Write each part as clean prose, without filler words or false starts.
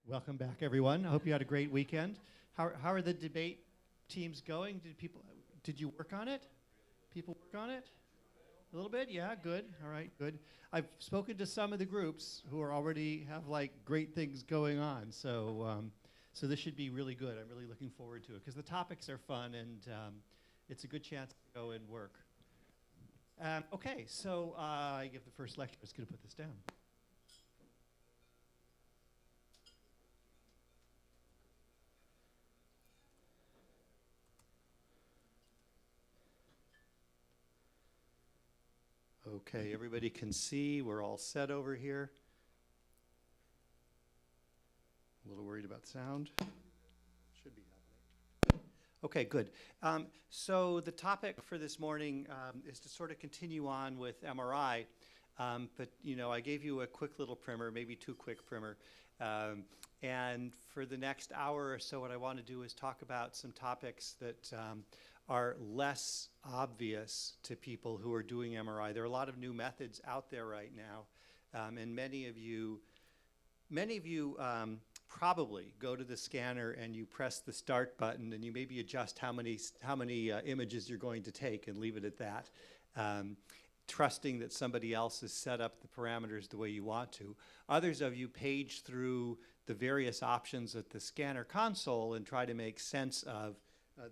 Welcome back, everyone. I hope you had a great weekend. How are the debate teams going? Did you work on it? People work on it? A little bit? Yeah, good. All right, good. I've spoken to some of the groups who are already have like great things going on. So this should be really good. I'm really looking forward to it because the topics are fun and it's a good chance to go and work. Okay, so I give the first lecture. I was going to put this down. Okay, everybody can see. We're all set over here. A little worried about sound. Should be happening. Okay, good. So the topic for this morning is to sort of continue on with MRI. But, you know, I gave you a quick little primer, maybe too quick primer. And for the next hour or so, what I want to do is talk about some topics that are less obvious to people who are doing MRI. There are a lot of new methods out there right now, and many of you probably go to the scanner and you press the start button and you maybe adjust how many images you're going to take and leave it at that, trusting that somebody else has set up the parameters the way you want to. Others of you page through the various options at the scanner console and try to make sense of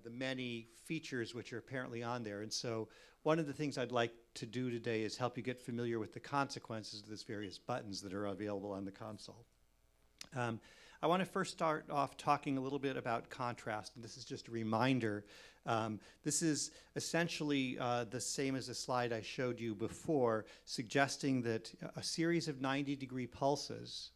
the many features which are apparently on there. And so one of the things I'd like to do today is help you get familiar with the consequences of these various buttons that are available on the console. I want to first start off talking a little bit about contrast, and this is just a reminder. This is essentially the same as the slide I showed you before, suggesting that a series of 90-degree pulses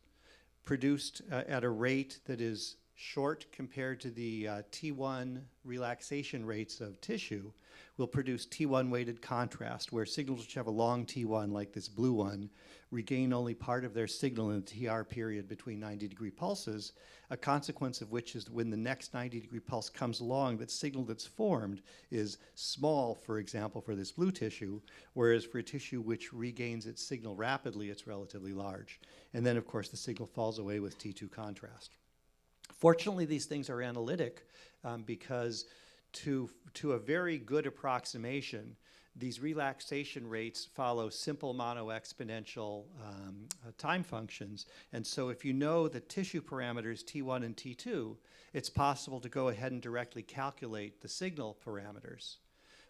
produced at a rate that is short compared to the T1 relaxation rates of tissue will produce T1 weighted contrast, where signals which have a long T1, like this blue one, regain only part of their signal in the TR period between 90-degree pulses, a consequence of which is when the next 90-degree pulse comes along, that signal that's formed is small, for example, for this blue tissue, whereas for a tissue which regains its signal rapidly, it's relatively large. And then, of course, the signal falls away with T2 contrast. Fortunately, these things are analytic because to a very good approximation, these relaxation rates follow simple mono-exponential time functions. And so if you know the tissue parameters T1 and T2, it's possible to go ahead and directly calculate the signal parameters.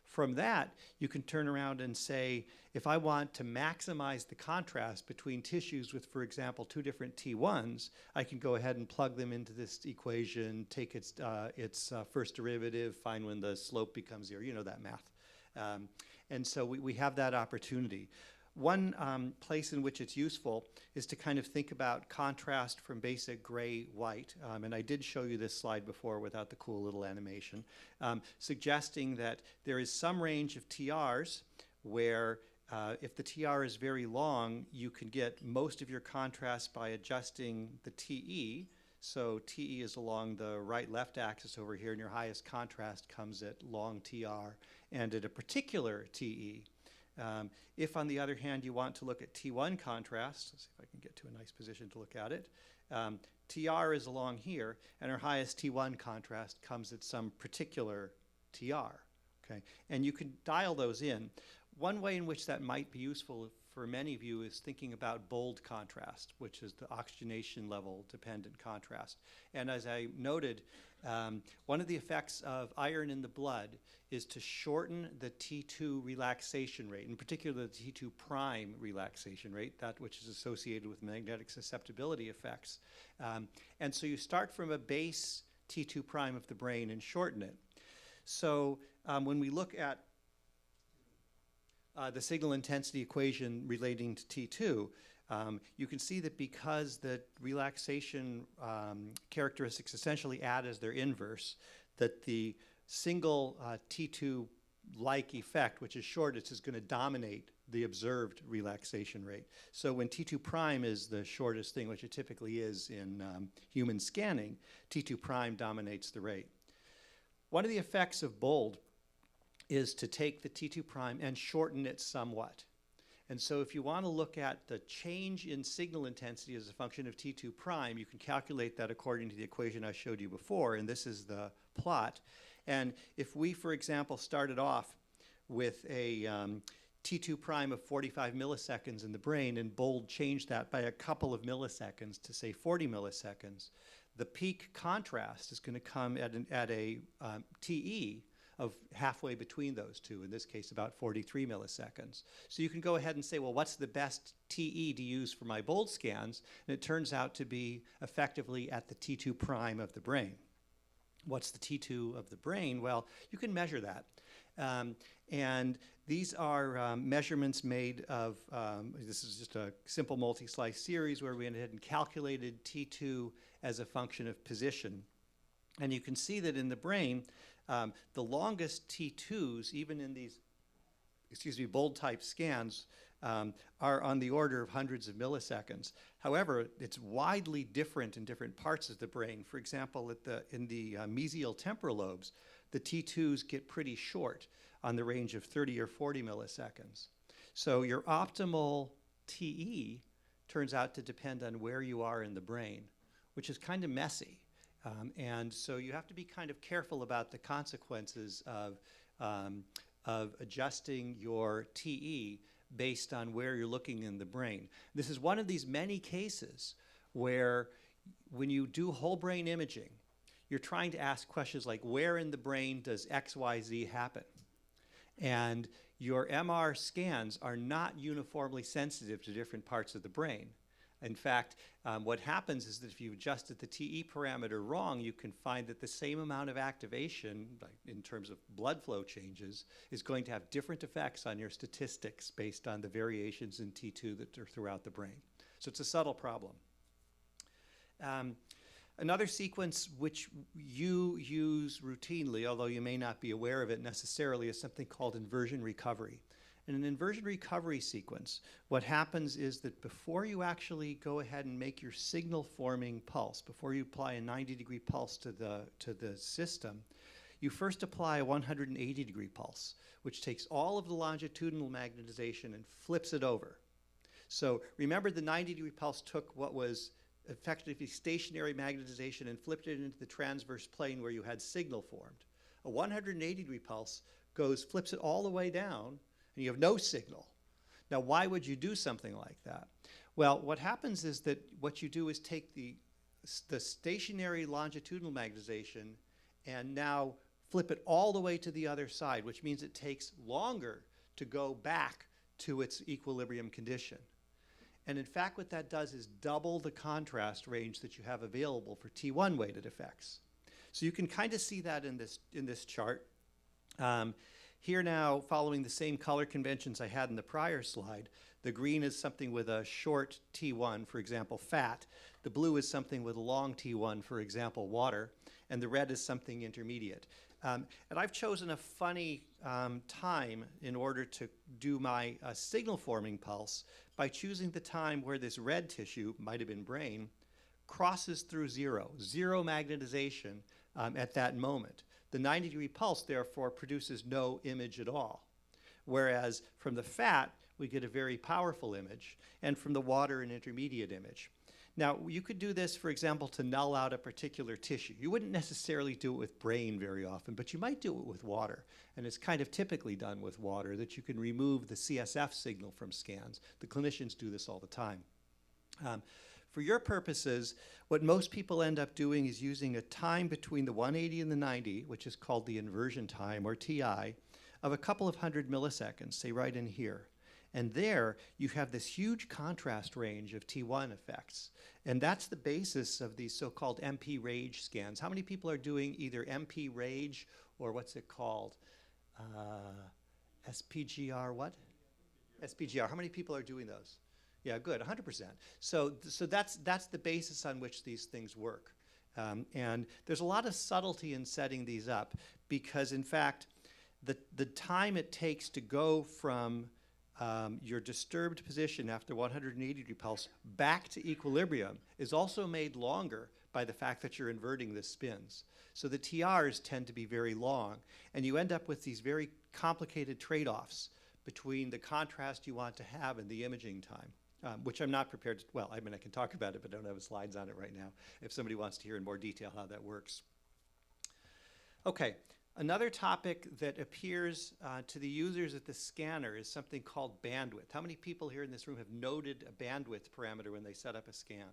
From that, you can turn around and say, if I want to maximize the contrast between tissues with, for example, two different T1s, I can go ahead and plug them into this equation, take its first derivative, find when the slope becomes zero. You know that math. And so we have that opportunity. One place in which it's useful is to kind of think about contrast from basic gray-white. And I did show you this slide before without the cool little animation, suggesting that there is some range of TRs where if the TR is very long, you can get most of your contrast by adjusting the TE. So TE is along the right-left axis over here, and your highest contrast comes at long TR and at a particular TE. If, on the other hand, you want to look at T1 contrast, let's see if I can get to a nice position to look at it. TR is along here, and our highest T1 contrast comes at some particular TR. Okay? And you can dial those in. One way in which that might be useful for many of you is thinking about bold contrast, which is the oxygenation level dependent contrast. And as I noted, one of the effects of iron in the blood is to shorten the T2 relaxation rate, in particular the T2 prime relaxation rate, that which is associated with magnetic susceptibility effects. And so you start from a base T2 prime of the brain and shorten it. So when we look at the signal intensity equation relating to T2, you can see that because the relaxation characteristics essentially add as their inverse, that the single T2-like effect, which is shortest, is going to dominate the observed relaxation rate. So when T2 prime is the shortest thing, which it typically is in human scanning, T2 prime dominates the rate. One of the effects of bold is to take the T2 prime and shorten it somewhat. And so if you want to look at the change in signal intensity as a function of T2 prime, you can calculate that according to the equation I showed you before, and this is the plot. And if we, for example, started off with a T2 prime of 45 milliseconds in the brain and bold changed that by a couple of milliseconds to say 40 milliseconds, the peak contrast is going to come at a TE of halfway between those two, in this case about 43 milliseconds. So you can go ahead and say, well, what's the best TE to use for my bold scans? And it turns out to be effectively at the T2 prime of the brain. What's the T2 of the brain? Well, you can measure that. And these are measurements made of, this is just a simple multi-slice series where we went ahead and calculated T2 as a function of position. And you can see that in the brain, the longest T2s, even in these, bold type scans, are on the order of hundreds of milliseconds. However, it's widely different in different parts of the brain. For example, in the mesial temporal lobes, the T2s get pretty short on the range of 30 or 40 milliseconds. So your optimal TE turns out to depend on where you are in the brain, which is kind of messy. And so you have to be kind of careful about the consequences of adjusting your TE based on where you're looking in the brain. This is one of these many cases where when you do whole brain imaging, you're trying to ask questions like, where in the brain does X, Y, Z happen? And your MR scans are not uniformly sensitive to different parts of the brain. In fact, what happens is that if you adjusted the TE parameter wrong, you can find that the same amount of activation, like in terms of blood flow changes, is going to have different effects on your statistics based on the variations in T2 that are throughout the brain. So it's a subtle problem. Another sequence which you use routinely, although you may not be aware of it necessarily, is something called inversion recovery. In an inversion recovery sequence, what happens is that before you actually go ahead and make your signal forming pulse, before you apply a 90-degree pulse to the system, you first apply a 180-degree pulse, which takes all of the longitudinal magnetization and flips it over. So remember, the 90-degree pulse took what was effectively stationary magnetization and flipped it into the transverse plane where you had signal formed. A 180-degree pulse flips it all the way down, and you have no signal. Now, why would you do something like that? Well, what happens is that what you do is take the stationary longitudinal magnetization and now flip it all the way to the other side, which means it takes longer to go back to its equilibrium condition. And in fact, what that does is double the contrast range that you have available for T1 weighted effects. So you can kind of see that in this chart. Here now, following the same color conventions I had in the prior slide, the green is something with a short T1, for example, fat. The blue is something with a long T1, for example, water. And the red is something intermediate. And I've chosen a funny time in order to do my signal forming pulse by choosing the time where this red tissue, might have been brain, crosses through zero magnetization at that moment. The 90-degree pulse, therefore, produces no image at all. Whereas from the fat, we get a very powerful image, and from the water, an intermediate image. Now, you could do this, for example, to null out a particular tissue. You wouldn't necessarily do it with brain very often, but you might do it with water. And it's kind of typically done with water, that you can remove the CSF signal from scans. The clinicians do this all the time. For your purposes, what most people end up doing is using a time between the 180 and the 90, which is called the inversion time, or TI, of a couple of hundred milliseconds, say right in here. And there, you have this huge contrast range of T1 effects. And that's the basis of these so-called MP-RAGE scans. How many people are doing either MP-RAGE or what's it called? SPGR what? SPGR. How many people are doing those? Yeah, good, 100%. So that's the basis on which these things work. And there's a lot of subtlety in setting these up because, in fact, the time it takes to go from your disturbed position after 180-degree pulse back to equilibrium is also made longer by the fact that you're inverting the spins. So the TRs tend to be very long, and you end up with these very complicated trade-offs between the contrast you want to have and the imaging time, which I'm not prepared to, well, I mean, I can talk about it, but I don't have slides on it right now, if somebody wants to hear in more detail how that works. Okay, another topic that appears to the users at the scanner is something called bandwidth. How many people here in this room have noted a bandwidth parameter when they set up a scan?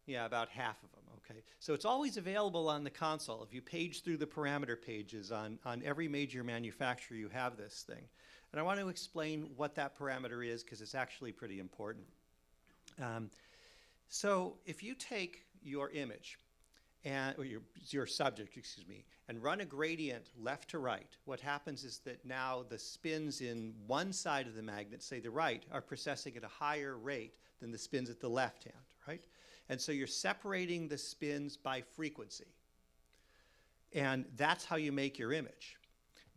Yeah, about half of them, okay. So it's always available on the console. If you page through the parameter pages on every major manufacturer, you have this thing. And I want to explain what that parameter is because it's actually pretty important. So if you take your image, or your subject, excuse me, and run a gradient left to right, what happens is that now the spins in one side of the magnet, say the right, are processing at a higher rate than the spins at the left hand, right? And so you're separating the spins by frequency. And that's how you make your image.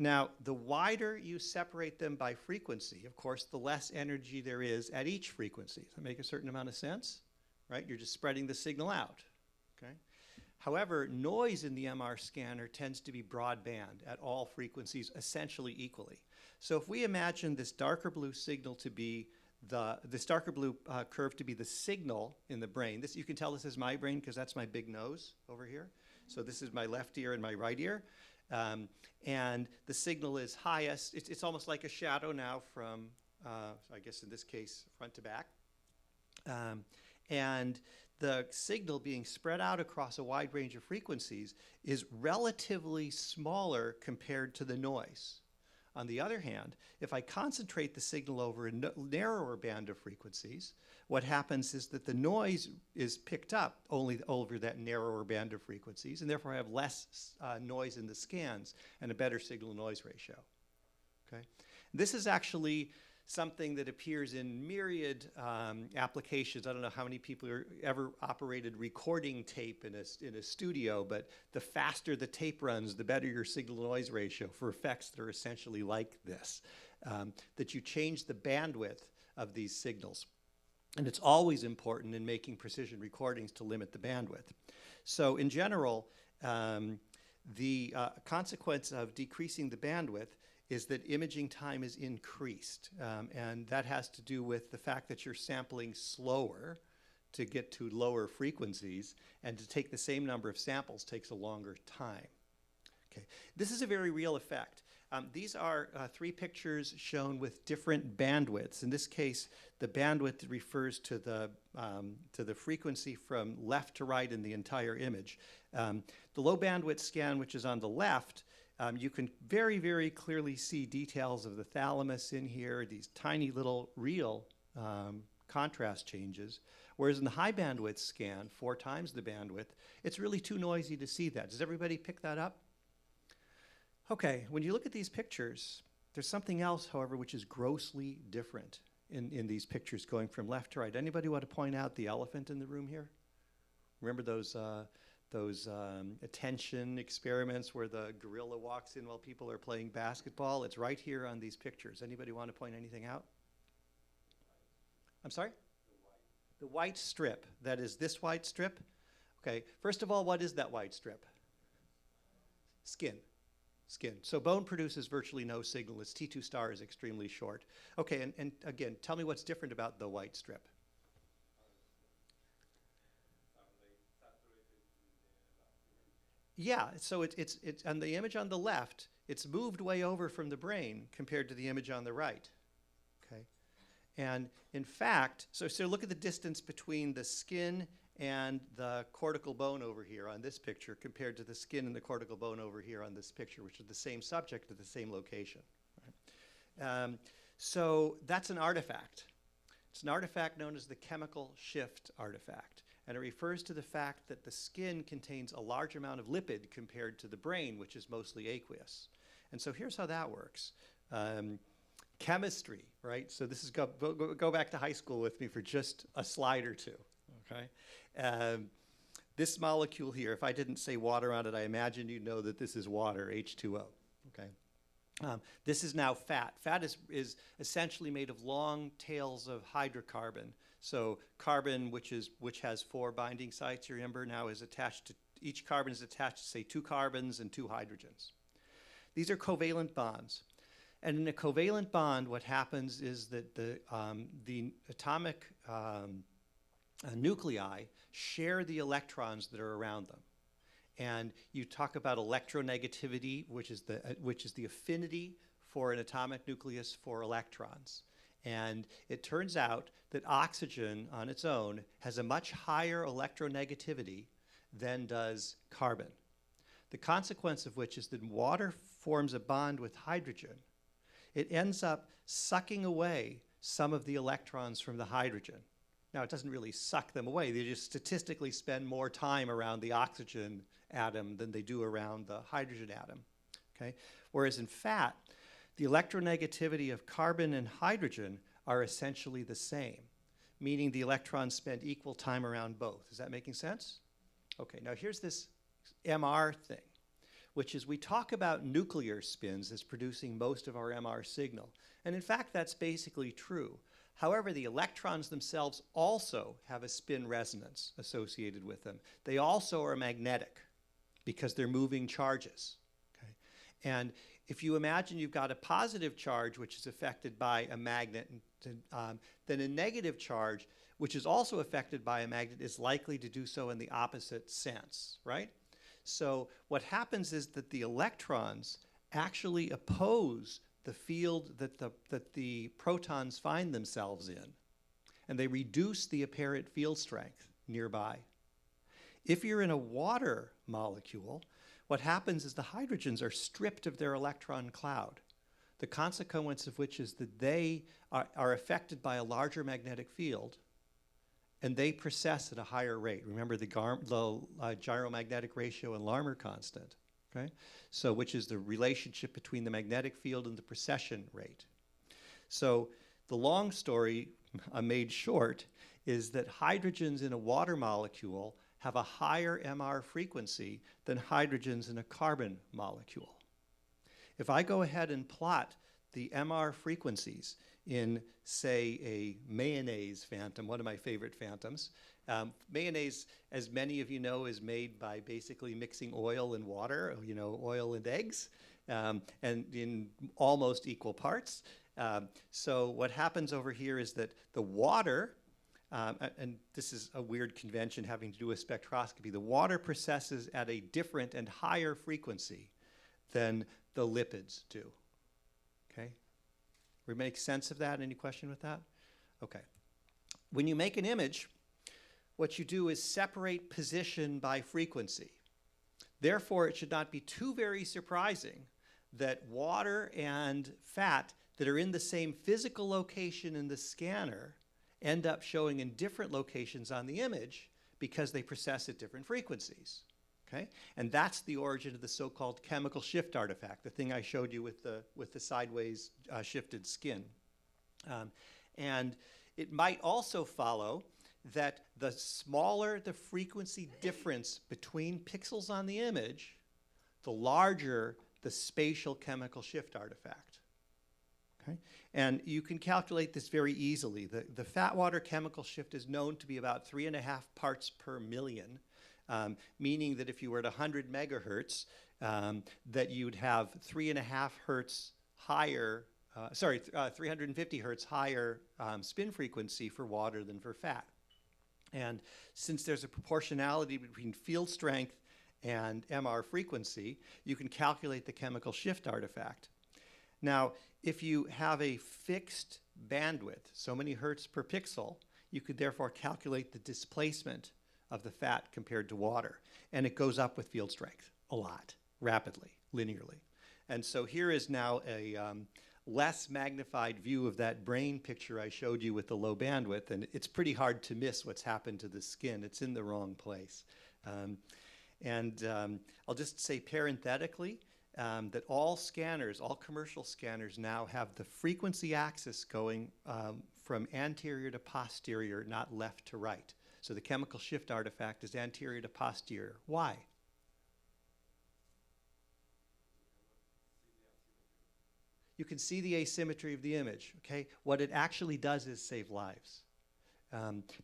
Now, the wider you separate them by frequency, of course, the less energy there is at each frequency. Does that make a certain amount of sense? Right? You're just spreading the signal out. Okay? However, noise in the MR scanner tends to be broadband at all frequencies, essentially equally. So if we imagine this darker blue signal to be this darker blue curve to be the signal in the brain. This, you can tell this is my brain because that's my big nose over here. So this is my left ear and my right ear. And the signal is highest. It's almost like a shadow now from, I guess in this case, front to back. And the signal being spread out across a wide range of frequencies is relatively smaller compared to the noise. On the other hand, if I concentrate the signal over a narrower band of frequencies, what happens is that the noise is picked up only over that narrower band of frequencies, and therefore I have less noise in the scans and a better signal-to-noise ratio. Okay? This is actually something that appears in myriad applications. I don't know how many people ever operated recording tape in a studio, but the faster the tape runs, the better your signal-to-noise ratio for effects that are essentially like this, that you change the bandwidth of these signals. And it's always important in making precision recordings to limit the bandwidth. So in general, the consequence of decreasing the bandwidth is that imaging time is increased. And that has to do with the fact that you're sampling slower to get to lower frequencies, and to take the same number of samples takes a longer time. Okay. This is a very real effect. These are 3 pictures shown with different bandwidths. In this case, the bandwidth refers to the frequency from left to right in the entire image. The low bandwidth scan, which is on the left, you can very, very clearly see details of the thalamus in here, these tiny little real contrast changes. Whereas in the high bandwidth scan, 4 times the bandwidth, it's really too noisy to see that. Does everybody pick that up? Okay, when you look at these pictures, there's something else, however, which is grossly different in these pictures going from left to right. Anybody want to point out the elephant in the room here? Remember those attention experiments where the gorilla walks in while people are playing basketball? It's right here on these pictures. Anybody want to point anything out? I'm sorry? The white strip. That is this white strip? Okay, first of all, what is that white strip? Skin. Skin. So bone produces virtually no signal. Its T2 star is extremely short. Okay, and again, tell me what's different about the white strip. Yeah, so it's on the image on the left, it's moved way over from the brain compared to the image on the right. Okay, and in fact, so look at the distance between the skin and the cortical bone over here on this picture compared to the skin and the cortical bone over here on this picture, which are the same subject at the same location. Right? So that's an artifact. It's an artifact known as the chemical shift artifact. And it refers to the fact that the skin contains a large amount of lipid compared to the brain, which is mostly aqueous. And so here's how that works. Chemistry, right? So this is, go back to high school with me for just a slide or two, okay? This molecule here, if I didn't say water on it, I imagine you'd know that this is water, H2O, okay? This is now fat. Fat is essentially made of long tails of hydrocarbon. So carbon, which has 4 binding sites, you remember, now is attached to, each carbon is attached to, say, 2 carbons and 2 hydrogens. These are covalent bonds. And in a covalent bond, what happens is that the atomic nuclei share the electrons that are around them. And you talk about electronegativity, which is the affinity for an atomic nucleus for electrons. And it turns out that oxygen on its own has a much higher electronegativity than does carbon. The consequence of which is that water forms a bond with hydrogen. It ends up sucking away some of the electrons from the hydrogen. Now, it doesn't really suck them away. They just statistically spend more time around the oxygen atom than they do around the hydrogen atom. Okay? Whereas in fat, the electronegativity of carbon and hydrogen are essentially the same, meaning the electrons spend equal time around both. Is that making sense? Okay, now here's this MR thing, which is we talk about nuclear spins as producing most of our MR signal. And in fact, that's basically true. However, the electrons themselves also have a spin resonance associated with them. They also are magnetic because they're moving charges. Okay? And if you imagine you've got a positive charge which is affected by a magnet, then a negative charge, which is also affected by a magnet, is likely to do so in the opposite sense, right? So what happens is that the electrons actually oppose the field that the protons find themselves in, and they reduce the apparent field strength nearby. If you're in a water molecule, what happens is the hydrogens are stripped of their electron cloud, the consequence of which is that they are affected by a larger magnetic field, and they precess at a higher rate. Remember the gyromagnetic ratio and Larmor constant, okay? So which is the relationship between the magnetic field and the precession rate. So the long story made short is that hydrogens in a water molecule have a higher MR frequency than hydrogens in a carbon molecule. If I go ahead and plot the MR frequencies in, say, a mayonnaise phantom, one of my favorite phantoms. Mayonnaise, as many of you know, is made by basically mixing oil and water, oil and eggs, and in almost equal parts. So what happens over here is that the water, and this is a weird convention having to do with spectroscopy, the water precesses at a different and higher frequency than the lipids do. Okay? We make sense of that? Any question with that? Okay. When you make an image, what you do is separate position by frequency. Therefore, it should not be too very surprising that water and fat that are in the same physical location in the scanner end up showing in different locations on the image because they precess at different frequencies. Okay? And that's the origin of the so-called chemical shift artifact, the thing I showed you with the sideways shifted skin. And it might also follow that the smaller the frequency difference between pixels on the image, the larger the spatial chemical shift artifact. Okay? And you can calculate this very easily. The fat water chemical shift is known to be about 3.5 parts per million. Meaning that if you were at 100 megahertz, that you'd have 3.5 hertz higher, 350 hertz higher spin frequency for water than for fat. And since there's a proportionality between field strength and MR frequency, you can calculate the chemical shift artifact. Now, if you have a fixed bandwidth, so many hertz per pixel, you could therefore calculate the displacement of the fat compared to water. And it goes up with field strength a lot, rapidly, linearly. And so here is now a less magnified view of that brain picture I showed you with the low bandwidth. And it's pretty hard to miss what's happened to the skin. It's in the wrong place. I'll just say parenthetically that all scanners, all commercial scanners now have the frequency axis going from anterior to posterior, not left to right. So the chemical shift artifact is anterior to posterior. Why? You can see the asymmetry of the image, okay? What it actually does is save lives.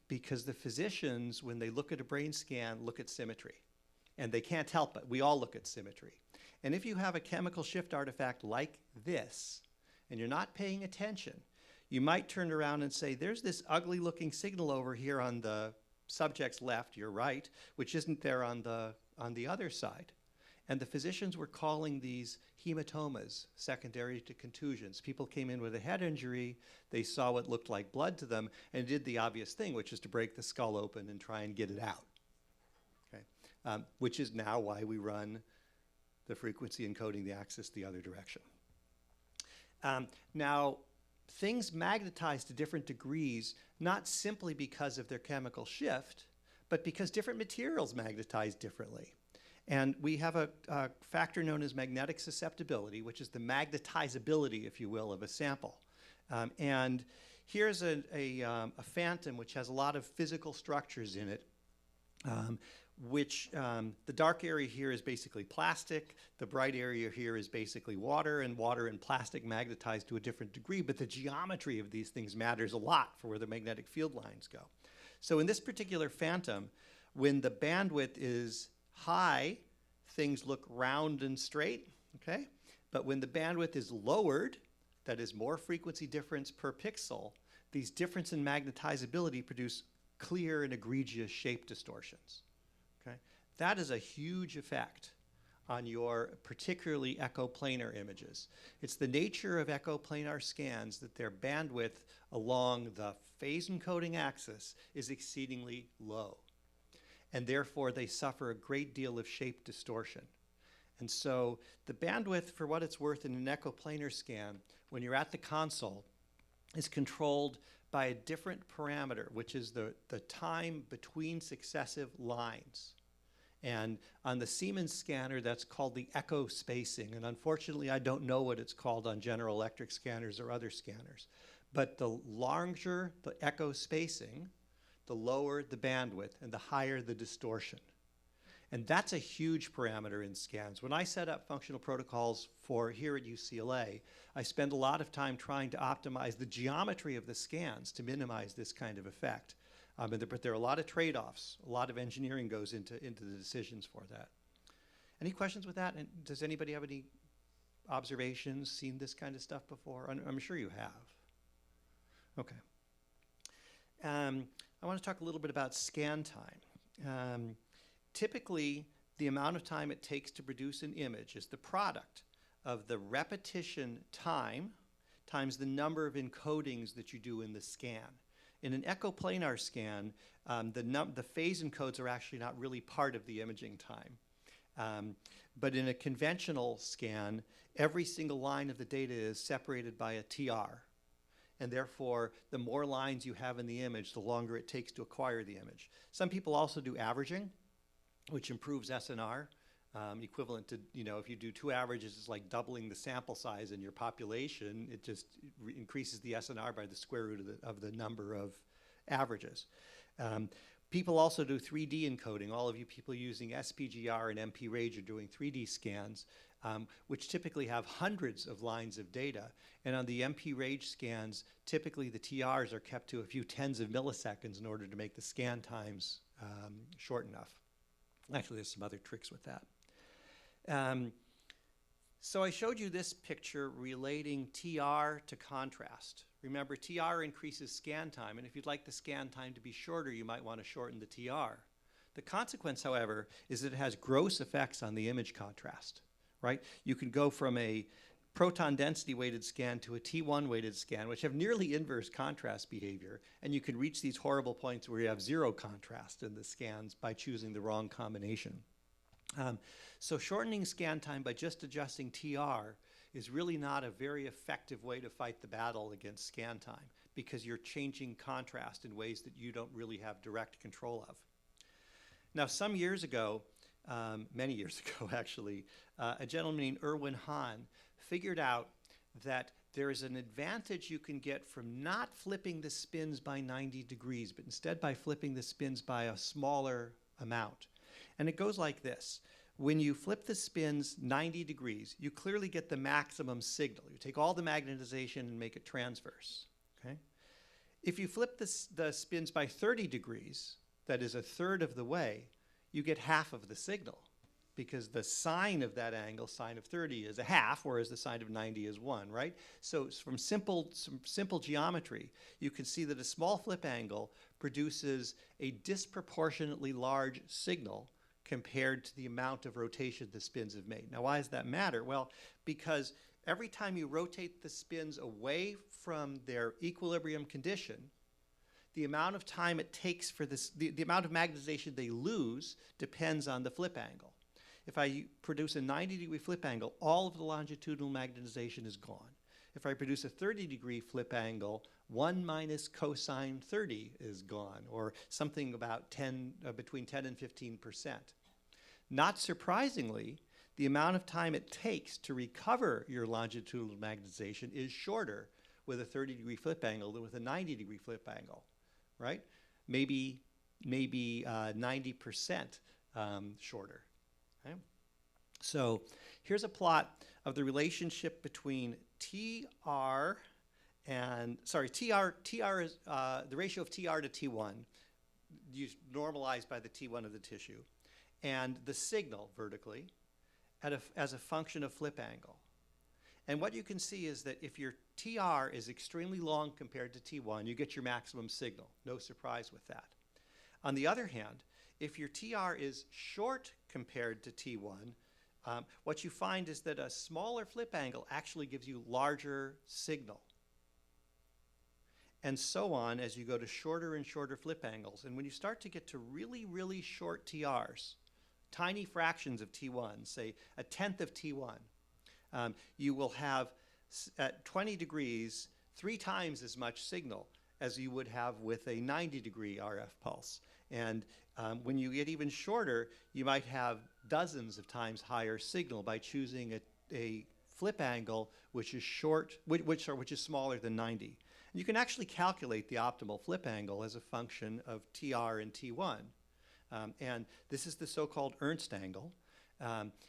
Because the physicians, when they look at a brain scan, look at symmetry. And they can't help it. We all look at symmetry. And if you have a chemical shift artifact like this, and you're not paying attention, you might turn around and say, there's this ugly looking signal over here on the subject's left, your right, which isn't there on the other side. And the physicians were calling these hematomas, secondary to contusions. People came in with a head injury, they saw what looked like blood to them, and did the obvious thing, which is to break the skull open and try and get it out. Okay? Which is now why we run the frequency encoding the axis the other direction. Now, things magnetize to different degrees, not simply because of their chemical shift, but because different materials magnetize differently. And we have a factor known as magnetic susceptibility, which is the magnetizability, if you will, of a sample. And here's a phantom which has a lot of physical structures in it, the dark area here is basically plastic, the bright area here is basically water, and water and plastic magnetize to a different degree, but the geometry of these things matters a lot for where the magnetic field lines go. So in this particular phantom, when the bandwidth is high, things look round and straight, okay? But when the bandwidth is lowered, that is more frequency difference per pixel, these difference in magnetizability produce clear and egregious shape distortions, okay? That is a huge effect on your particularly echoplanar images. It's the nature of echoplanar scans that their bandwidth along the phase encoding axis is exceedingly low. And therefore, they suffer a great deal of shape distortion. And so the bandwidth, for what it's worth in an echoplanar scan, when you're at the console, is controlled by a different parameter, which is the time between successive lines. And on the Siemens scanner, that's called the echo spacing. And unfortunately, I don't know what it's called on General Electric scanners or other scanners. But the larger the echo spacing, the lower the bandwidth and the higher the distortion. And that's a huge parameter in scans. When I set up functional protocols for here at UCLA, I spend a lot of time trying to optimize the geometry of the scans to minimize this kind of effect. But there are a lot of trade-offs. A lot of engineering goes into the decisions for that. Any questions with that? And does anybody have any observations, seen this kind of stuff before? I'm sure you have. Okay. I want to talk a little bit about scan time. Typically, the amount of time it takes to produce an image is the product of the repetition time times the number of encodings that you do in the scan. In an echoplanar scan, the phase encodes are actually not really part of the imaging time. But in a conventional scan, every single line of the data is separated by a TR. And therefore, the more lines you have in the image, the longer it takes to acquire the image. Some people also do averaging, which improves SNR, equivalent to, if you do 2 averages, it's like doubling the sample size in your population. It just increases the SNR by the square root of the number of averages. People also do 3D encoding. All of you people using SPGR and MP-RAGE are doing 3D scans, which typically have hundreds of lines of data. And on the MP-RAGE scans, typically the TRs are kept to a few tens of milliseconds in order to make the scan times short enough. Actually, there's some other tricks with that. So I showed you this picture relating TR to contrast. Remember, TR increases scan time, and if you'd like the scan time to be shorter, you might want to shorten the TR. The consequence, however, is that it has gross effects on the image contrast, right? You can go from a proton density weighted scan to a T1 weighted scan, which have nearly inverse contrast behavior, and you can reach these horrible points where you have zero contrast in the scans by choosing the wrong combination. So shortening scan time by just adjusting TR is really not a very effective way to fight the battle against scan time, because you're changing contrast in ways that you don't really have direct control of. Now, some years ago, many years ago actually, a gentleman named Erwin Hahn figured out that there is an advantage you can get from not flipping the spins by 90 degrees, but instead by flipping the spins by a smaller amount. And it goes like this. When you flip the spins 90 degrees, you clearly get the maximum signal. You take all the magnetization and make it transverse, okay? If you flip the spins by 30 degrees, that is a third of the way, you get half of the signal. because the sine of that angle, sine of 30, is a half, whereas the sine of 90 is 1, right? So from some simple geometry, you can see that a small flip angle produces a disproportionately large signal compared to the amount of rotation the spins have made. Now, why does that matter? Well, because every time you rotate the spins away from their equilibrium condition, the amount of time it takes for this, the amount of magnetization they lose depends on the flip angle. If I produce a 90-degree flip angle, all of the longitudinal magnetization is gone. If I produce a 30-degree flip angle, 1 minus cosine 30 is gone, or something about between 10 and 15%. Not surprisingly, the amount of time it takes to recover your longitudinal magnetization is shorter with a 30-degree flip angle than with a 90-degree flip angle, right? Maybe 90% shorter. Okay? So here's a plot of the relationship between TR and, TR is the ratio of TR to T1, normalized by the T1 of the tissue, and the signal vertically as a function of flip angle. And what you can see is that if your TR is extremely long compared to T1, you get your maximum signal. No surprise with that. On the other hand, if your TR is short compared to T1, what you find is that a smaller flip angle actually gives you larger signal. And so on as you go to shorter and shorter flip angles. And when you start to get to really, really short TRs, tiny fractions of T1, say a tenth of T1, you will have, at 20 degrees, 3 times as much signal as you would have with a 90-degree RF pulse. And when you get even shorter, you might have dozens of times higher signal by choosing a flip angle which is which is smaller than 90. And you can actually calculate the optimal flip angle as a function of TR and T1. And this is the so-called Ernst angle.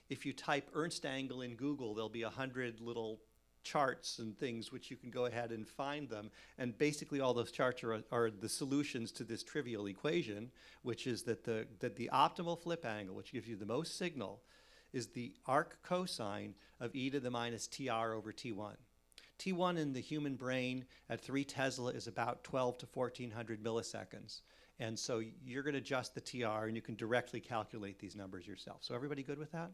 If you type Ernst angle in Google, there'll be 100 little charts and things which you can go ahead and find them. And basically all those charts are the solutions to this trivial equation, which is that the optimal flip angle, which gives you the most signal, is the arc cosine of e to the minus TR over T1. T1 in the human brain at 3 Tesla is about 12 to 1400 milliseconds. And so you're going to adjust the TR and you can directly calculate these numbers yourself. So everybody good with that?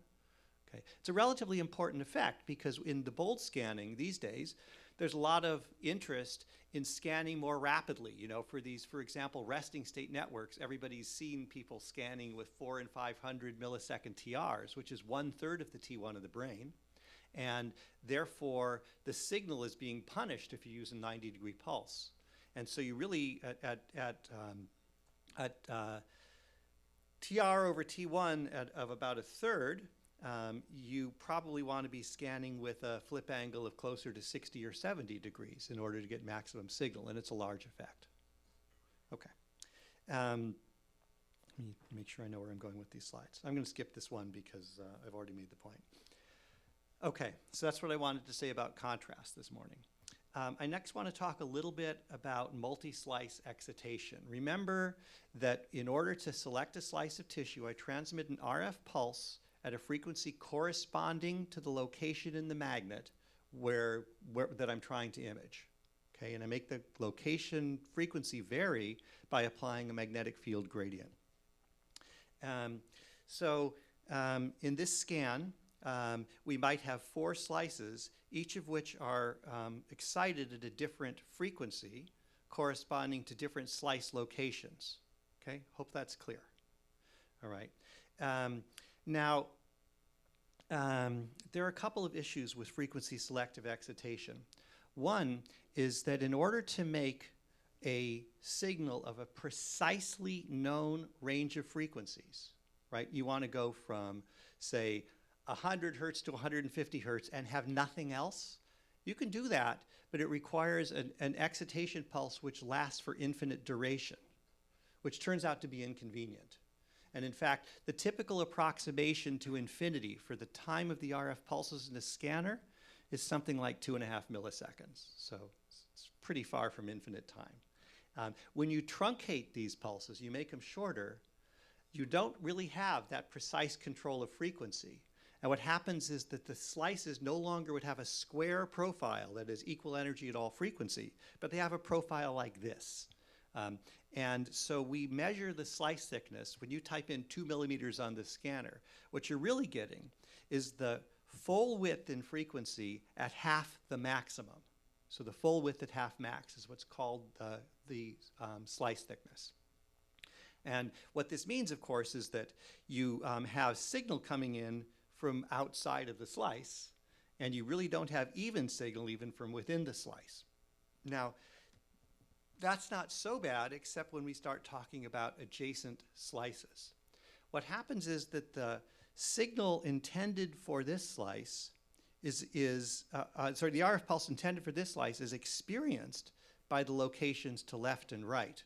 Okay. It's a relatively important effect because in the bold scanning these days, there's a lot of interest in scanning more rapidly. You know, for these, for example, resting state networks, everybody's seen people scanning with 400 and 500 millisecond TRs, which is 1/3 of the T1 of the brain. And therefore, the signal is being punished if you use a 90-degree pulse. And so you really, at TR over T1 of about 1/3, you probably want to be scanning with a flip angle of closer to 60 or 70 degrees in order to get maximum signal, and it's a large effect. Okay. Let me make sure I know where I'm going with these slides. I'm going to skip this one because I've already made the point. Okay, so that's what I wanted to say about contrast this morning. I next want to talk a little bit about multi-slice excitation. Remember that in order to select a slice of tissue, I transmit an RF pulse at a frequency corresponding to the location in the magnet that I'm trying to image. Okay, and I make the location frequency vary by applying a magnetic field gradient. In this scan, we might have 4 slices, each of which are excited at a different frequency corresponding to different slice locations. Okay, hope that's clear. All right. Now, there are a couple of issues with frequency selective excitation. One is that in order to make a signal of a precisely known range of frequencies, right, you want to go from, say, 100 hertz to 150 hertz and have nothing else. You can do that, but it requires an excitation pulse which lasts for infinite duration, which turns out to be inconvenient. And in fact, the typical approximation to infinity for the time of the RF pulses in a scanner is something like 2.5 milliseconds. So it's pretty far from infinite time. When you truncate these pulses, you make them shorter, you don't really have that precise control of frequency. And what happens is that the slices no longer would have a square profile that is equal energy at all frequency, but they have a profile like this. And so we measure the slice thickness. When you type in 2 millimeters on the scanner, what you're really getting is the full width in frequency at half the maximum. So the full width at half max is what's called the slice thickness. And what this means, of course, is that you have signal coming in from outside of the slice, and you really don't have even signal even from within the slice. Now, that's not so bad, except when we start talking about adjacent slices. What happens is that the signal intended for this slice the RF pulse intended for this slice is experienced by the locations to left and right.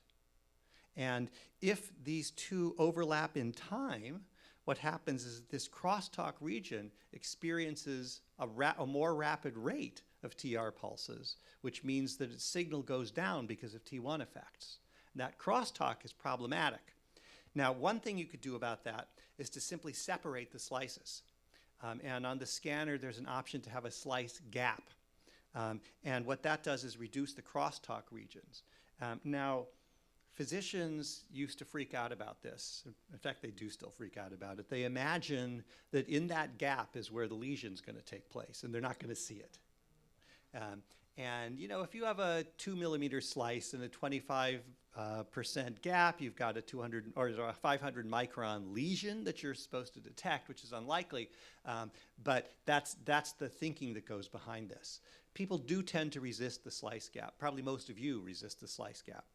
And if these two overlap in time, what happens is that this crosstalk region experiences a more rapid rate of TR pulses, which means that its signal goes down because of T1 effects. And that crosstalk is problematic. Now, one thing you could do about that is to simply separate the slices. And on the scanner, there's an option to have a slice gap. And what that does is reduce the crosstalk regions. Now, physicians used to freak out about this. In fact, they do still freak out about it. They imagine that in that gap is where the lesion's going to take place, and they're not going to see it. And you know, if you have a 2 millimeter slice and a 25% gap, you've got a 200 or a 500 micron lesion that you're supposed to detect, which is unlikely. But that's the thinking that goes behind this. People do tend to resist the slice gap. Probably most of you resist the slice gap.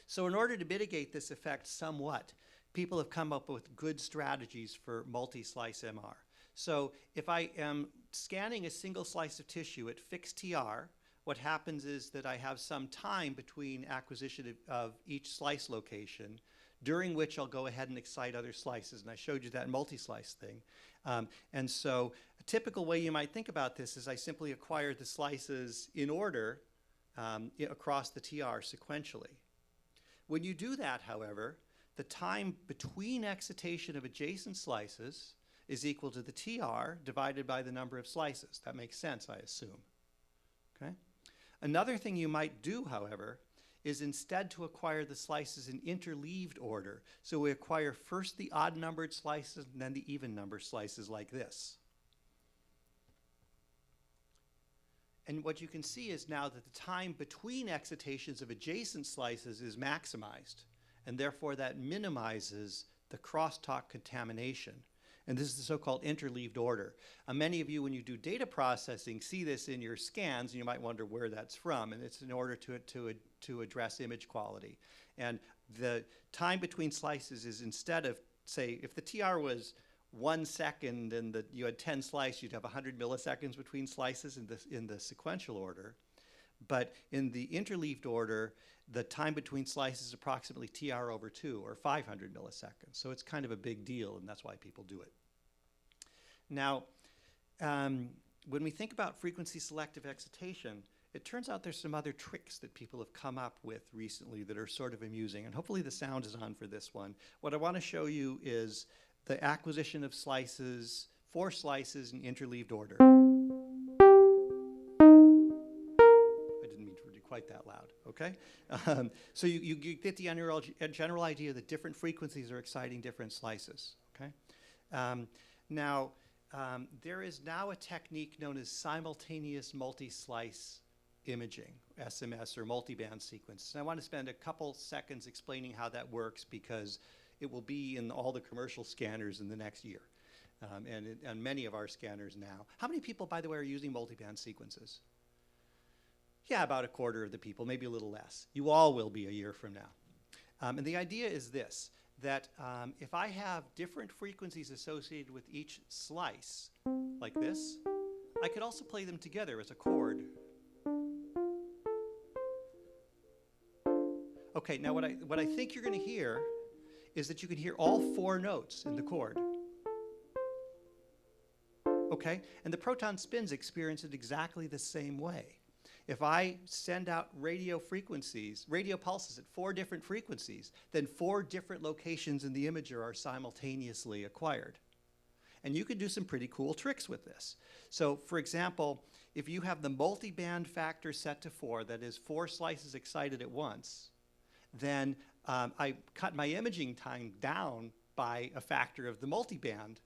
So in order to mitigate this effect somewhat, people have come up with good strategies for multi-slice MR. So if I am scanning a single slice of tissue at fixed TR, what happens is that I have some time between acquisition of each slice location, during which I'll go ahead and excite other slices. And I showed you that multi-slice thing. And so a typical way you might think about this is I simply acquire the slices in order across the TR sequentially. When you do that, however, the time between excitation of adjacent slices is equal to the TR divided by the number of slices. That makes sense, I assume. Okay? Another thing you might do, however, is instead to acquire the slices in interleaved order. So we acquire first the odd-numbered slices and then the even-numbered slices like this. And what you can see is now that the time between excitations of adjacent slices is maximized, and therefore that minimizes the crosstalk contamination. And this is the so-called interleaved order. Many of you, when you do data processing, see this in your scans, and you might wonder where that's from, and it's in order to address image quality. And the time between slices is, instead of, say, if the TR was 1 second and you had 10 slices, you'd have 100 milliseconds between slices in the sequential order. But in the interleaved order, the time between slices is approximately TR over 2, or 500 milliseconds. So it's kind of a big deal, and that's why people do it. Now, when we think about frequency selective excitation, it turns out there's some other tricks that people have come up with recently that are sort of amusing. And hopefully the sound is on for this one. What I want to show you is the acquisition of slices, 4 slices in interleaved order. I didn't mean to do quite that loud, okay? So you get the general idea that different frequencies are exciting different slices, okay? Now, there is now a technique known as simultaneous multi-slice imaging, SMS, or multiband sequence. And I want to spend a couple seconds explaining how that works, because it will be in all the commercial scanners in the next year, and many of our scanners now. How many people, by the way, are using multiband sequences? Yeah, about a quarter of the people, maybe a little less. You all will be a year from now. And the idea is this, that if I have different frequencies associated with each slice, like this, I could also play them together as a chord. Okay, now what I think you're going to hear is that you can hear all 4 notes in the chord. Okay, and the proton spins experience it exactly the same way. If I send out radio pulses at 4 different frequencies, then 4 different locations in the imager are simultaneously acquired. And you can do some pretty cool tricks with this. So for example, if you have the multiband factor set to 4, that is 4 slices excited at once, then I cut my imaging time down by a factor of the multiband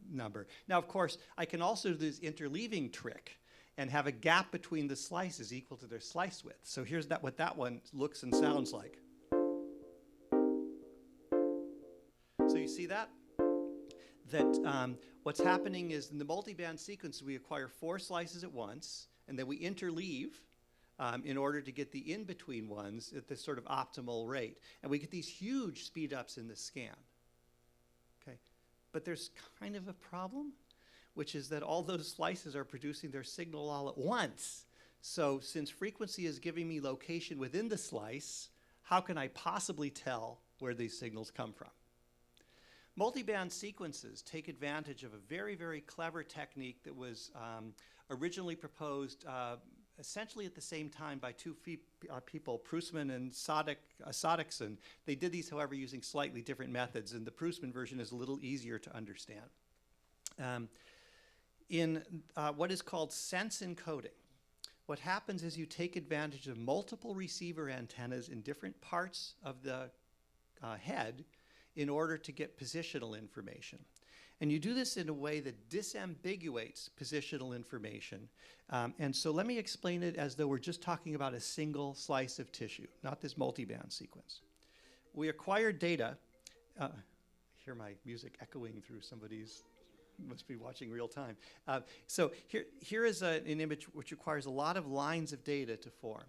number. Now, of course, I can also do this interleaving trick and have a gap between the slices equal to their slice width. So here's what that one looks and sounds like. So you see that? That what's happening is in the multiband sequence, we acquire 4 slices at once, and then we interleave in order to get the in-between ones at this sort of optimal rate. And we get these huge speed-ups in the scan. Okay? But there's kind of a problem, which is that all those slices are producing their signal all at once. So since frequency is giving me location within the slice, how can I possibly tell where these signals come from? Multiband sequences take advantage of a very, very clever technique that was originally proposed essentially at the same time by 2 people, Prusman and Sodikson. They did these, however, using slightly different methods, and the Prusman version is a little easier to understand. In what is called sense encoding, what happens is you take advantage of multiple receiver antennas in different parts of the head in order to get positional information. And you do this in a way that disambiguates positional information. And so let me explain it as though we're just talking about a single slice of tissue, not this multiband sequence. We acquire data. I hear my music echoing through somebody's, must be watching real time. So here is an image which requires a lot of lines of data to form.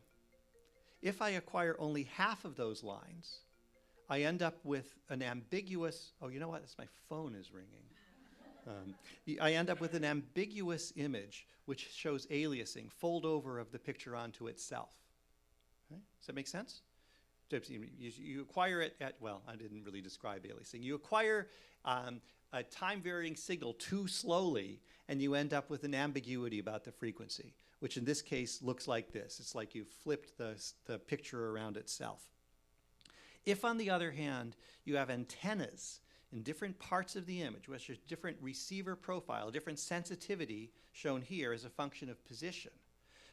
If I acquire only half of those lines, I end up with an ambiguous, oh, you know what, that's my phone is ringing. I end up with an ambiguous image which shows aliasing, fold over of the picture onto itself. Okay? Does that make sense? You acquire it at, well, I didn't really describe aliasing. You acquire a time-varying signal too slowly, and you end up with an ambiguity about the frequency, which in this case looks like this. It's like you flipped the picture around itself. If, on the other hand, you have antennas in different parts of the image, which is different receiver profile, different sensitivity shown here as a function of position,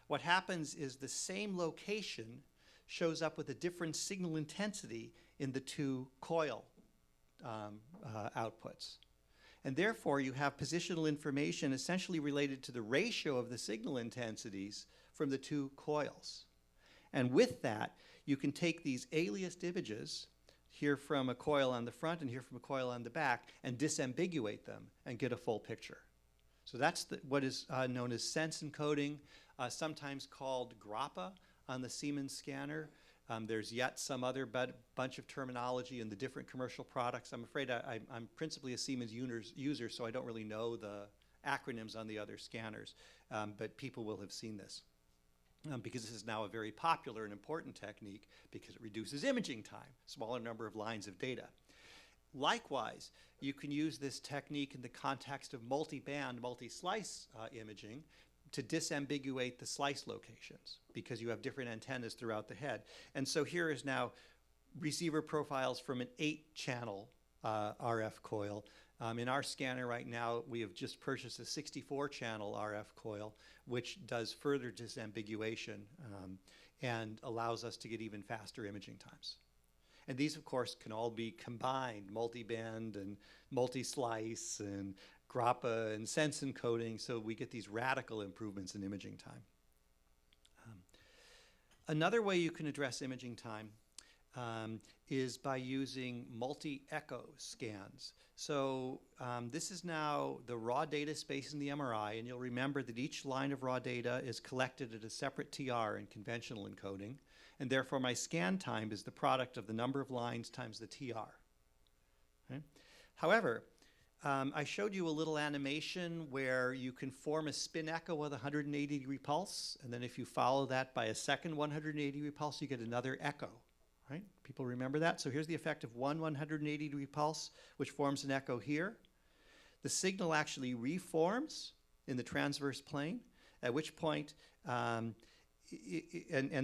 what happens is the same location shows up with a different signal intensity in the 2 coil outputs. And therefore, you have positional information essentially related to the ratio of the signal intensities from the 2 coils. And with that, you can take these aliased images, here from a coil on the front and here from a coil on the back, and disambiguate them and get a full picture. So that's what is known as sense encoding, sometimes called GRAPPA on the Siemens scanner. There's yet some other bunch of terminology in the different commercial products. I'm afraid I'm principally a Siemens user, so I don't really know the acronyms on the other scanners, but people will have seen this. Because this is now a very popular and important technique because it reduces imaging time, smaller number of lines of data. Likewise, you can use this technique in the context of multi-band, multi-slice imaging to disambiguate the slice locations because you have different antennas throughout the head. And so here is now receiver profiles from an 8-channel RF coil. In our scanner right now, we have just purchased a 64-channel RF coil, which does further disambiguation and allows us to get even faster imaging times. And these, of course, can all be combined, multi-band and multi-slice and GRAPPA and sense encoding, so we get these radical improvements in imaging time. Another way you can address imaging time is by using multi-echo scans. So this is now the raw data space in the MRI, and you'll remember that each line of raw data is collected at a separate TR in conventional encoding, and therefore my scan time is the product of the number of lines times the TR. Okay? However, I showed you a little animation where you can form a spin echo with a 180-degree pulse, and then if you follow that by a second 180-degree pulse, you get another echo. Right? People remember that? So here's the effect of one 180-degree pulse, which forms an echo here. The signal actually reforms in the transverse plane, at which point and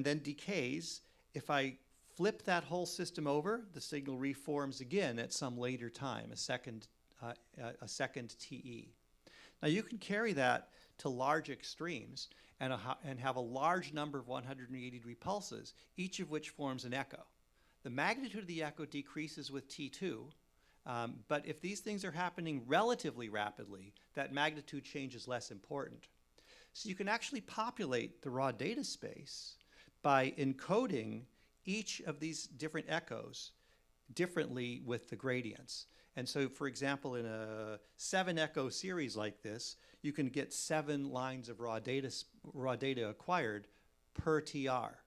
then decays. If I flip that whole system over, the signal reforms again at some later time, a second TE. Now you can carry that to large extremes and have a large number of 180-degree pulses, each of which forms an echo. The magnitude of the echo decreases with T2, but if these things are happening relatively rapidly, that magnitude change is less important. So you can actually populate the raw data space by encoding each of these different echoes differently with the gradients. And so, for example, in a 7 echo series like this, you can get 7 lines of raw data acquired per TR.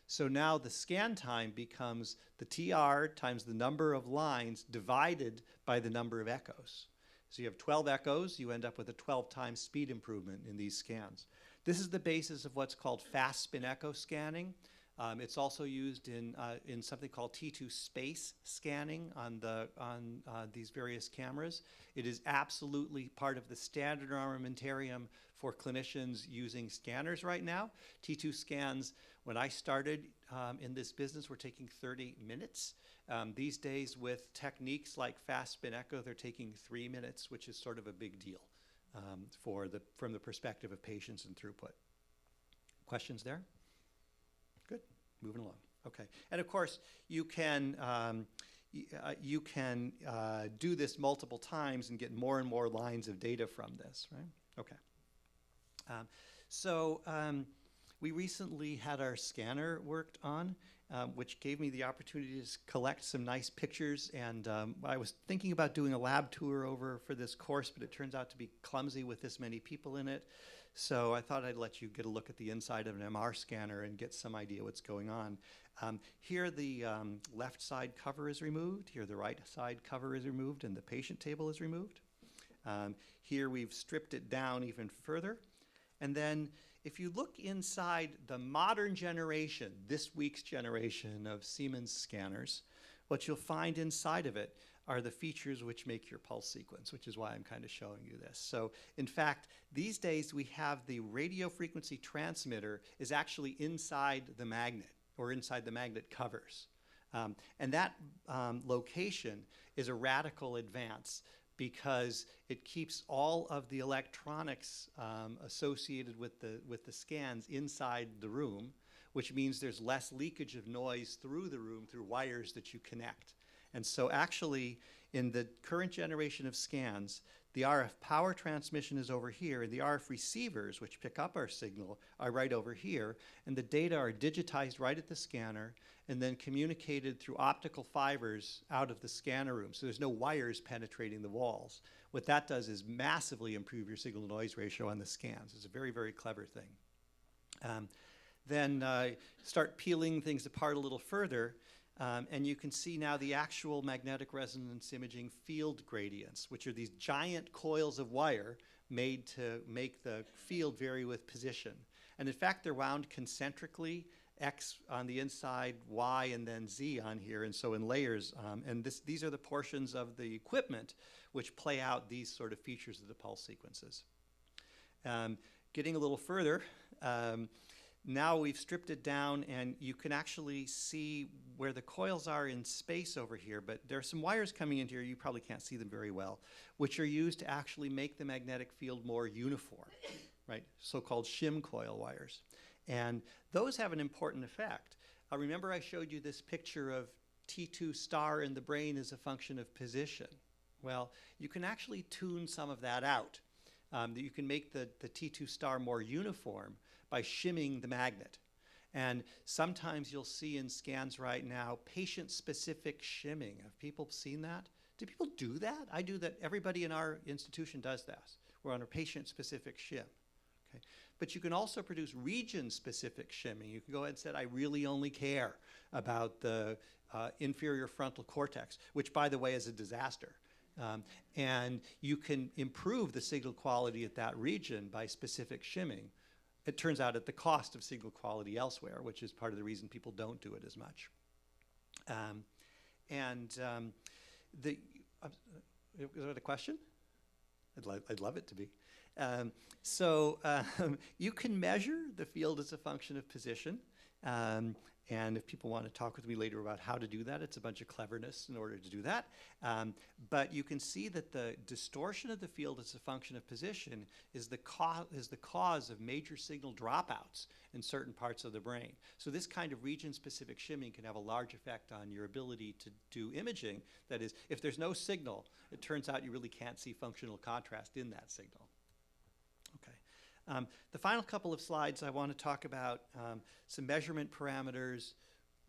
So now the scan time becomes the TR times the number of lines divided by the number of echoes. So you have 12 echoes, you end up with a 12 times speed improvement in these scans. This is the basis of what's called fast spin echo scanning. It's also used in something called T2 space scanning on these various cameras. It is absolutely part of the standard armamentarium for clinicians using scanners right now. T2 scans, when I started in this business, were taking 30 minutes. These days, with techniques like fast spin echo, they're taking 3 minutes, which is sort of a big deal from the perspective of patients and throughput. Questions there? Good. Moving along. Okay. And of course, you can do this multiple times and get more and more lines of data from this, right? Okay. We recently had our scanner worked on, which gave me the opportunity to collect some nice pictures. And I was thinking about doing a lab tour over for this course, but it turns out to be clumsy with this many people in it. So I thought I'd let you get a look at the inside of an MR scanner and get some idea what's going on. Here the left side cover is removed, here the right side cover is removed, and the patient table is removed. Here we've stripped it down even further. And then if you look inside the modern generation, this week's generation of Siemens scanners, what you'll find inside of it are the features which make your pulse sequence, which is why I'm kind of showing you this. So in fact, these days we have the radio frequency transmitter is actually inside the magnet or inside the magnet covers. And that location is a radical advance because it keeps all of the electronics associated with the scans inside the room, which means there's less leakage of noise through the room through wires that you connect. And so actually, in the current generation of scans, the RF power transmission is over here, and the RF receivers, which pick up our signal, are right over here, and the data are digitized right at the scanner, and then communicated through optical fibers out of the scanner room. So there's no wires penetrating the walls. What that does is massively improve your signal-to-noise ratio on the scans. It's a very, very clever thing. Then start peeling things apart a little further, and you can see now the actual magnetic resonance imaging field gradients, which are these giant coils of wire made to make the field vary with position. And in fact, they're wound concentrically, X on the inside, Y, and then Z on here, and so in layers. And these are the portions of the equipment which play out these sort of features of the pulse sequences. Getting a little further, now we've stripped it down, and you can actually see where the coils are in space over here, but there are some wires coming in here, you probably can't see them very well, which are used to actually make the magnetic field more uniform, right? So-called shim coil wires. And those have an important effect. Remember I showed you this picture of T2 star in the brain as a function of position. Well, you can actually tune some of that out. That you can make the T2 star more uniform by shimming the magnet. And sometimes you'll see in scans right now patient-specific shimming. Have people seen that? Do people do that? I do that. Everybody in our institution does that. We're on a patient-specific shim. Okay. But you can also produce region-specific shimming. You can go ahead and say, I really only care about the inferior frontal cortex, which, by the way, is a disaster. And you can improve the signal quality at that region by specific shimming. It turns out at the cost of signal quality elsewhere, which is part of the reason people don't do it as much. Is that a question? I'd love it to be. You can measure the field as a function of position. And if people want to talk with me later about how to do that, it's a bunch of cleverness in order to do that. But you can see that the distortion of the field as a function of position is the cause of major signal dropouts in certain parts of the brain. So this kind of region-specific shimming can have a large effect on your ability to do imaging. That is, if there's no signal, it turns out you really can't see functional contrast in that signal. The final couple of slides, I want to talk about some measurement parameters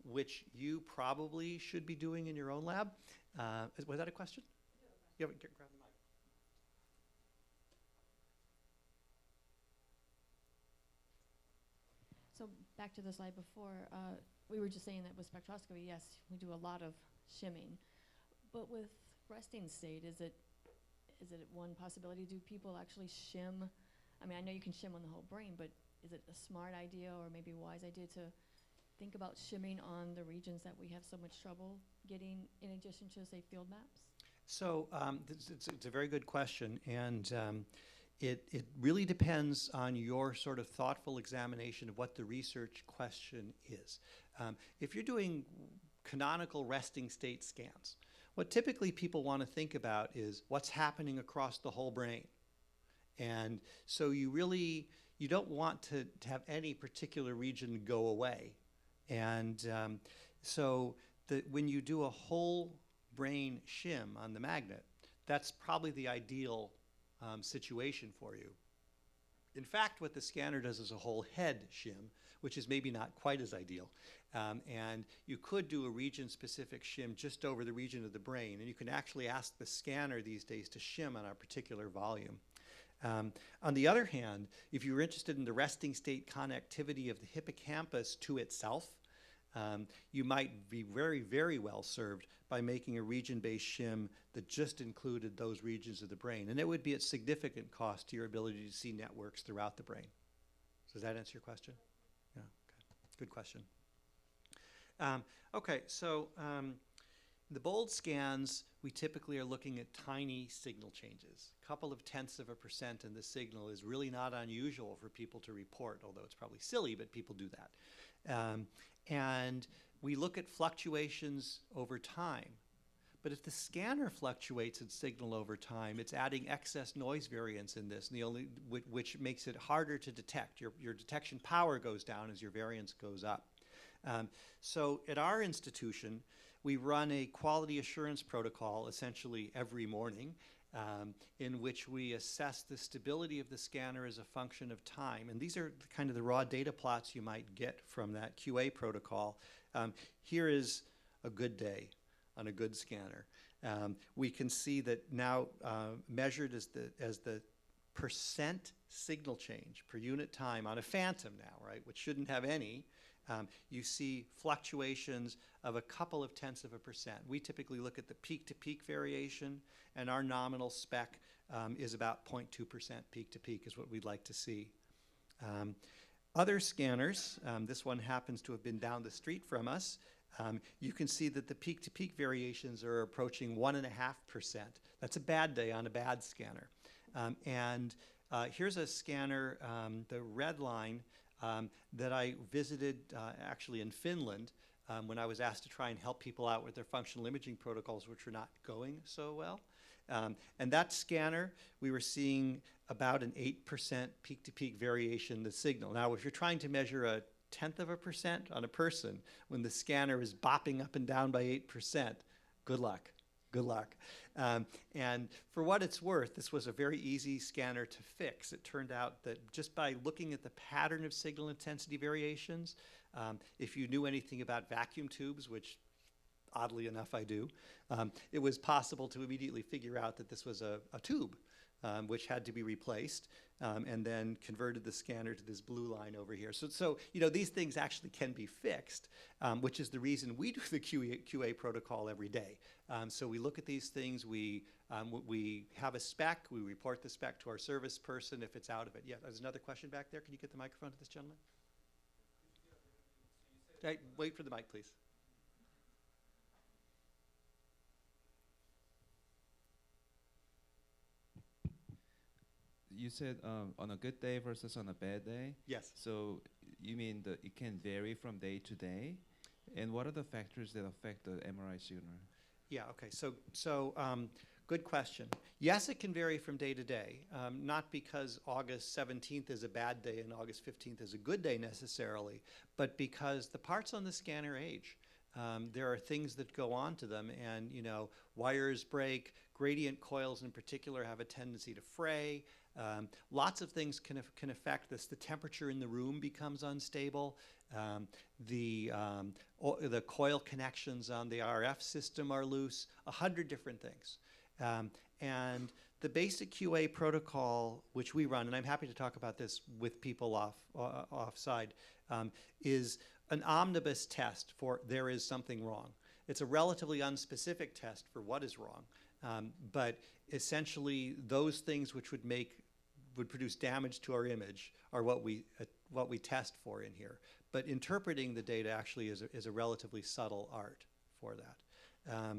which you probably should be doing in your own lab. Was that a question? Yeah, grab the mic. So back to the slide before, we were just saying that with spectroscopy, yes, we do a lot of shimming. But with resting state, is it one possibility? Do people actually shim? I mean, I know you can shim on the whole brain, but is it a smart idea or maybe a wise idea to think about shimming on the regions that we have so much trouble getting in addition to, say, field maps? So it's a very good question, and it really depends on your sort of thoughtful examination of what the research question is. If you're doing canonical resting state scans, what typically people want to think about is what's happening across the whole brain. And so you don't want to have any particular region go away. And when you do a whole brain shim on the magnet, that's probably the ideal situation for you. In fact, what the scanner does is a whole head shim, which is maybe not quite as ideal. And you could do a region-specific shim just over the region of the brain, and you can actually ask the scanner these days to shim on a particular volume. On the other hand, if you're interested in the resting state connectivity of the hippocampus to itself, you might be very, very well served by making a region-based shim that just included those regions of the brain. And it would be at significant cost to your ability to see networks throughout the brain. So does that answer your question? Yeah, okay. Good question. The bold scans, we typically are looking at tiny signal changes. A couple of tenths of a % in the signal is really not unusual for people to report, although it's probably silly, but people do that. And we look at fluctuations over time. But if the scanner fluctuates in signal over time, it's adding excess noise variance in this, and which makes it harder to detect. Your detection power goes down as your variance goes up. So at our institution, we run a quality assurance protocol essentially every morning in which we assess the stability of the scanner as a function of time. And these are kind of the raw data plots you might get from that QA protocol. Here is a good day on a good scanner. We can see that now measured as the % signal change per unit time on a phantom now, right, which shouldn't have any. You see fluctuations of a couple of tenths of a %. We typically look at the peak-to-peak variation, and our nominal spec is about 0.2% peak-to-peak is what we'd like to see. Other scanners, this one happens to have been down the street from us, you can see that the peak-to-peak variations are approaching 1.5%. That's a bad day on a bad scanner. Here's a scanner, the red line, that I visited actually in Finland when I was asked to try and help people out with their functional imaging protocols, which were not going so well. And that scanner, we were seeing about an 8% peak-to-peak variation in the signal. Now, if you're trying to measure a tenth of a % on a person when the scanner is bopping up and down by 8%, good luck. Good luck. And for what it's worth, this was a very easy scanner to fix. It turned out that just by looking at the pattern of signal intensity variations, if you knew anything about vacuum tubes, which oddly enough I do, it was possible to immediately figure out that this was a tube which had to be replaced, and then converted the scanner to this blue line over here. So you know, these things actually can be fixed, which is the reason we do the QA protocol every day. So we look at these things, we have a spec, we report the spec to our service person if it's out of it. Yeah, there's another question back there. Can you get the microphone to this gentleman? Hey, wait for the mic, please. you said on a good day versus on a bad day. Yes. So you mean that it can vary from day to day? And what are the factors that affect the MRI signal? Yeah, okay. So good question. Yes, it can vary from day to day, not because August 17th is a bad day and August 15th is a good day necessarily, but because the parts on the scanner age. There are things that go on to them, and wires break. Gradient coils in particular have a tendency to fray. Lots of things can affect this. The temperature in the room becomes unstable. The coil connections on the RF system are loose. 100 different things. And the basic QA protocol, which we run, and I'm happy to talk about this with people offside, is an omnibus test for there is something wrong. It's a relatively unspecific test for what is wrong, but essentially those things which would produce damage to our image are what we test for in here. But interpreting the data actually is a relatively subtle art for that.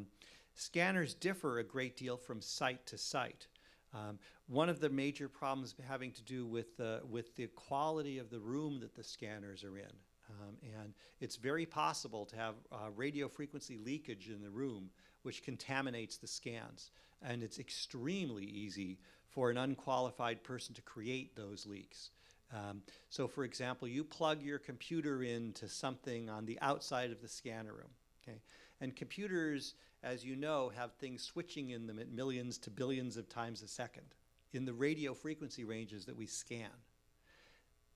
Scanners differ a great deal from site to site. One of the major problems having to do with the quality of the room that the scanners are in. And it's very possible to have radio frequency leakage in the room, which contaminates the scans. And it's extremely easy for an unqualified person to create those leaks. So for example, you plug your computer into something on the outside of the scanner room. Okay? And computers, as you know, have things switching in them at millions to billions of times a second in the radio frequency ranges that we scan.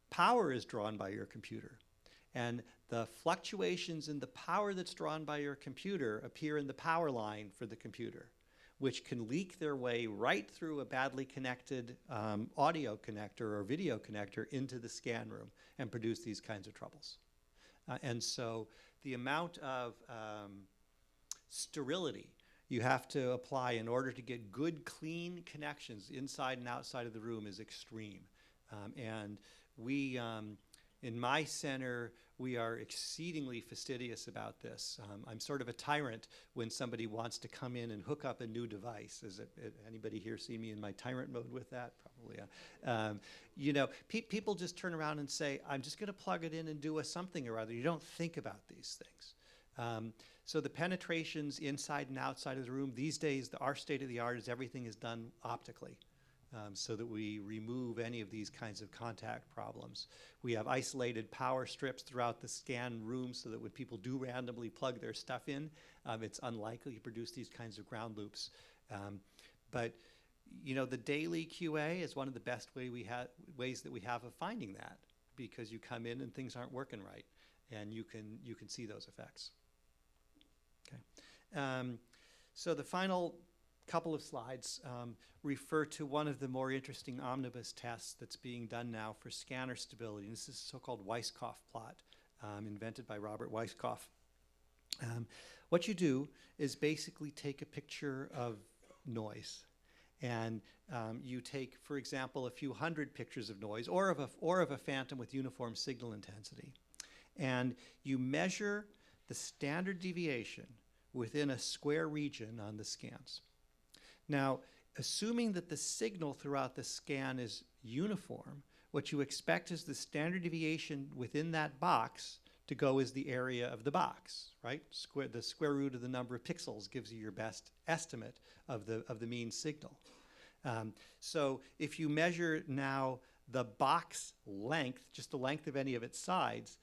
Power is drawn by your computer. And the fluctuations in the power that's drawn by your computer appear in the power line for the computer, which can leak their way right through a badly connected audio connector or video connector into the scan room and produce these kinds of troubles. And so the amount of sterility you have to apply in order to get good, clean connections inside and outside of the room is extreme. And we, in my center, we are exceedingly fastidious about this. I'm sort of a tyrant when somebody wants to come in and hook up a new device. Anybody here see me in my tyrant mode with that? Probably. People just turn around and say, I'm just going to plug it in and do something or other. You don't think about these things. So the penetrations inside and outside of the room, these days, our state of the art is everything is done optically. So that we remove any of these kinds of contact problems. We have isolated power strips throughout the scan room so that when people do randomly plug their stuff in, it's unlikely to produce these kinds of ground loops. But the daily QA is one of the best ways that we have of finding that, because you come in and things aren't working right, and you can see those effects. Okay. So the final couple of slides refer to one of the more interesting omnibus tests that's being done now for scanner stability. And this is a so-called Weisskopf plot, invented by Robert Weisskopf. What you do is basically take a picture of noise. And you take, for example, a few hundred pictures of noise or of a phantom with uniform signal intensity. And you measure the standard deviation within a square region on the scans. Now, assuming that the signal throughout the scan is uniform, what you expect is the standard deviation within that box to go as the area of the box, right? The square root of the number of pixels gives you your best estimate of the mean signal. So if you measure now the box length, just the length of any of its sides,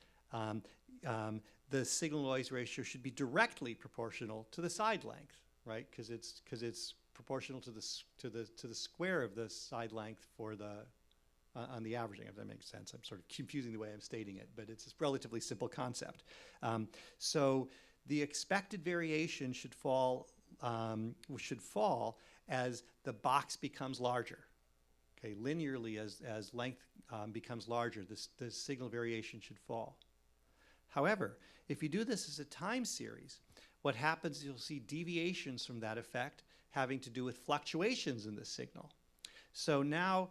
the signal noise ratio should be directly proportional to the side length, right? Because it's proportional to the square of the side length for on the averaging, if that makes sense. I'm sort of confusing the way I'm stating it, but it's a relatively simple concept. So the expected variation should fall as the box becomes larger. Okay, linearly as length becomes larger, the signal variation should fall. However, if you do this as a time series, what happens is you'll see deviations from that effect having to do with fluctuations in the signal. So now,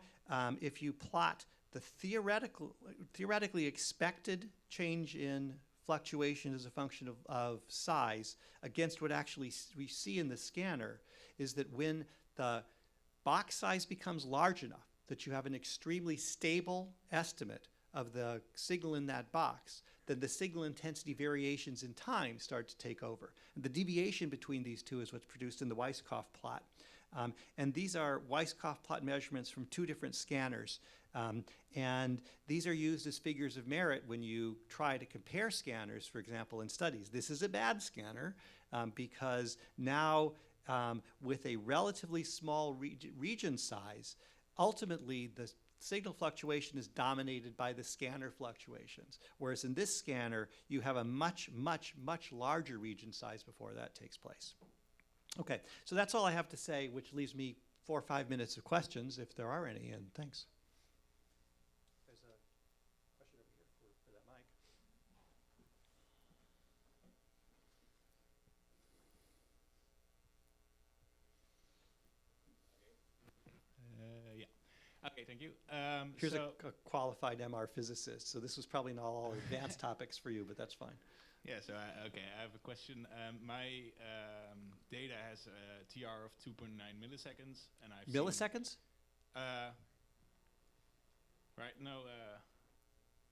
if you plot the theoretically expected change in fluctuation as a function of size against what actually we see in the scanner, is that when the box size becomes large enough, that you have an extremely stable estimate of the signal in that box, then the signal intensity variations in time start to take over. And the deviation between these two is what's produced in the Weisskopf plot. And these are Weisskopf plot measurements from 2 different scanners. And these are used as figures of merit when you try to compare scanners, for example, in studies. This is a bad scanner because now with a relatively small region size, ultimately the signal fluctuation is dominated by the scanner fluctuations. Whereas in this scanner, you have a much, much, much larger region size before that takes place. Okay, so that's all I have to say, which leaves me 4 or 5 minutes of questions, if there are any, and thanks. There's a question over here for that mic. Yeah. Okay, thank you. Here's a qualified MR physicist, so this was probably not all advanced topics for you, but that's fine. Yeah, so okay, I have a question. My data has a TR of 2.9 milliseconds, and I've Milliseconds? Right? No,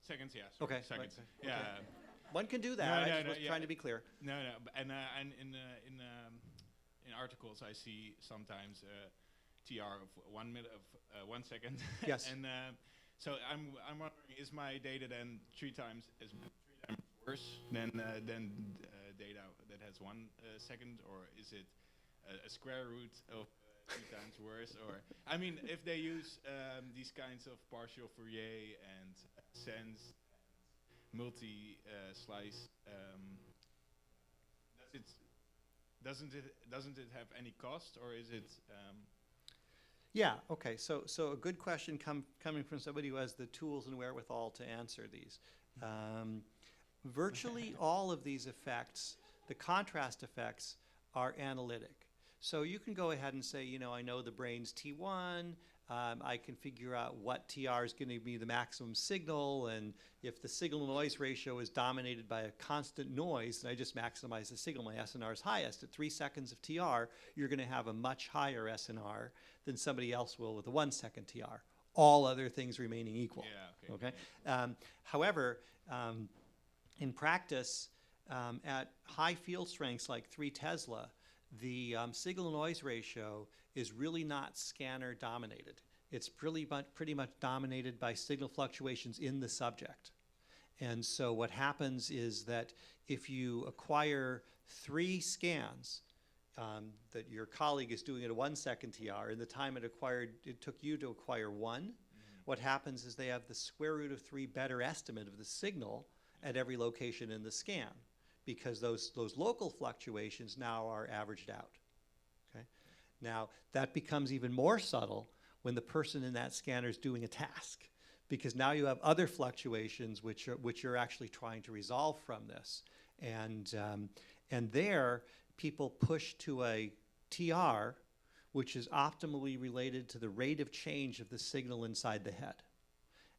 seconds. Yeah. Sorry, Okay. Seconds. Right. Yeah. Okay. One can do that. No, I no, just no, was yeah. trying to be clear. No, and in articles I see sometimes TR of 1 second. Yes. And so I'm wondering, is my data then 3 times worse than data that has 1 second, or is it a square root of 3 times worse? Or I mean, if they use these kinds of partial Fourier and sense, multi-slice, doesn't it have any cost, or is it? Yeah, okay, so a good question coming from somebody who has the tools and wherewithal to answer these. Virtually all of these effects, the contrast effects, are analytic. So you can go ahead and say, you know, I know the brain's T1, I can figure out what TR is going to be the maximum signal, and if the signal-noise ratio is dominated by a constant noise, then I just maximize the signal. My SNR is highest. At 3 seconds of TR, you're going to have a much higher SNR than somebody else will with a 1 second TR. All other things remaining equal. Yeah, okay. However, in practice, at high field strengths like 3 Tesla, the signal-noise ratio is really not scanner dominated. It's pretty much dominated by signal fluctuations in the subject. And so what happens is that if you acquire 3 scans that your colleague is doing at a 1 second TR, and the time it took you to acquire 1, what happens is they have the square root of 3 better estimate of the signal at every location in the scan, because those local fluctuations now are averaged out. Okay? Now, that becomes even more subtle when the person in that scanner is doing a task, because now you have other fluctuations which you're actually trying to resolve from this. And there, people push to a TR, which is optimally related to the rate of change of the signal inside the head.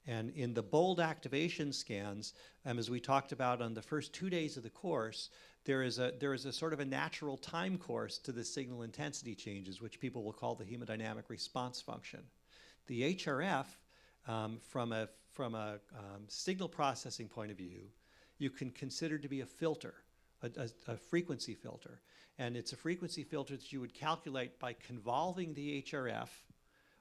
And in the bold activation scans, as we talked about on the first 2 days of the course, there is a sort of a natural time course to the signal intensity changes, which people will call the hemodynamic response function. The HRF, from a signal processing point of view, you can consider to be a filter, a frequency filter. And it's a frequency filter that you would calculate by convolving the HRF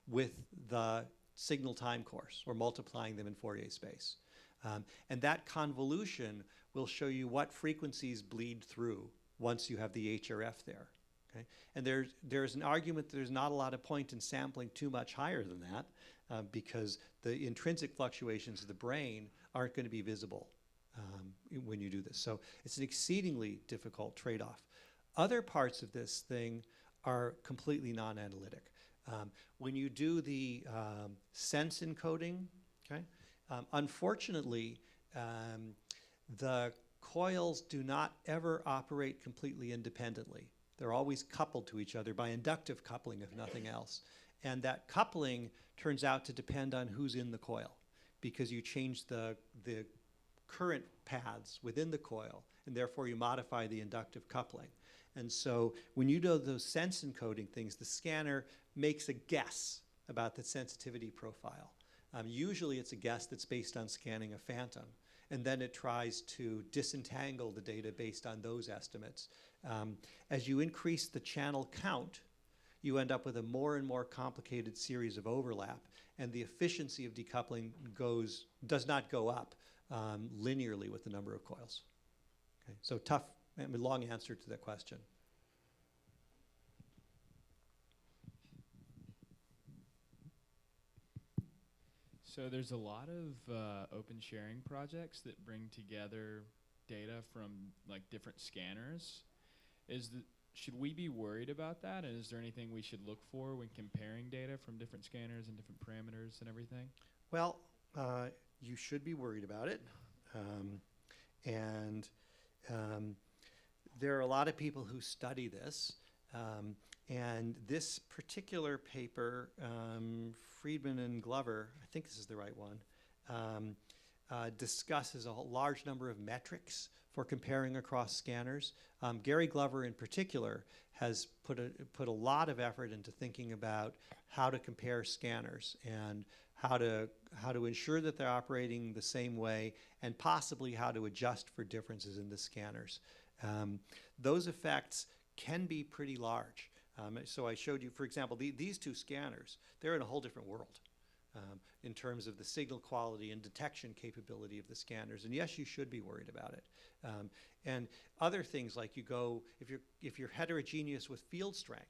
with the signal time course, or multiplying them in Fourier space. And that convolution will show you what frequencies bleed through once you have the HRF there. Okay? And there's an argument that there's not a lot of point in sampling too much higher than that, because the intrinsic fluctuations of the brain aren't going to be visible when you do this. So it's an exceedingly difficult trade-off. Other parts of this thing are completely non-analytic. When you do the sense encoding, okay, unfortunately, the coils do not ever operate completely independently. They're always coupled to each other by inductive coupling, if nothing else. And that coupling turns out to depend on who's in the coil, because you change the current paths within the coil, and therefore you modify the inductive coupling. And so when you do those sense encoding things, the scanner makes a guess about the sensitivity profile. Usually it's a guess that's based on scanning a phantom, and then it tries to disentangle the data based on those estimates. As you increase the channel count, you end up with a more and more complicated series of overlap, and the efficiency of decoupling does not go up linearly with the number of coils. Okay, so tough, long answer to that question. So there's a lot of open sharing projects that bring together data from like different scanners. Should we be worried about that? And is there anything we should look for when comparing data from different scanners and different parameters and everything? Well, you should be worried about it. There are a lot of people who study this. And this particular paper, Friedman and Glover, I think this is the right one, discusses a large number of metrics for comparing across scanners. Gary Glover in particular has put a lot of effort into thinking about how to compare scanners and how to ensure that they're operating the same way, and possibly how to adjust for differences in the scanners. Those effects can be pretty large. So I showed you, for example, these two scanners, they're in a whole different world in terms of the signal quality and detection capability of the scanners. And yes, you should be worried about it. And other things like if you're heterogeneous with field strength,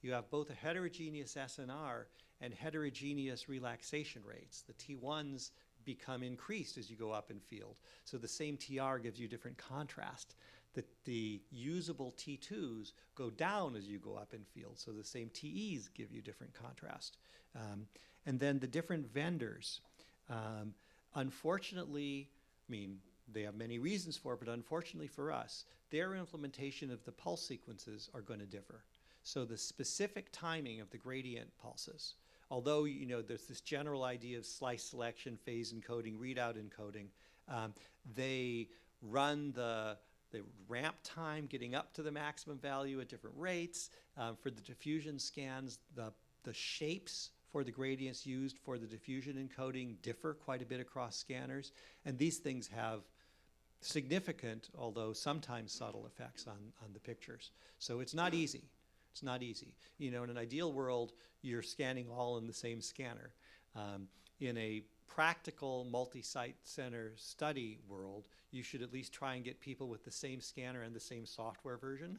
you have both a heterogeneous SNR and heterogeneous relaxation rates. The T1s become increased as you go up in field. So the same TR gives you different contrast. The usable T2s go down as you go up in field, so the same TEs give you different contrast. And then the different vendors, unfortunately, I mean, they have many reasons for it, but unfortunately for us, their implementation of the pulse sequences are going to differ. So the specific timing of the gradient pulses, although there's this general idea of slice selection, phase encoding, readout encoding, they run the ramp time getting up to the maximum value at different rates. For the diffusion scans, the shapes for the gradients used for the diffusion encoding differ quite a bit across scanners. And these things have significant, although sometimes subtle, effects on the pictures. So it's not easy. It's not easy. In an ideal world, you're scanning all in the same scanner. In a practical multi-site center study world, you should at least try and get people with the same scanner and the same software version.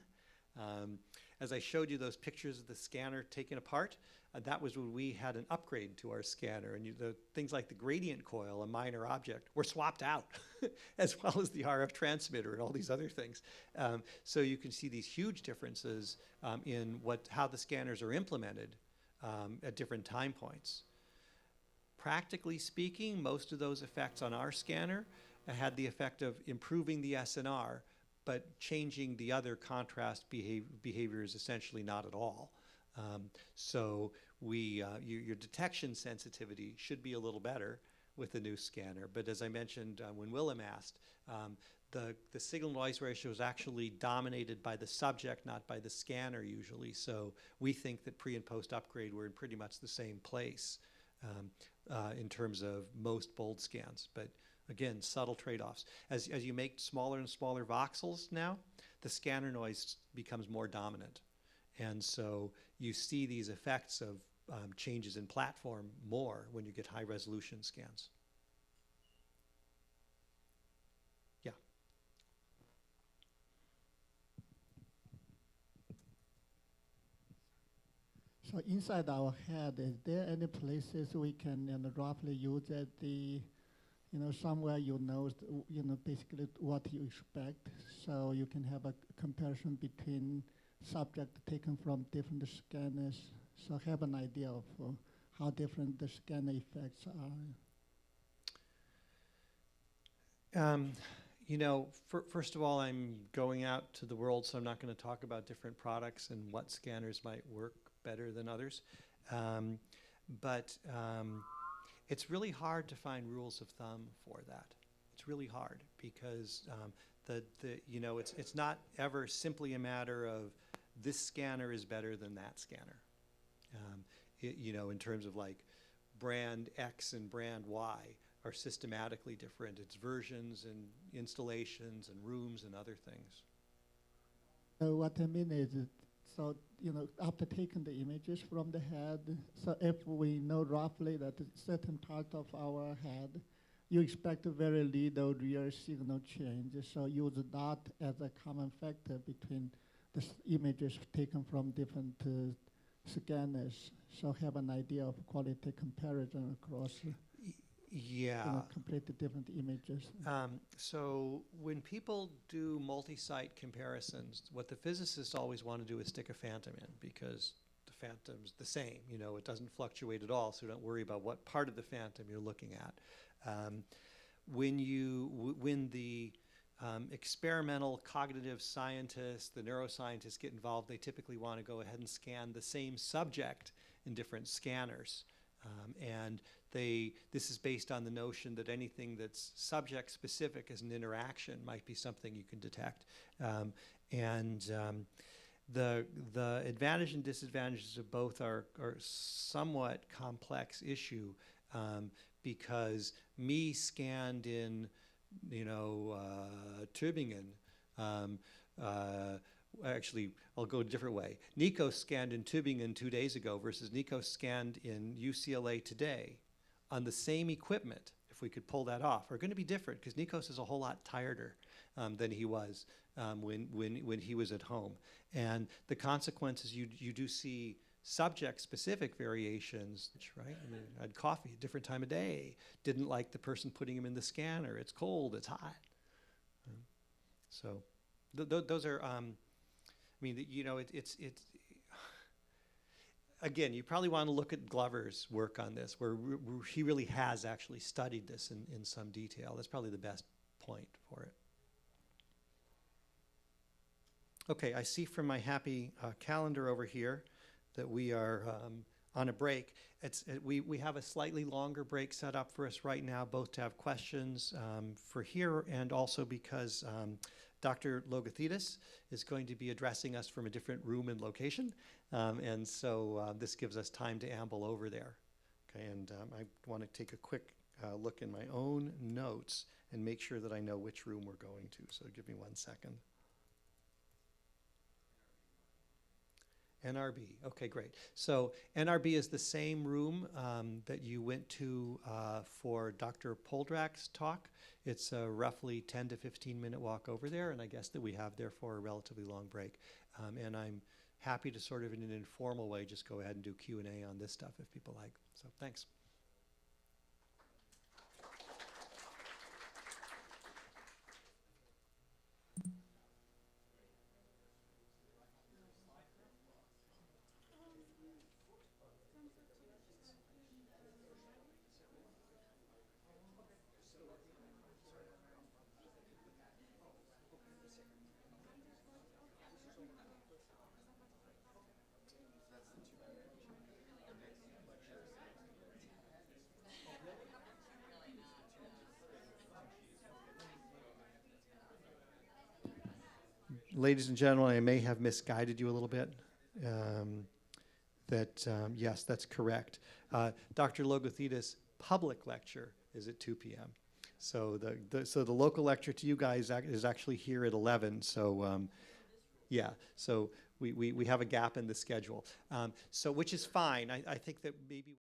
As I showed you those pictures of the scanner taken apart, that was when we had an upgrade to our scanner, and the things like the gradient coil, a minor object, were swapped out, as well as the RF transmitter and all these other things. So you can see these huge differences in how the scanners are implemented at different time points. Practically speaking, most of those effects on our scanner had the effect of improving the SNR, but changing the other contrast behaviors essentially not at all. So your detection sensitivity should be a little better with the new scanner. But as I mentioned when Willem asked, the signal noise ratio is actually dominated by the subject, not by the scanner usually. So we think that pre and post upgrade we're in pretty much the same place in terms of most bold scans. But again, subtle trade-offs. As you make smaller and smaller voxels now, the scanner noise becomes more dominant. And so you see these effects of changes in platform more when you get high resolution scans. Yeah. So inside our head, is there any places we can roughly use at somewhere basically what you expect, so you can have a comparison between subject taken from different scanners, so have an idea of how different the scanner effects are? First of all, I'm going out to the world, so I'm not going to talk about different products and what scanners might work better than others. But it's really hard to find rules of thumb for that. It's really hard because it's not ever simply a matter of this scanner is better than that scanner. you know, in terms of like brand X and brand Y are systematically different. It's versions and installations and rooms and other things. So what I mean is, so, you know, after taking the images from the head, so if we know roughly that a certain part of our head, you expect a very little real signal change. So use that as a common factor between the images taken from different scanners. So have an idea of quality comparison across Yeah. you know, completely different images. So when people do multi-site comparisons, what the physicists always want to do is stick a phantom in, because the phantom's the same. You know, it doesn't fluctuate at all, so don't worry about what part of the phantom you're looking at. When the experimental cognitive scientists, the neuroscientists get involved, they typically want to go ahead and scan the same subject in different scanners. And this is based on the notion that anything that's subject specific as an interaction might be something you can detect. The advantage and disadvantages of both are somewhat complex issue, because me scanned in, you know, Tübingen, actually, I'll go a different way. Nico scanned in Tübingen 2 days ago versus Nico scanned in UCLA today on the same equipment, if we could pull that off, are going to be different, because Nikos is a whole lot tireder than he was when he was at home. And the consequences, you do see subject-specific variations, right? I mean, I had coffee, different time of day, didn't like the person putting him in the scanner, it's cold, it's hot. So those are, I mean, you know, it's again, you probably want to look at Glover's work on this, where he really has actually studied this in some detail. That's probably the best point for it. Okay, I see from my happy calendar over here that we are on a break. We have a slightly longer break set up for us right now, both to have questions for here, and also because Dr. Logothetis is going to be addressing us from a different room and location. And so this gives us time to amble over there. Okay, and I want to take a quick look in my own notes and make sure that I know which room we're going to. So give me 1 second. NRB, okay, great. So NRB is the same room that you went to for Dr. Poldrak's talk. It's a roughly 10 to 15 minute walk over there, and I guess that we have therefore a relatively long break. And I'm happy to sort of in an informal way just go ahead and do Q&A on this stuff if people like. So thanks. Ladies and gentlemen, I may have misguided you a little bit. Yes, that's correct. Dr. Logothetis' public lecture is at 2 p.m. So the local lecture to you guys is actually here at 11. So yeah, so we have a gap in the schedule. So which is fine. I think that maybe.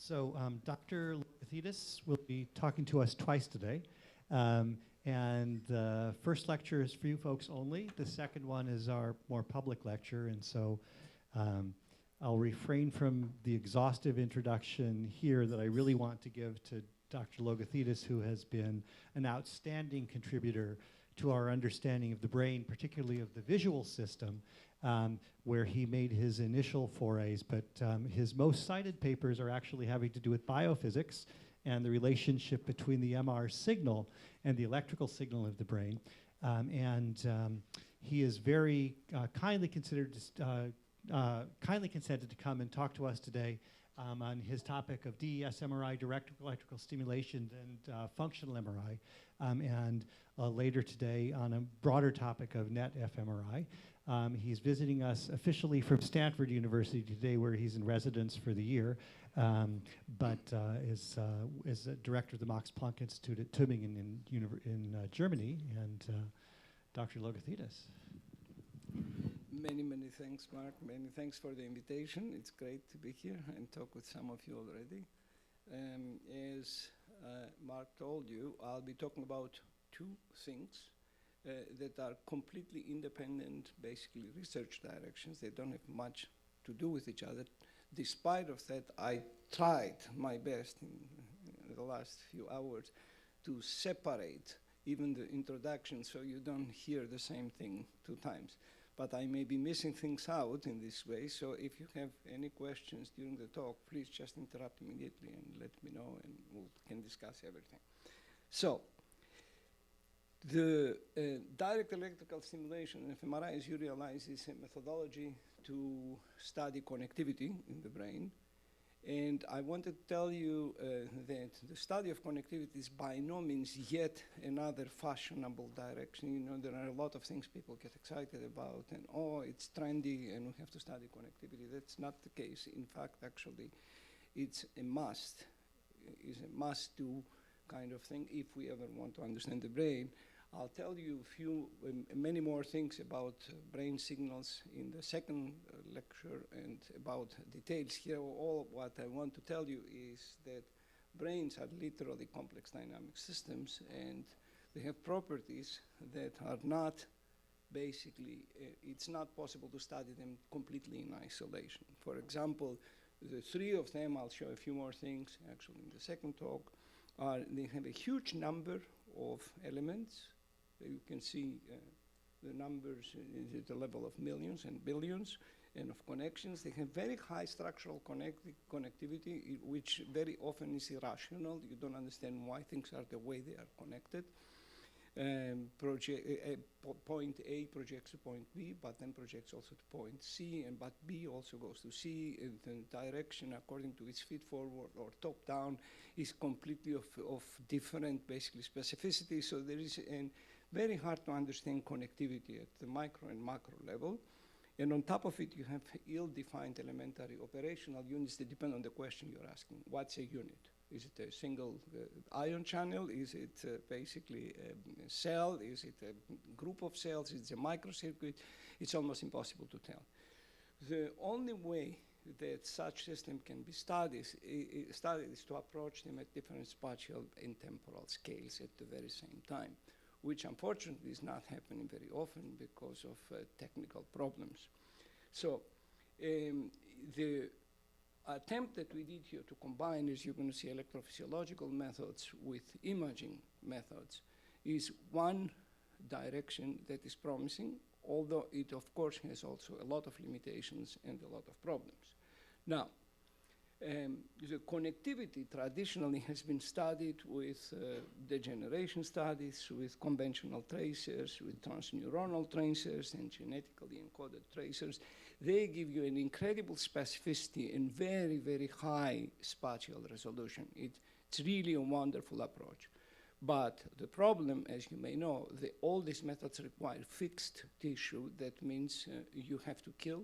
So Dr. Logothetis will be talking to us twice today. And the first lecture is for you folks only. The second one is our more public lecture. And so I'll refrain from the exhaustive introduction here that I really want to give to Dr. Logothetis, who has been an outstanding contributor to our understanding of the brain, particularly of the visual system, where he made his initial forays. But his most cited papers are actually having to do with biophysics and the relationship between the MR signal and the electrical signal of the brain. He is very kindly consented to come and talk to us today on his topic of DES MRI, direct electrical stimulation, and functional MRI, and later today on a broader topic of net fMRI. He's visiting us officially from Stanford University today, where he's in residence for the year, but is a director of the Max Planck Institute at Tübingen in Germany. And Dr. Logothetis. Many thanks, Mark. Many thanks for the invitation. It's great to be here and talk with some of you already. As Mark told you, I'll be talking about two things that are completely independent, basically research directions. They don't have much to do with each other. Despite of that, I tried my best in the last few hours to separate even the introduction so you don't hear the same thing two times. But I may be missing things out in this way, so if you have any questions during the talk, please just interrupt immediately and let me know, and we can discuss everything. So, the direct electrical stimulation, fMRI, as you realize, is a methodology to study connectivity in the brain. And I want to tell you that the study of connectivity is by no means yet another fashionable direction. You know, there are a lot of things people get excited about, and oh, it's trendy, and we have to study connectivity. That's not the case. In fact, actually, it's a must. It's a must-do kind of thing if we ever want to understand the brain. I'll tell you many more things about brain signals in the second lecture and about details here. All what I want to tell you is that brains are literally complex dynamic systems, and they have properties that are not basically, it's not possible to study them completely in isolation. For example, the three of them, I'll show a few more things actually in the second talk, they have a huge number of elements. You can see the numbers at the level of millions and billions and of connections. They have very high structural connectivity, which very often is irrational. You don't understand why things are the way they are connected. Point A projects to point B, but then projects also to point C, but B also goes to C, and the direction according to its feed forward or top down is completely of different basically specificity. So there is a very hard to understand connectivity at the micro and macro level. And on top of it, you have ill-defined elementary operational units that depend on the question you're asking. What's a unit? Is it a single ion channel? Is it basically a cell? Is it a group of cells? Is it a microcircuit? It's almost impossible to tell. The only way that such system can be studied is to approach them at different spatial and temporal scales at the very same time, which unfortunately is not happening very often because of technical problems. So the attempt that we did here to combine, as you're going to see, electrophysiological methods with imaging methods is one direction that is promising, although it of course has also a lot of limitations and a lot of problems. Now, the connectivity traditionally has been studied with degeneration studies, with conventional tracers, with transneuronal tracers, and genetically encoded tracers. They give you an incredible specificity and very, very high spatial resolution. It's really a wonderful approach. But the problem, as you may know, all these methods require fixed tissue. That means you have to kill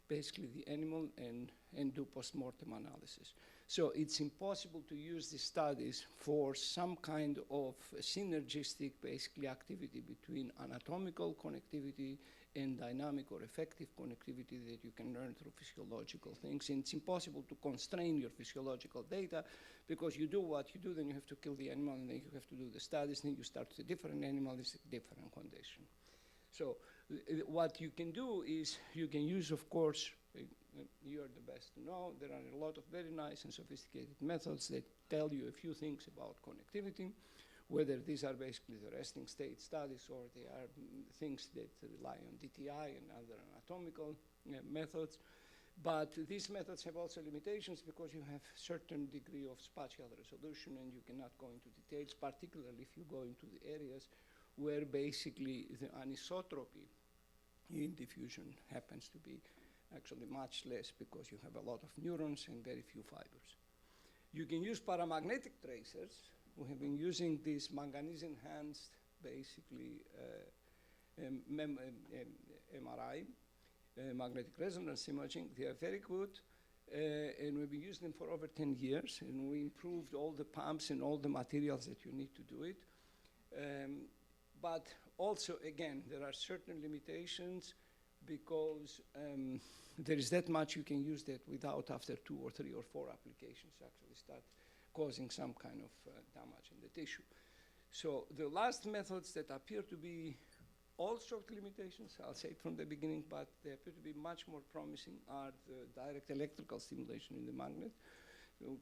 basically the animal and do post-mortem analysis. So it's impossible to use these studies for some kind of synergistic basically activity between anatomical connectivity and dynamic or effective connectivity that you can learn through physiological things. And it's impossible to constrain your physiological data because you do what you do, then you have to kill the animal, and then you have to do the studies, then you start with a different animal, it's a different condition. So what you can do is you can use, of course, you're the best to know, there are a lot of very nice and sophisticated methods that tell you a few things about connectivity, whether these are basically the resting state studies or they are things that rely on DTI and other anatomical methods. But these methods have also limitations because you have certain degree of spatial resolution and you cannot go into details, particularly if you go into the areas where basically the anisotropy in diffusion happens to be actually much less because you have a lot of neurons and very few fibers. You can use paramagnetic tracers. We have been using these manganese-enhanced, basically, MRI, magnetic resonance imaging. They are very good, and we've been using them for over 10 years, and we improved all the pumps and all the materials that you need to do it. But also, again, there are certain limitations because there is that much you can use that without, after 2 or 3 or 4 applications, actually start causing some kind of damage in the tissue. So the last methods that appear to be also limitations, I'll say it from the beginning, but they appear to be much more promising are the direct electrical stimulation in the magnet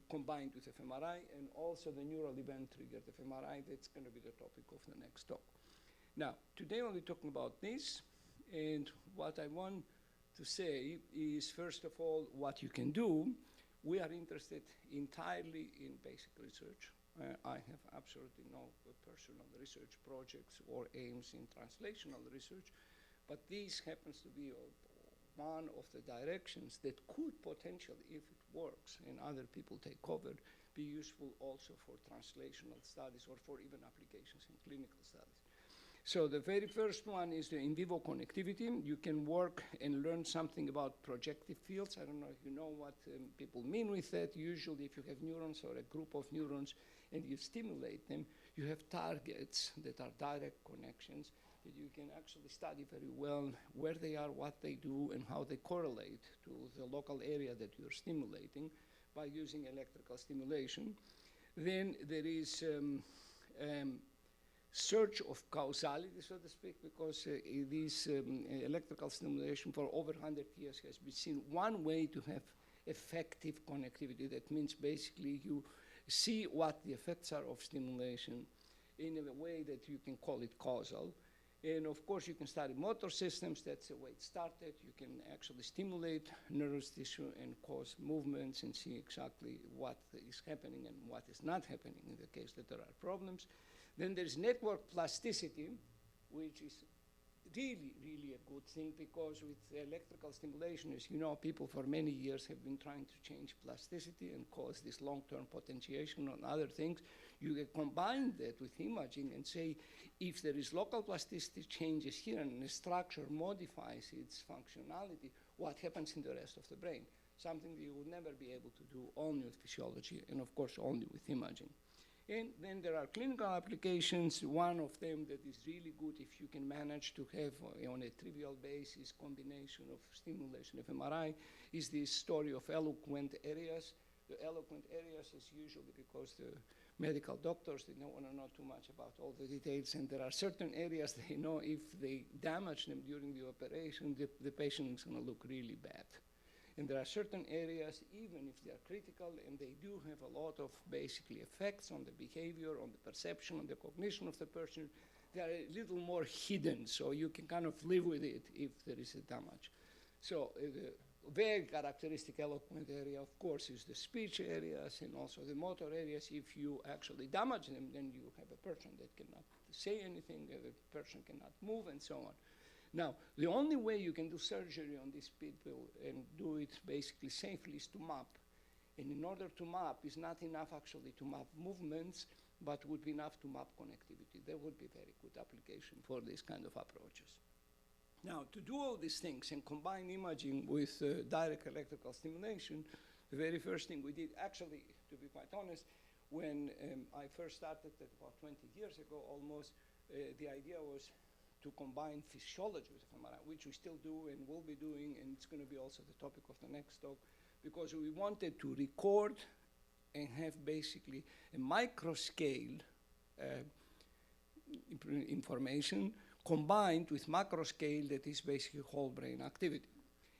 combined with fMRI, and also the neural event triggered fMRI. That's going to be the topic of the next talk. Now, today we'll be talking about this, and what I want to say is, first of all, what you can do. We are interested entirely in basic research. I have absolutely no personal research projects or aims in translational research, but this happens to be one of the directions that could potentially, if it works and other people take over, be useful also for translational studies or for even applications in clinical studies. So the very first one is the in vivo connectivity. You can work and learn something about projective fields. I don't know if you know what people mean with that. Usually if you have neurons or a group of neurons and you stimulate them, you have targets that are direct connections that you can actually study very well where they are, what they do, and how they correlate to the local area that you're stimulating by using electrical stimulation. Then there is search of causality, so to speak, because this electrical stimulation for over 100 years has been seen one way to have effective connectivity. That means basically you see what the effects are of stimulation in a way that you can call it causal. And of course you can study motor systems, that's the way it started. You can actually stimulate nervous tissue and cause movements and see exactly what is happening and what is not happening in the case that there are problems. Then there's network plasticity, which is really, really a good thing because with electrical stimulation, as you know, people for many years have been trying to change plasticity and cause this long-term potentiation on other things. You can combine that with imaging and say, if there is local plasticity changes here and the structure modifies its functionality, what happens in the rest of the brain? Something that you would never be able to do only with physiology and of course only with imaging. And then there are clinical applications. One of them that is really good if you can manage to have on a trivial basis combination of stimulation of MRI is this story of eloquent areas. The eloquent areas is usually because the medical doctors, they don't want to know too much about all the details, and there are certain areas they know if they damage them during the operation, the patient is going to look really bad. And there are certain areas, even if they are critical, and they do have a lot of basically effects on the behavior, on the perception, on the cognition of the person, they are a little more hidden, so you can kind of live with it if there is a damage. So the very characteristic eloquent area, of course, is the speech areas and also the motor areas. If you actually damage them, then you have a person that cannot say anything, the person cannot move, and so on. Now, the only way you can do surgery on these people and do it basically safely is to map. And in order to map, it's not enough actually to map movements, but would be enough to map connectivity. There would be very good application for these kind of approaches. Now, to do all these things and combine imaging with direct electrical stimulation, the very first thing we did, actually, to be quite honest, when I first started about 20 years ago almost, the idea was to combine physiology with fMRI, which we still do and will be doing, and it's going to be also the topic of the next talk, because we wanted to record and have basically a micro-scale information combined with macro-scale that is basically whole brain activity.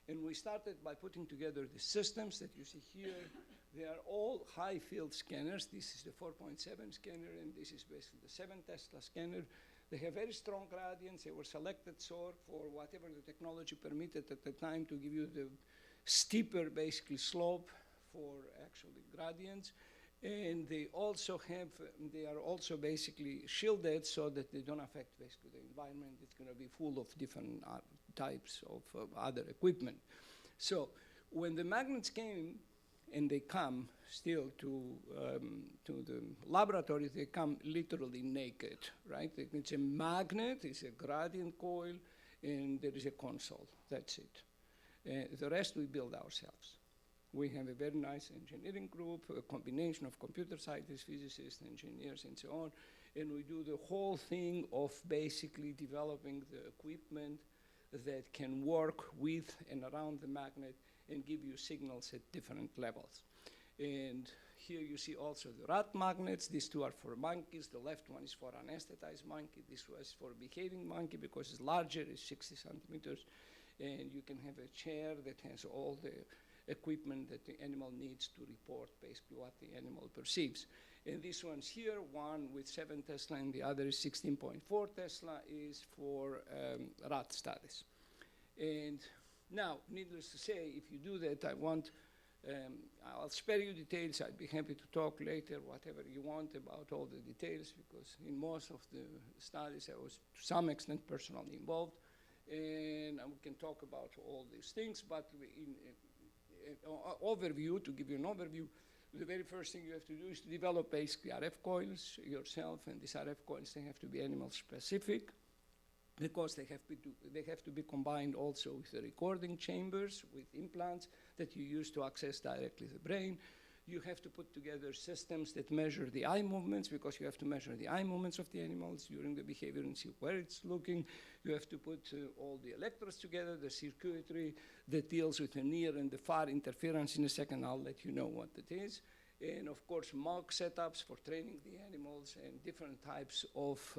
And we started by putting together the systems that you see here. They are all high-field scanners. This is the 4.7 scanner, and this is basically the 7 Tesla scanner. They have very strong gradients. They were selected for whatever the technology permitted at the time to give you the steeper, basically, slope for actually gradients. And they also have, they are also basically shielded so that they don't affect basically the environment. It's going to be full of different types of other equipment. So when the magnets came, and they come still to the laboratory, they come literally naked, right? It's a magnet, it's a gradient coil, and there is a console, that's it. The rest we build ourselves. We have a very nice engineering group, a combination of computer scientists, physicists, engineers, and so on, and we do the whole thing of basically developing the equipment that can work with and around the magnet and give you signals at different levels. And here you see also the rat magnets. These two are for monkeys. The left one is for anesthetized monkey. This was for behaving monkey because it's larger, it's 60 centimeters. And you can have a chair that has all the equipment that the animal needs to report basically what the animal perceives. And these ones here, one with 7 Tesla and the other is 16.4 Tesla, is for rat studies. And now, needless to say, if you do that, I'll spare you details. I'd be happy to talk later, whatever you want about all the details, because in most of the studies I was to some extent personally involved, and we can talk about all these things, but in overview, to give you an overview, the very first thing you have to do is to develop basically RF coils yourself, and these RF coils, they have to be animal specific, because they have to be combined also with the recording chambers, with implants that you use to access directly the brain. You have to put together systems that measure the eye movements, because you have to measure the eye movements of the animals during the behavior and see where it's looking. You have to put all the electrodes together, the circuitry that deals with the near and the far interference. In a second, I'll let you know what it is. And of course, mock setups for training the animals and different types of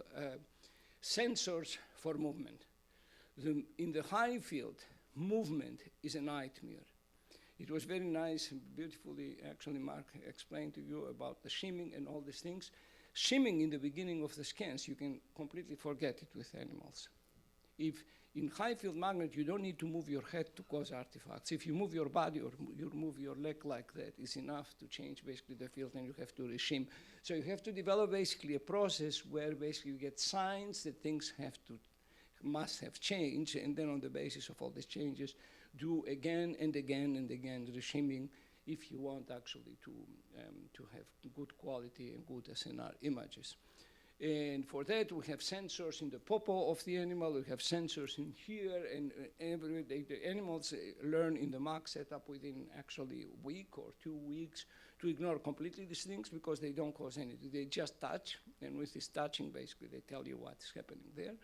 sensors for movement. In the high field, movement is a nightmare. It was very nice and beautifully, actually, Mark explained to you about the shimming and all these things. Shimming in the beginning of the scans, you can completely forget it with animals. If in high field magnet, you don't need to move your head to cause artifacts. If you move your body or you move your leg like that, it's enough to change basically the field, and you have to reshim. So you have to develop basically a process where basically you get signs that things must have changed, and then on the basis of all these changes, do again and again and again reshimming if you want actually to have good quality and good SNR images. And for that, we have sensors in the popo of the animal, we have sensors in here, and every day the animals learn in the mock setup within actually a week or 2 weeks to ignore completely these things because they don't cause anything. They just touch, and with this touching, basically, they tell you what's happening there.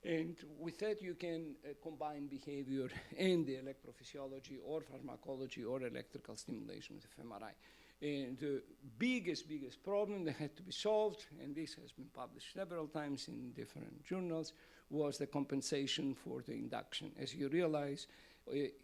And with that, you can combine behavior and the electrophysiology or pharmacology or electrical stimulation with fMRI. And the biggest problem that had to be solved, and this has been published several times in different journals, was the compensation for the induction. As you realize,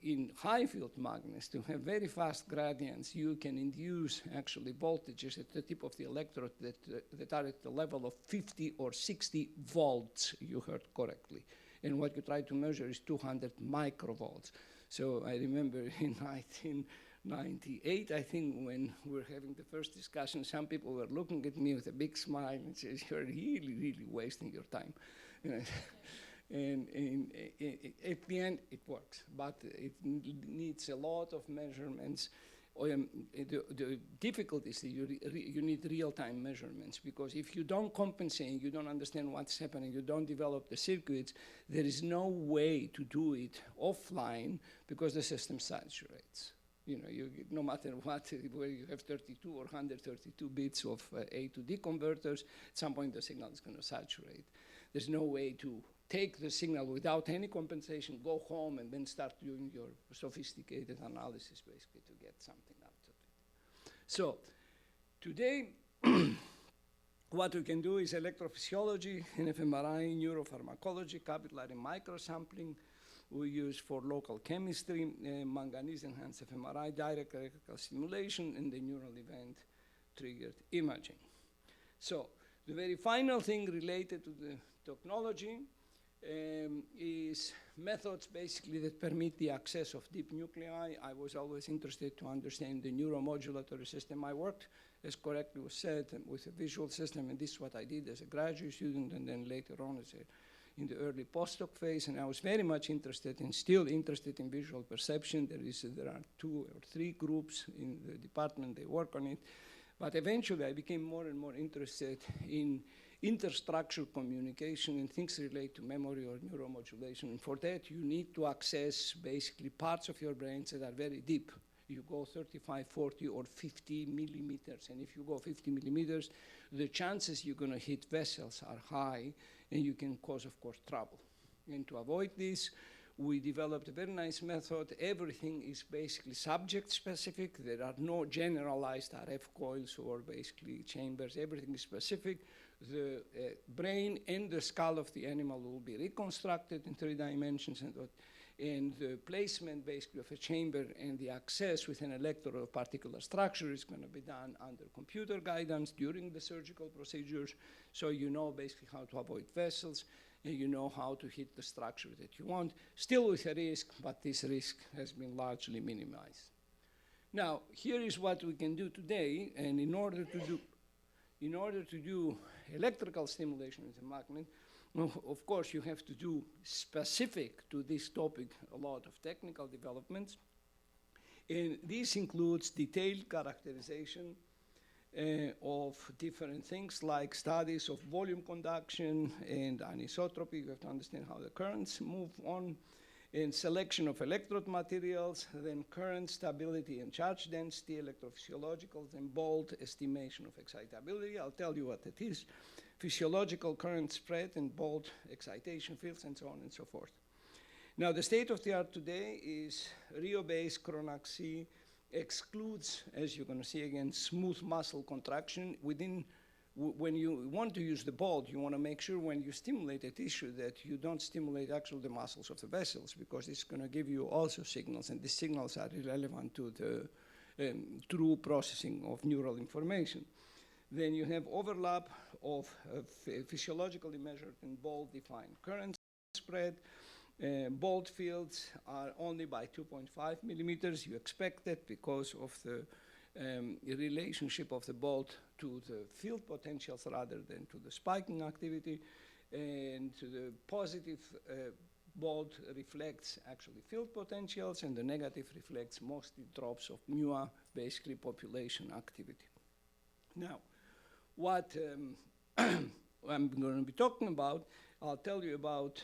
in high field magnets, to have very fast gradients, you can induce actually voltages at the tip of the electrode that are at the level of 50 or 60 volts, you heard correctly. And what you try to measure is 200 microvolts. So I remember in 1998, I think, when we were having the first discussion, some people were looking at me with a big smile and said, "You're really wasting your time." You know, and at the end, it works, but it needs a lot of measurements. The difficulty is that you need real-time measurements, because if you don't compensate, you don't understand what's happening, you don't develop the circuits, there is no way to do it offline because the system saturates. You know, no matter what, where you have 32 or 132 bits of A to D converters, at some point the signal is going to saturate. There's no way to take the signal without any compensation, go home, and then start doing your sophisticated analysis, basically, to get something out of it. So today, what we can do is electrophysiology, fMRI, neuropharmacology, capillary microsampling. We use for local chemistry, manganese-enhanced fMRI, direct electrical stimulation, and the neural event-triggered imaging. So the very final thing related to the technology is methods basically that permit the access of deep nuclei. I was always interested to understand the neuromodulatory system. I worked, as correctly was said, with a visual system, and this is what I did as a graduate student, and then later on as in the early postdoc phase, and I was very much interested and still interested in visual perception. There are 2 or 3 groups in the department, they work on it, but eventually I became more and more interested in interstructural communication and things relate to memory or neuromodulation. And for that, you need to access basically parts of your brains that are very deep. You go 35, 40, or 50 millimeters. And if you go 50 millimeters, the chances you're going to hit vessels are high, and you can cause, of course, trouble. And to avoid this, we developed a very nice method. Everything is basically subject-specific. There are no generalized RF coils or basically chambers. Everything is specific. The brain and the skull of the animal will be reconstructed in 3 dimensions, and the placement basically of a chamber and the access with an electrode of particular structure is going to be done under computer guidance during the surgical procedures, so you know basically how to avoid vessels, and you know how to hit the structure that you want, still with a risk, but this risk has been largely minimized. Now, here is what we can do today, and in order to do electrical stimulation with a magnet, of course, you have to do specific to this topic a lot of technical developments. And this includes detailed characterization of different things like studies of volume conduction and anisotropy. You have to understand how the currents move on, and selection of electrode materials, then current stability and charge density, electrophysiological, then bold estimation of excitability. I'll tell you what it is. Physiological current spread and bold excitation fields, and so on and so forth. Now, the state of the art today is Rio-based Chronax-C excludes, as you're going to see again, smooth muscle contraction. When you want to use the bold, you want to make sure when you stimulate a tissue that you don't stimulate actually the muscles of the vessels, because it's going to give you also signals, and these signals are irrelevant to the true processing of neural information. Then you have overlap of physiologically measured and bold defined current spread. Bold fields are only by 2.5 millimeters. You expect that because of the relationship of the bold to the field potentials rather than to the spiking activity. And the positive bold reflects actually field potentials, and the negative reflects mostly drops of MUA, basically population activity. Now, what I'm going to be talking about, I'll tell you about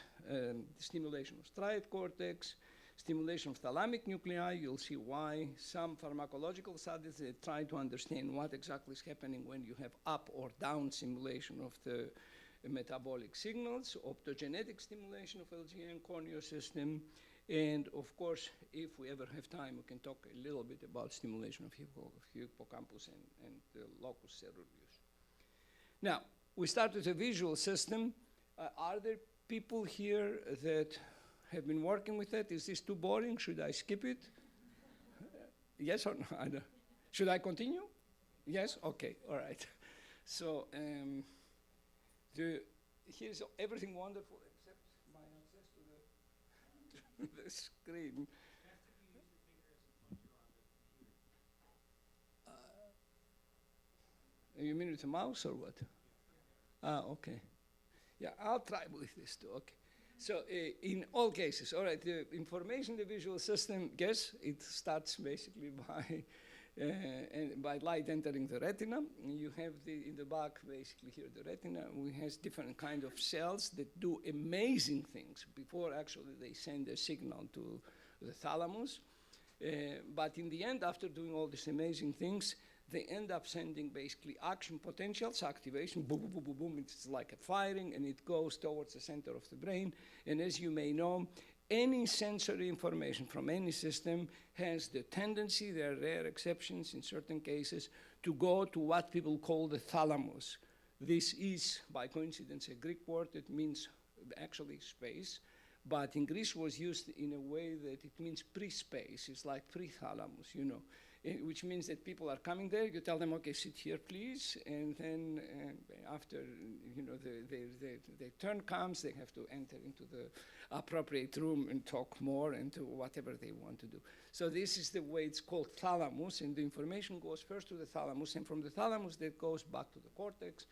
stimulation of striate cortex, stimulation of thalamic nuclei. You'll see why. Some pharmacological studies that try to understand what exactly is happening when you have up or down stimulation of the metabolic signals, optogenetic stimulation of LGN corneal system, and of course, if we ever have time, we can talk a little bit about stimulation of hippocampus and the locus coeruleus. Now, we start with a visual system. Are there people here that have been working with that? Is this too boring? Should I skip it? Yes or no? Should I continue? Yes? Okay, all right. So here's everything wonderful except my access to the screen. You mean with the mouse or what? Okay. Yeah, I'll try with this too, okay. So in all cases, all right, the information, the visual system, yes, it starts basically by light entering the retina. You have in the back, basically here, the retina. We have different kind of cells that do amazing things before actually they send a signal to the thalamus. But in the end, after doing all these amazing things, they end up sending basically action potentials, activation, boom, boom, boom, boom, boom. It's like a firing, and it goes towards the center of the brain. And as you may know, any sensory information from any system has the tendency, there are rare exceptions in certain cases, to go to what people call the thalamus. This is, by coincidence, a Greek word that means actually space, but in Greece was used in a way that it means pre-space. It's like pre-thalamus, you know, which means that people are coming there, you tell them, okay, sit here, please, and then after, you know, the turn comes, they have to enter into the appropriate room and talk more and do whatever they want to do. So this is the way it's called thalamus, and the information goes first to the thalamus, and from the thalamus that goes back to the cortex,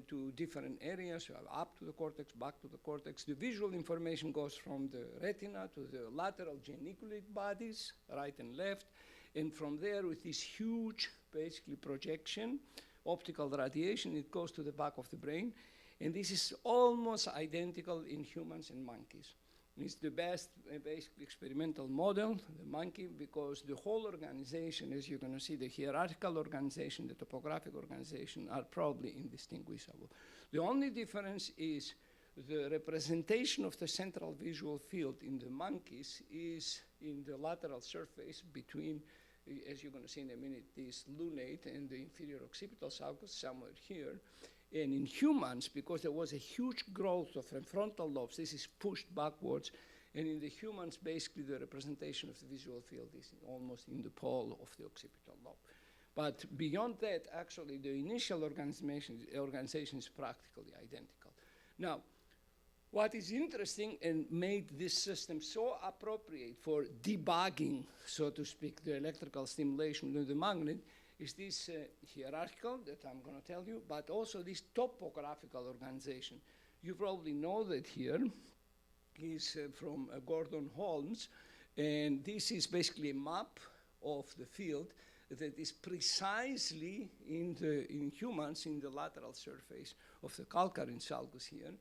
to different areas, up to the cortex, back to the cortex. The visual information goes from the retina to the lateral geniculate bodies, right and left, and from there with this huge, basically, projection, optical radiation, it goes to the back of the brain, and this is almost identical in humans and monkeys. It's the best, basically, experimental model, the monkey, because the whole organization, as you're going to see, the hierarchical organization, the topographic organization, are probably indistinguishable. The only difference is the representation of the central visual field in the monkeys is in the lateral surface between, as you're going to see in a minute, this lunate and the inferior occipital sulcus, somewhere here. And in humans, because there was a huge growth of the frontal lobes, this is pushed backwards. And in the humans, basically, the representation of the visual field is almost in the pole of the occipital lobe. But beyond that, actually, the initial organization is practically identical. Now, what is interesting and made this system so appropriate for debugging, so to speak, the electrical stimulation of the magnet is this hierarchical that I'm going to tell you, but also this topographical organization. You probably know that here is from Gordon Holmes, and this is basically a map of the field that is precisely in humans in the lateral surface of the calcarine sulcus here.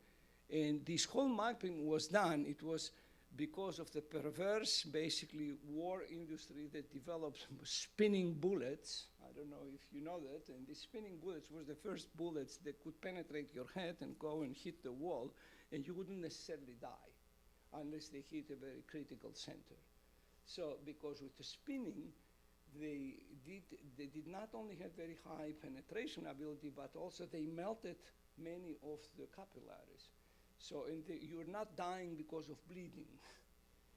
And this whole mapping was done, it was because of the perverse, basically, war industry that develops spinning bullets. I don't know if you know that. And these spinning bullets were the first bullets that could penetrate your head and go and hit the wall, and you wouldn't necessarily die unless they hit a very critical center. So, because with the spinning, they did not only have very high penetration ability, but also they melted many of the capillaries. So you're not dying because of bleeding.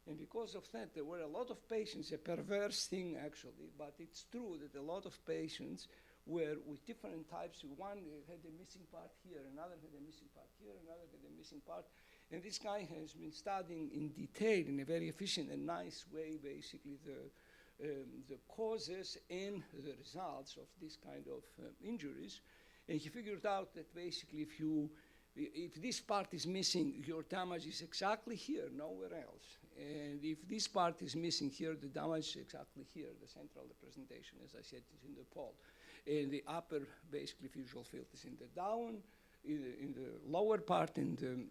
And because of that, there were a lot of patients, a perverse thing actually, but it's true that a lot of patients were with different types. One had a missing part here, another had a missing part here, another had a missing part. And this guy has been studying in detail, in a very efficient and nice way, basically the causes and the results of this kind of injuries. And he figured out that basically if this part is missing, your damage is exactly here, nowhere else. And if this part is missing here, the damage is exactly here. The central representation, as I said, is in the pole. And the upper, basically, visual field is in the down, in the lower part, and the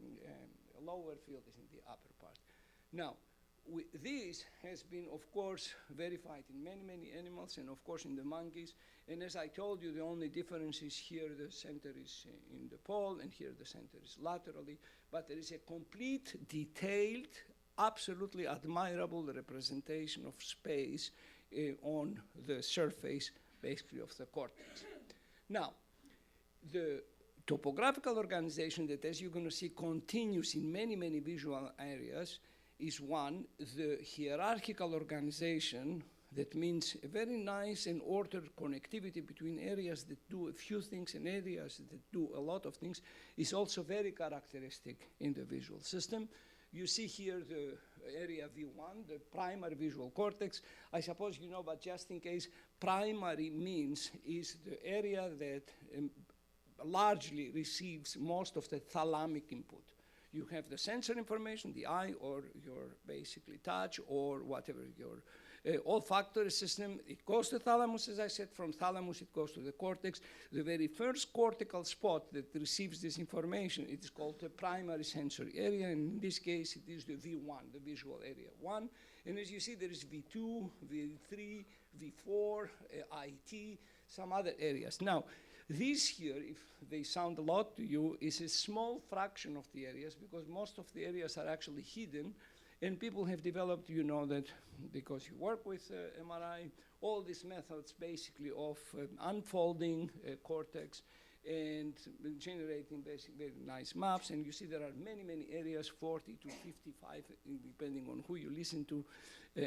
lower field is in the upper part. Now, this has been, of course, verified in many, many animals, and of course in the monkeys. And as I told you, the only difference is here the center is in the pole, and here the center is laterally. But there is a complete, detailed, absolutely admirable representation of space on the surface, basically, of the cortex. Now, the topographical organization that, as you're going to see, continues in many, many visual areas is one, the hierarchical organization, that means a very nice and ordered connectivity between areas that do a few things and areas that do a lot of things, is also very characteristic in the visual system. You see here the area V1, the primary visual cortex. I suppose you know, but just in case, primary means is the area that largely receives most of the thalamic input. You have the sensor information, the eye, or your basically touch, or whatever your olfactory system. It goes to thalamus, as I said. From thalamus, it goes to the cortex. The very first cortical spot that receives this information, it is called the primary sensory area. And in this case, it is the V1, the visual area 1. And as you see, there is V2, V3, V4, IT. some other areas. Now, these here, if they sound a lot to you, is a small fraction of the areas, because most of the areas are actually hidden, and people have developed, you know, that because you work with MRI, all these methods basically of unfolding cortex and generating basically very nice maps. And you see there are many, many areas, 40 to 55, depending on who you listen to,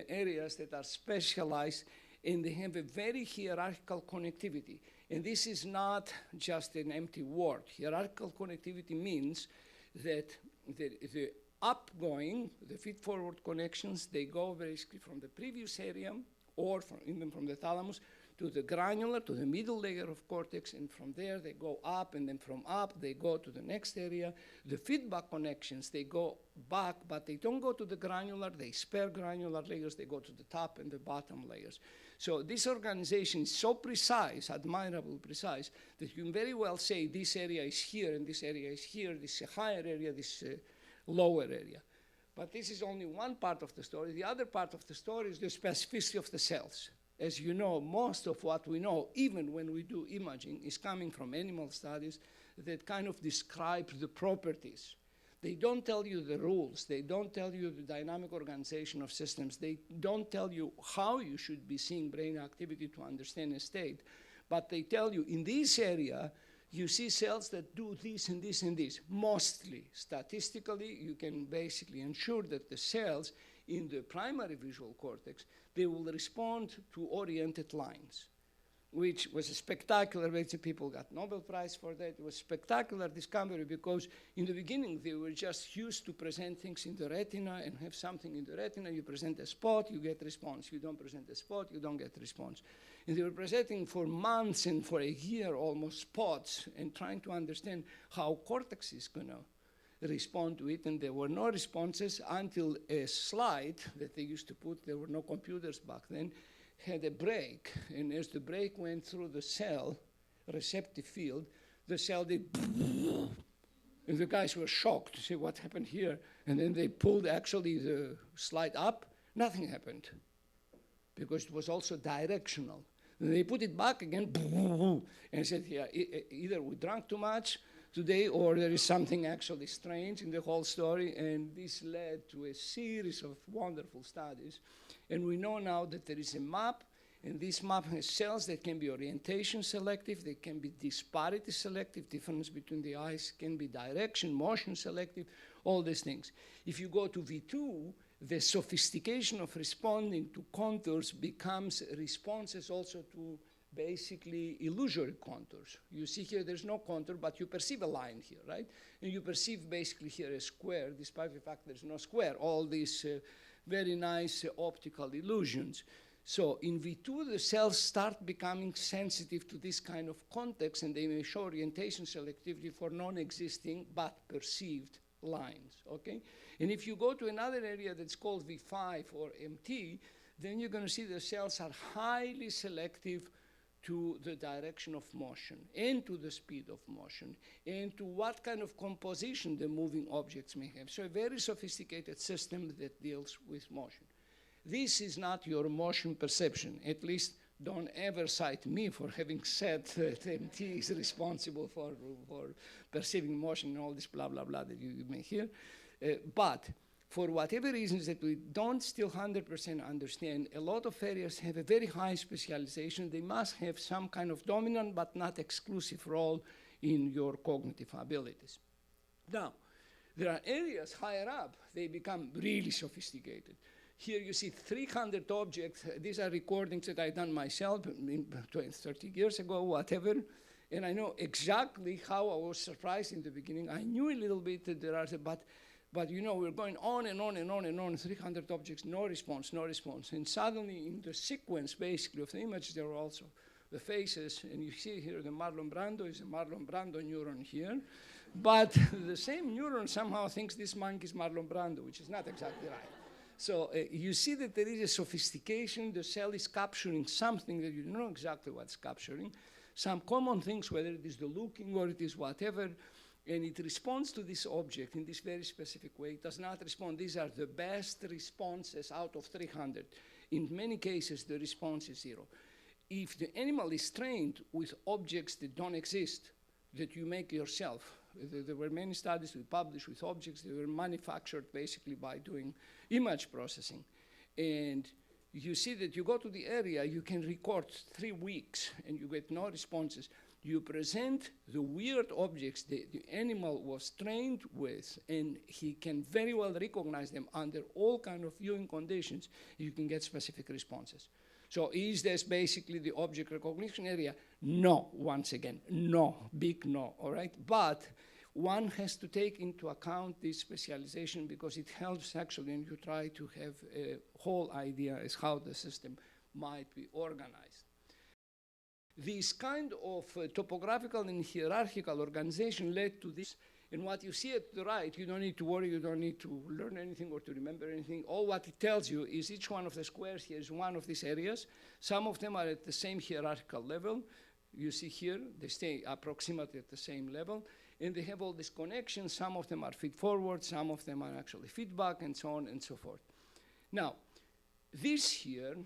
areas that are specialized, and they have a very hierarchical connectivity. And this is not just an empty word. Hierarchical connectivity means that the upgoing, the feed-forward connections, they go basically from the previous area, or even from the thalamus, to the granular, to the middle layer of cortex, and from there they go up, and then from up they go to the next area. The feedback connections, they go back, but they don't go to the granular, they spare granular layers, they go to the top and the bottom layers. So this organization is so precise, admirably precise, that you can very well say this area is here, and this area is here, this is a higher area, this is a lower area. But this is only one part of the story. The other part of the story is the specificity of the cells. As you know, most of what we know, even when we do imaging, is coming from animal studies that kind of describe the properties. They don't tell you the rules. They don't tell you the dynamic organization of systems. They don't tell you how you should be seeing brain activity to understand a state. But they tell you, in this area, you see cells that do this and this and this. Mostly, statistically, you can basically ensure that the cells in the primary visual cortex, they will respond to oriented lines, which was a spectacular, people got Nobel Prize for that. It was a spectacular discovery, because in the beginning, they were just used to present things in the retina and have something in the retina. You present a spot, you get response. You don't present a spot, you don't get response. And they were presenting for months and for a year almost spots, and trying to understand how cortex is going to respond to it, and there were no responses until a slide that they used to put, there were no computers back then, had a break, and as the break went through the cell receptive field, the cell did and the guys were shocked to see what happened here, and then they pulled actually the slide up, nothing happened, because it was also directional. And they put it back again, and said, yeah, either we drank too much today, or there is something actually strange in the whole story, and this led to a series of wonderful studies. And we know now that there is a map, and this map has cells that can be orientation selective, they can be disparity selective, difference between the eyes can be direction, motion selective, all these things. If you go to V2, the sophistication of responding to contours becomes responses also to basically illusory contours. You see here there's no contour, but you perceive a line here, right? And you perceive basically here a square, despite the fact there's no square, all these very nice optical illusions. So in V2, the cells start becoming sensitive to this kind of context, and they may show orientation selectivity for non-existing but perceived lines, okay? And if you go to another area that's called V5 or MT, then you're going to see the cells are highly selective to the direction of motion and to the speed of motion and to what kind of composition the moving objects may have. So a very sophisticated system that deals with motion. This is not your motion perception. At least don't ever cite me for having said that MT is responsible for perceiving motion and all this blah, blah, blah that you may hear. But for whatever reasons that we don't still 100% understand, a lot of areas have a very high specialization. They must have some kind of dominant but not exclusive role in your cognitive abilities. Now, there are areas higher up, they become really sophisticated. Here you see 300 objects. These are recordings that I've done myself 20, 30 years ago, whatever. And I know exactly how I was surprised in the beginning. I knew a little bit that there are, but you know, we're going on and on and on and on, 300 objects, no response, no response. And suddenly in the sequence, basically, of the image, there are also the faces. And you see here the Marlon Brando is a Marlon Brando neuron here. But the same neuron somehow thinks this monkey is Marlon Brando, which is not exactly right. So you see that there is a sophistication. The cell is capturing something that you don't know exactly what's capturing. Some common things, whether it is the looking or it is whatever, and it responds to this object in this very specific way. It does not respond. These are the best responses out of 300. In many cases, the response is 0. if the animal is trained with objects that don't exist, that you make yourself, there were many studies we published with objects that were manufactured basically by doing image processing. And you see that you go to the area, you can record 3 weeks and you get no responses. You present the weird objects the animal was trained with, and he can very well recognize them under all kind of viewing conditions. You can get specific responses. So is this basically the object recognition area? No, once again, no, big no, all right? But one has to take into account this specialization because it helps actually when you try to have a whole idea as how the system might be organized. This kind of topographical and hierarchical organization led to this. And what you see at the right, you don't need to worry, you don't need to learn anything or to remember anything. All what it tells you is each one of the squares here is one of these areas. Some of them are at the same hierarchical level. You see here, they stay approximately at the same level. And they have all these connections. Some of them are feed forward, some of them are actually feedback, and so on and so forth. Now, this here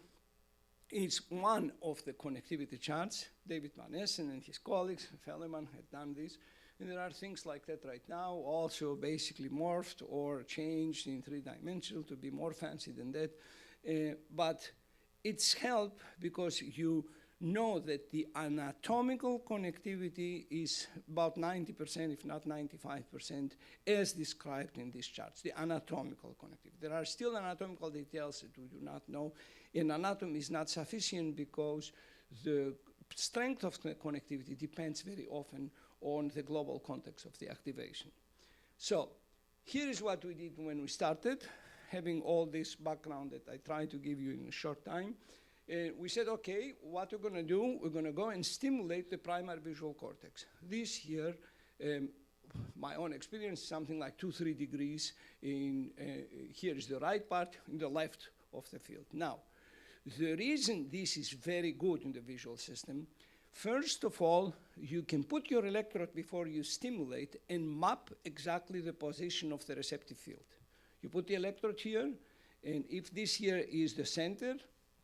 is one of the connectivity charts. David Van Essen and his colleagues, Velleman, had done this. And there are things like that right now, also basically morphed or changed in 3-dimensional to be more fancy than that. But it's helped because you know that the anatomical connectivity is about 90%, if not 95%, as described in these charts, the anatomical connectivity. There are still anatomical details that we do not know, and anatomy is not sufficient because the strength of the connectivity depends very often on the global context of the activation. So here is what we did when we started, having all this background that I tried to give you in a short time. We said, okay, what we're going to do, we're going to go and stimulate the primary visual cortex. This here, my own experience, something like 2-3 degrees. Here is the right part, in the left of the field. Now, the reason this is very good in the visual system, first of all, you can put your electrode before you stimulate and map exactly the position of the receptive field. You put the electrode here, and if this here is the center,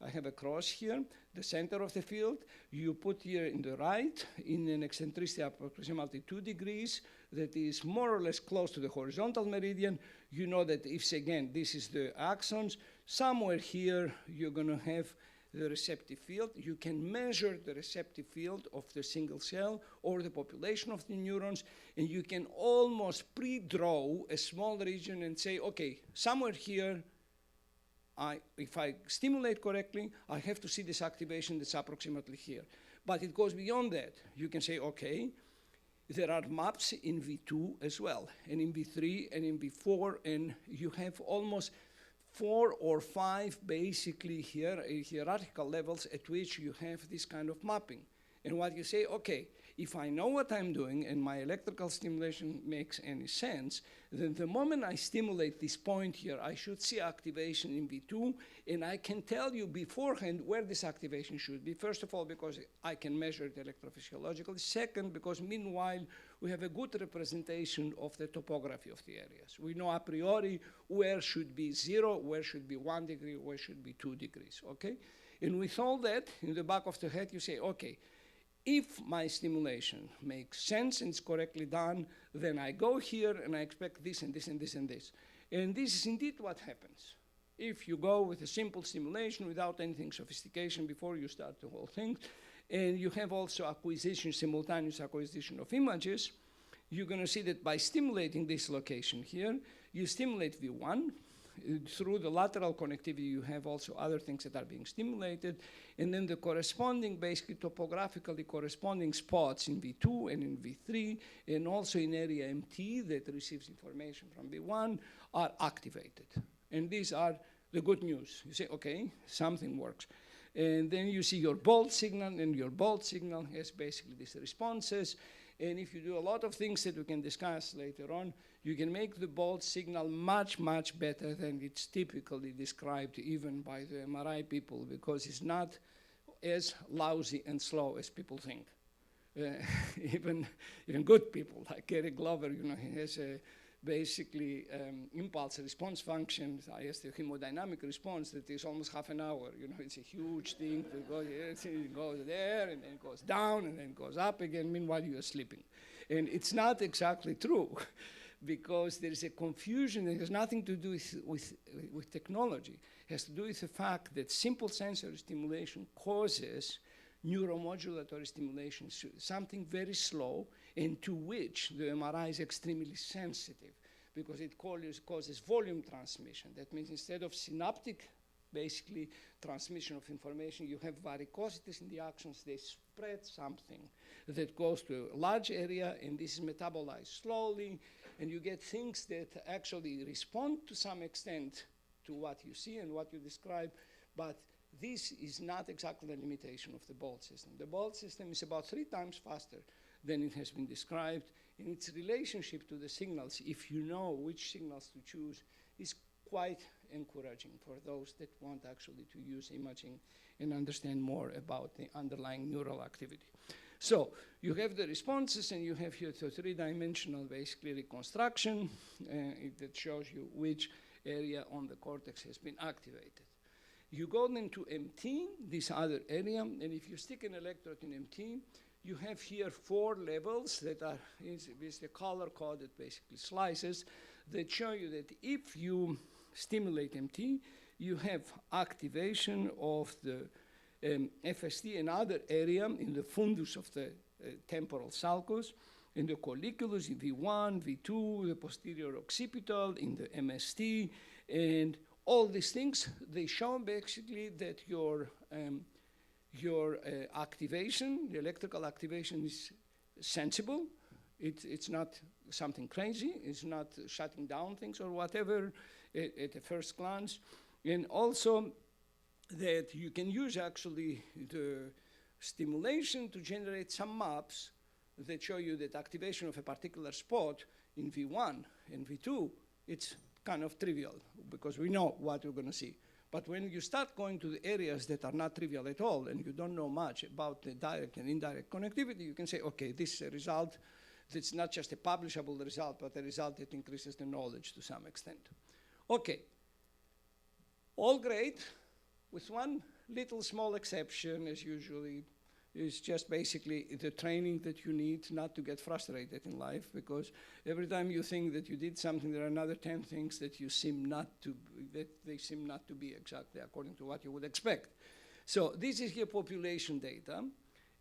I have a cross here, the center of the field. You put here in the right, in an eccentricity approximately 2 degrees, that is more or less close to the horizontal meridian. You know that if, again, this is the axons, somewhere here you're going to have the receptive field. You can measure the receptive field of the single cell or the population of the neurons, and you can almost pre-draw a small region and say, okay, somewhere here, if I stimulate correctly, I have to see this activation that's approximately here. But it goes beyond that. You can say, okay, there are maps in V2 as well, and in V3 and in V4, and you have almost 4 or 5 basically here hierarchical levels at which you have this kind of mapping. And what you say, okay, if I know what I'm doing and my electrical stimulation makes any sense, then the moment I stimulate this point here, I should see activation in V2, and I can tell you beforehand where this activation should be. First of all, because I can measure it electrophysiologically. Second, because meanwhile, we have a good representation of the topography of the areas. We know a priori where should be 0, where should be 1 degree, where should be 2 degrees, okay? And with all that, in the back of the head, you say, okay, if my stimulation makes sense and is correctly done, then I go here and I expect this and this and this and this. And this is indeed what happens. If you go with a simple stimulation without anything sophistication before you start the whole thing, and you have also acquisition, simultaneous acquisition of images, you're going to see that by stimulating this location here, you stimulate V1. Through the lateral connectivity, you have also other things that are being stimulated, and then the corresponding, basically topographically corresponding spots in V2 and in V3, and also in area MT that receives information from V1 are activated. And these are the good news. You say, okay, something works. And then you see your bolt signal, and your bolt signal has basically these responses. And if you do a lot of things that we can discuss later on, you can make the bolt signal much, much better than it's typically described even by the MRI people, because it's not as lousy and slow as people think. Even good people like Gary Glover, you know, he has a basically impulse response function, IS the hemodynamic response, that is almost half an hour. You know, it's a huge thing that goes here, it goes there, and then it goes down, and then it goes up again. Meanwhile, you are sleeping. And it's not exactly true, because there is a confusion that has nothing to do with technology. It has to do with the fact that simple sensory stimulation causes neuromodulatory stimulation, something very slow, and to which the MRI is extremely sensitive, because it causes volume transmission. That means instead of synaptic, basically, transmission of information, you have varicosities in the axons. They spread something that goes to a large area, and this is metabolized slowly, and you get things that actually respond to some extent to what you see and what you describe, but this is not exactly the limitation of the Bolt system. The Bolt system is about 3 times faster than it has been described, and its relationship to the signals, if you know which signals to choose, is quite encouraging for those that want actually to use imaging and understand more about the underlying neural activity. So you have the responses, and you have here the 3-dimensional, basically, reconstruction that shows you which area on the cortex has been activated. You go then to MT, this other area, and if you stick an electrode in MT, you have here 4 levels that are with the color-coded, basically, slices that show you that if you stimulate MT, you have activation of the FST, another area in the fundus of the temporal sulcus, in the colliculus in V1, V2, the posterior occipital, in the MST, and all these things, they show basically that your activation, the electrical activation, is sensible. It's not something crazy. It's not shutting down things or whatever at the first glance. And also that you can use actually the stimulation to generate some maps that show you that activation of a particular spot in V1 and V2, it's kind of trivial because we know what we're going to see. But when you start going to the areas that are not trivial at all and you don't know much about the direct and indirect connectivity, you can say, okay, this is a result that's not just a publishable result, but a result that increases the knowledge to some extent. Okay, all great, with one little small exception, as usually, is just basically the training that you need not to get frustrated in life, because every time you think that you did something, there are another 10 things that you seem not to, that they seem not to be exactly according to what you would expect. So this is here population data,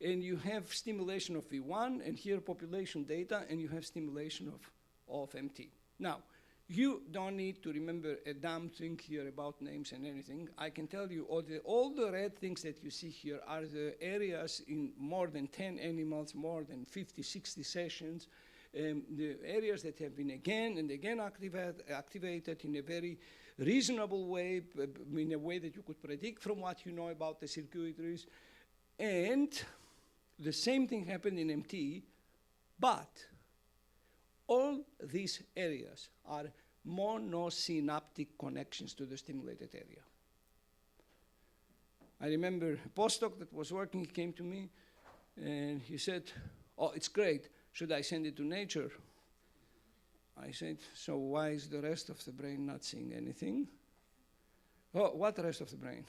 and you have stimulation of V1, and here population data, and you have stimulation of MT. Now, you don't need to remember a damn thing here about names and anything. I can tell you all the red things that you see here are the areas in more than 10 animals, more than 50, 60 sessions, the areas that have been again and again activated in a very reasonable way, in a way that you could predict from what you know about the circuitries. And the same thing happened in MT, but all these areas are monosynaptic connections to the stimulated area. I remember a postdoc that was working, he came to me, and he said, oh, it's great, should I send it to Nature? I said, so why is the rest of the brain not seeing anything? Oh, what rest of the brain?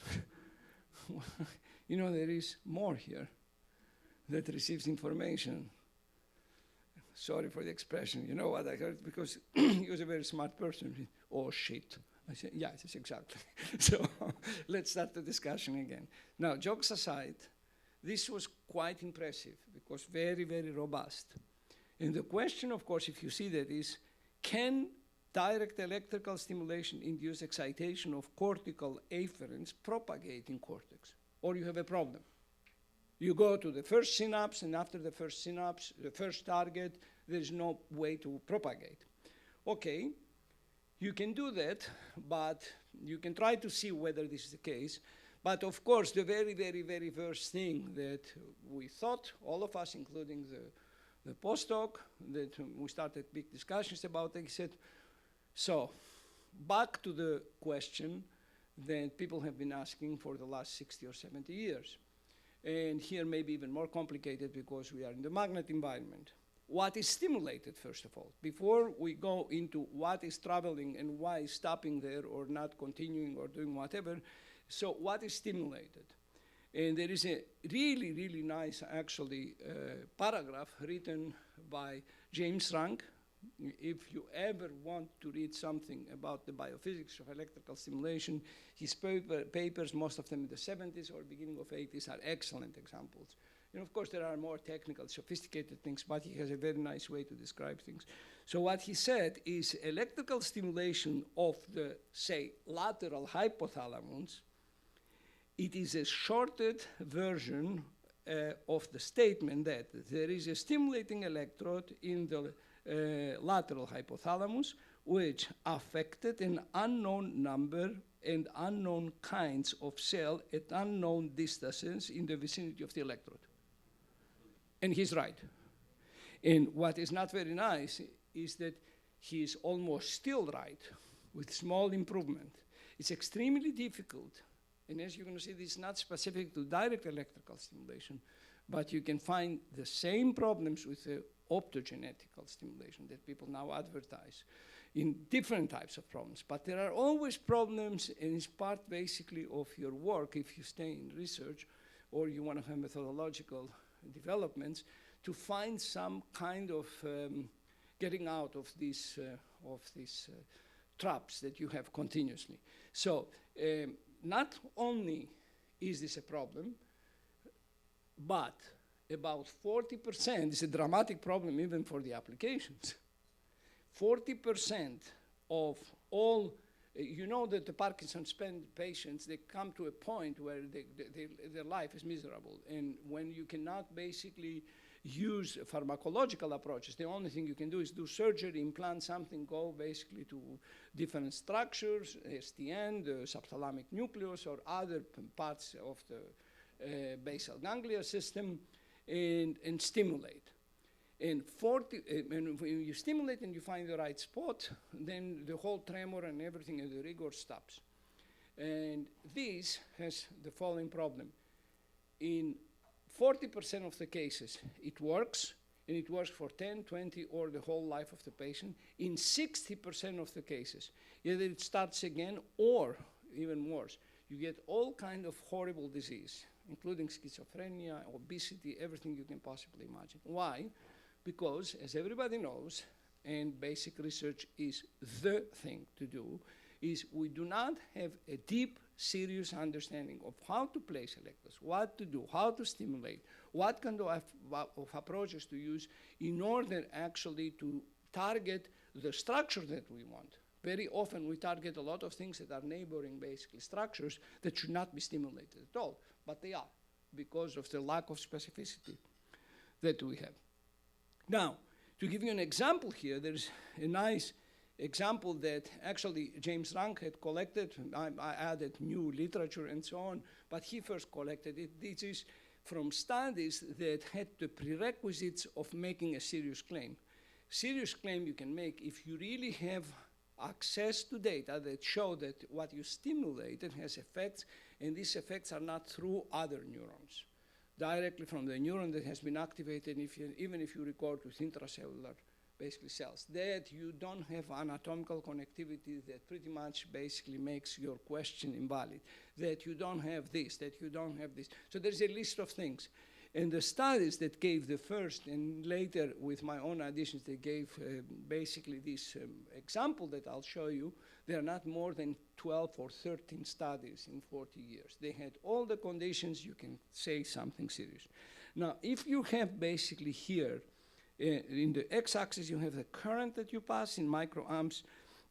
You know, there is more here that receives information. Sorry for the expression. You know what I heard? Because he was a very smart person. Oh, shit. I said, yeah, it's exactly. So let's start the discussion again. Now, jokes aside, this was quite impressive because very, very robust. And the question, of course, if you see that is, can direct electrical stimulation induce excitation of cortical afferents propagate in cortex? Or you have a problem. You go to the first synapse, and after the first synapse, the first target, there's no way to propagate. Okay, you can do that, but you can try to see whether this is the case. But of course, the very, very, very first thing that we thought, all of us, including the postdoc, that we started big discussions about it, he said, so back to the question that people have been asking for the last 60 or 70 years. And here maybe even more complicated because we are in the magnet environment. what is stimulated, first of all, before we go into what is traveling and why is stopping there or not continuing or doing whatever. So what is stimulated? And there is a really, really nice, actually, paragraph written by James Rank. If you ever want to read something about the biophysics of electrical stimulation, his papers, most of them in the 70s or beginning of 80s, are excellent examples. And of course, there are more technical, sophisticated things, but he has a very nice way to describe things. So what he said is electrical stimulation of the, say, lateral hypothalamus, it is a shortened version of the statement that there is a stimulating electrode in the lateral hypothalamus, which affected an unknown number and unknown kinds of cell at unknown distances in the vicinity of the electrode. And he's right. And what is not very nice is that he is almost still right with small improvement. It's extremely difficult. And as you're going to see, this is not specific to direct electrical stimulation, but you can find the same problems with the optogenetical stimulation that people now advertise in different types of problems. But there are always problems, and it's part basically of your work if you stay in research or you want to have methodological developments to find some kind of getting out of these traps that you have continuously. So not only is this a problem, but about 40%, is a dramatic problem even for the applications. 40% of all, you know that the Parkinson's patients, they come to a point where their life is miserable. And when you cannot basically use pharmacological approaches, the only thing you can do is do surgery, implant something, go basically to different structures, STN, the subthalamic nucleus, or other parts of the basal ganglia system, and stimulate. And when you stimulate and you find the right spot, then the whole tremor and everything and the rigor stops. And this has the following problem. In 40% of the cases, it works, and it works for 10, 20, or the whole life of the patient. In 60% of the cases, either it starts again, or even worse, you get all kind of horrible disease, including schizophrenia, obesity, everything you can possibly imagine. Why? Because, as everybody knows, and basic research is the thing to do, is we do not have a deep, serious understanding of how to place electrodes, what to do, how to stimulate, what kind of approaches to use in order actually to target the structure that we want. Very often we target a lot of things that are neighboring basically structures that should not be stimulated at all, but they are because of the lack of specificity that we have. Now, to give you an example here, there's a nice example that actually James Rank had collected. I added new literature and so on, but he first collected it. This is from studies that had the prerequisites of making a serious claim. Serious claim you can make if you really have access to data that show that what you stimulated has effects, and these effects are not through other neurons, directly from the neuron that has been activated, even if you record with intracellular basically cells, that you don't have anatomical connectivity that pretty much basically makes your question invalid, that you don't have this, that you don't have this. So there's a list of things. And the studies that gave the first, and later with my own additions, they gave basically this example that I'll show you. There are not more than 12 or 13 studies in 40 years. They had all the conditions you can say something serious. Now, if you have basically here, in the x-axis, you have the current that you pass in microamps,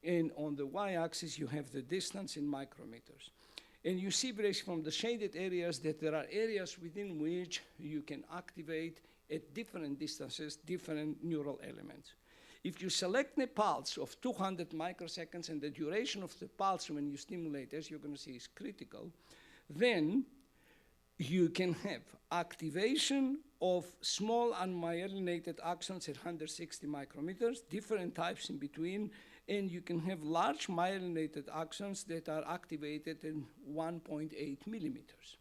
and on the y-axis, you have the distance in micrometers. And you see from the shaded areas that there are areas within which you can activate at different distances, different neural elements. If you select a pulse of 200 microseconds and the duration of the pulse when you stimulate, as you're going to see, is critical, then you can have activation of small unmyelinated axons at 160 micrometers, different types in between, and you can have large myelinated axons that are activated in 1.8 millimeters.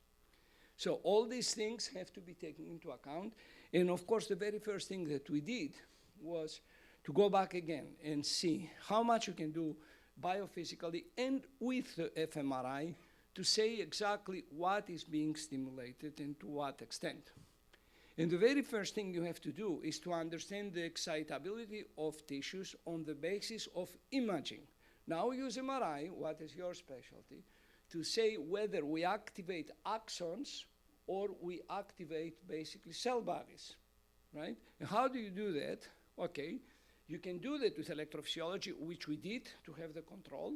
So all these things have to be taken into account, And of course, the very first thing that we did was to go back again and see how much you can do biophysically and with the fMRI to say exactly what is being stimulated and to what extent. And the very first thing you have to do is to understand the excitability of tissues on the basis of imaging. Now we use MRI, what is your specialty, to say whether we activate axons or we activate basically cell bodies, right? And how do you do that? Okay, you can do that with electrophysiology, which we did to have the control,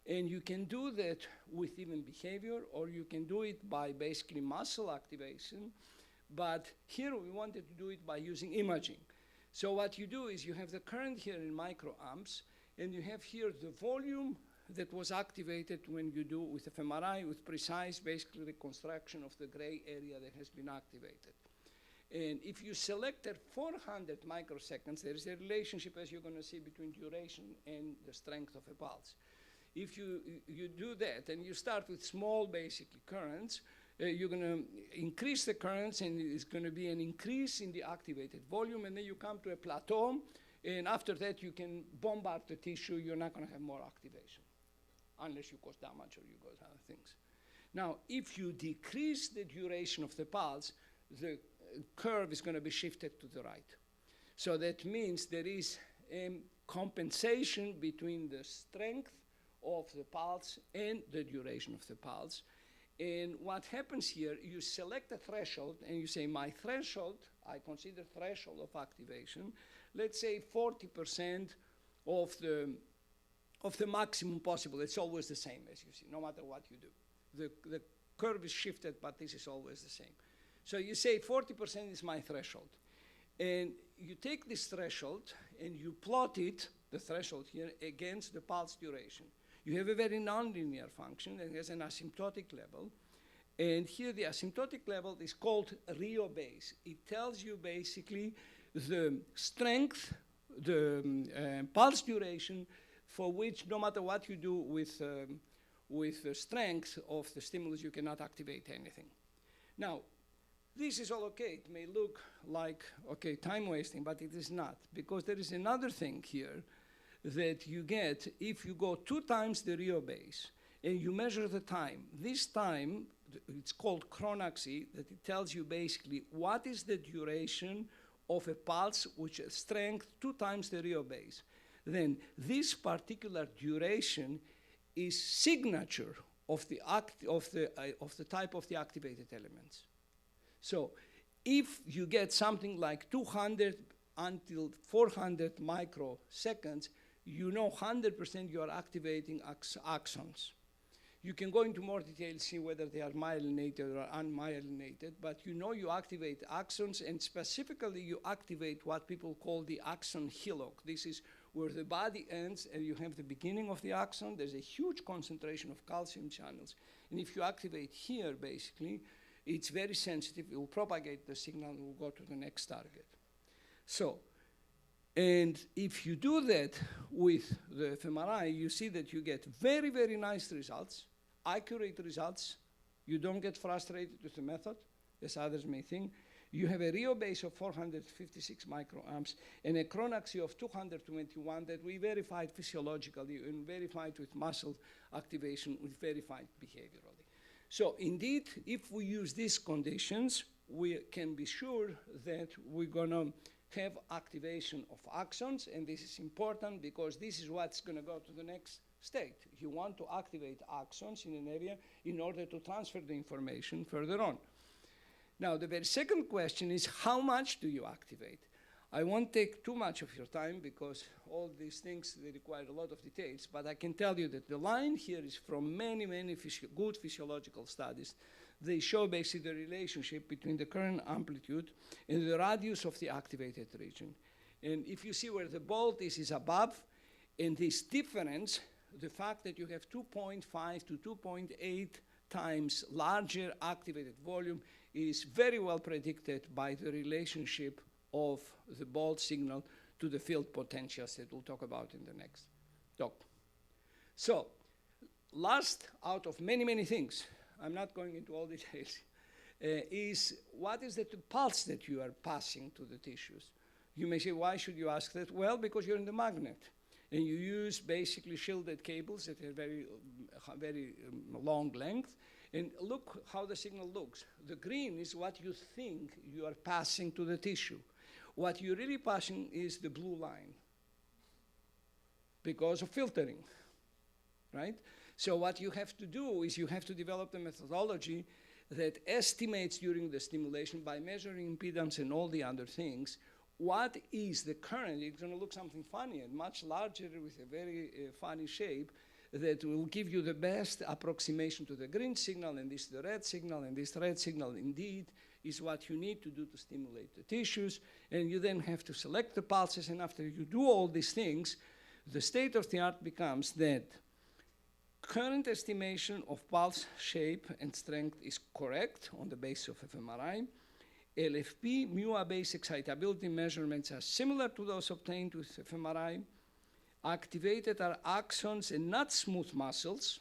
and you can do that with even behavior, or you can do it by basically muscle activation, but here we wanted to do it by using imaging. So what you do is you have the current here in microamps, and you have here the volume that was activated when you do with fMRI with precise basically reconstruction of the gray area that has been activated. And if you selected 400 microseconds, there is a relationship, as you're going to see, between duration and the strength of a pulse. If you do that and you start with small basically currents, you're going to increase the currents, and it's going to be an increase in the activated volume, and then you come to a plateau, and after that you can bombard the tissue. You're not going to have more activation unless you cause damage or you cause other things. Now, if you decrease the duration of the pulse, the curve is going to be shifted to the right. So that means there is a compensation between the strength of the pulse and the duration of the pulse. And what happens here, you select a threshold and you say, my threshold, I consider threshold of activation, let's say 40% of the maximum possible. It's always the same, as you see, no matter what you do. The curve is shifted, but this is always the same. So you say 40% is my threshold. And you take this threshold and you plot it, the threshold here, against the pulse duration. You have a very nonlinear function that has an asymptotic level. And here the asymptotic level is called Rio base. It tells you basically the strength, the pulse duration for which no matter what you do with the strength of the stimulus, you cannot activate anything. Now, this is all okay. It may look like, okay, time wasting, but it is not, because there is another thing here that you get if you go 2 times the Rio base and you measure the time. This time, it's called chronaxy, that it tells you basically what is the duration of a pulse which is strength 2 times the Rio base. Then this particular duration is signature of the type of the activated elements. So if you get something like 200 until 400 microseconds, you know 100% you are activating axons. You can go into more detail, see whether they are myelinated or unmyelinated, but you know you activate axons, and specifically you activate what people call the axon hillock. This is where the body ends and you have the beginning of the axon. There's a huge concentration of calcium channels. And if you activate here, basically, it's very sensitive. It will propagate the signal and will go to the next target. So, and if you do that with the fMRI, you see that you get very, very nice results, accurate results. You don't get frustrated with the method, as others may think. You have a Rio base of 456 microamps and a chronaxy of 221 that we verified physiologically and verified with muscle activation, with verified behaviorally. So indeed, if we use these conditions, we can be sure that we're going to have activation of axons, and this is important because this is what's going to go to the next state. You want to activate axons in an area in order to transfer the information further on. Now, the very second question is, how much do you activate? I won't take too much of your time because all these things, they require a lot of details, but I can tell you that the line here is from many, many good physiological studies. They show basically the relationship between the current amplitude and the radius of the activated region. And if you see where the bolt is above, and this difference, the fact that you have 2.5 to 2.8 times larger activated volume is very well predicted by the relationship of the bolt signal to the field potentials that we'll talk about in the next talk. So, last out of many, many things, I'm not going into all details, is what is the pulse that you are passing to the tissues? You may say, why should you ask that? Well, because you're in the magnet. And you use basically shielded cables that are very long length. And look how the signal looks. The green is what you think you are passing to the tissue. What you're really passing is the blue line because of filtering, right? So what you have to do is you have to develop a methodology that estimates during the stimulation by measuring impedance and all the other things, what is the current. It's going to look something funny and much larger with a very funny shape that will give you the best approximation to the green signal, and this is the red signal, and this red signal indeed is what you need to do to stimulate the tissues. And you then have to select the pulses, and after you do all these things, the state of the art becomes that current estimation of pulse shape and strength is correct on the basis of fMRI. LFP, mu-based excitability measurements are similar to those obtained with fMRI. Activated are axons and not smooth muscles,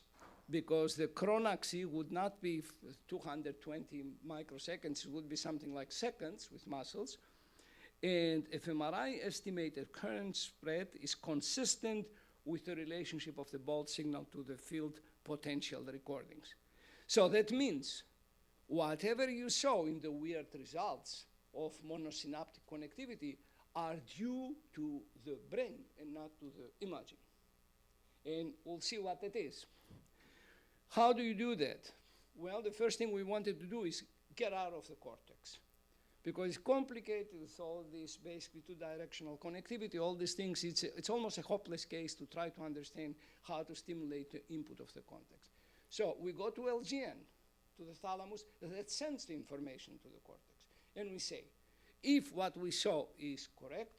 because the chronaxy would not be 220 microseconds, it would be something like seconds with muscles. And fMRI estimated current spread is consistent with the relationship of the Bolt signal to the field potential recordings. So that means whatever you saw in the weird results of monosynaptic connectivity are due to the brain and not to the imaging. And we'll see what it is. How do you do that? Well, the first thing we wanted to do is get out of the cortex, because it's complicated with all this basically two-directional connectivity, all these things. It's almost a hopeless case to try to understand how to stimulate the input of the context. So we go to LGN, to the thalamus, that sends the information to the cortex. And we say, if what we saw is correct,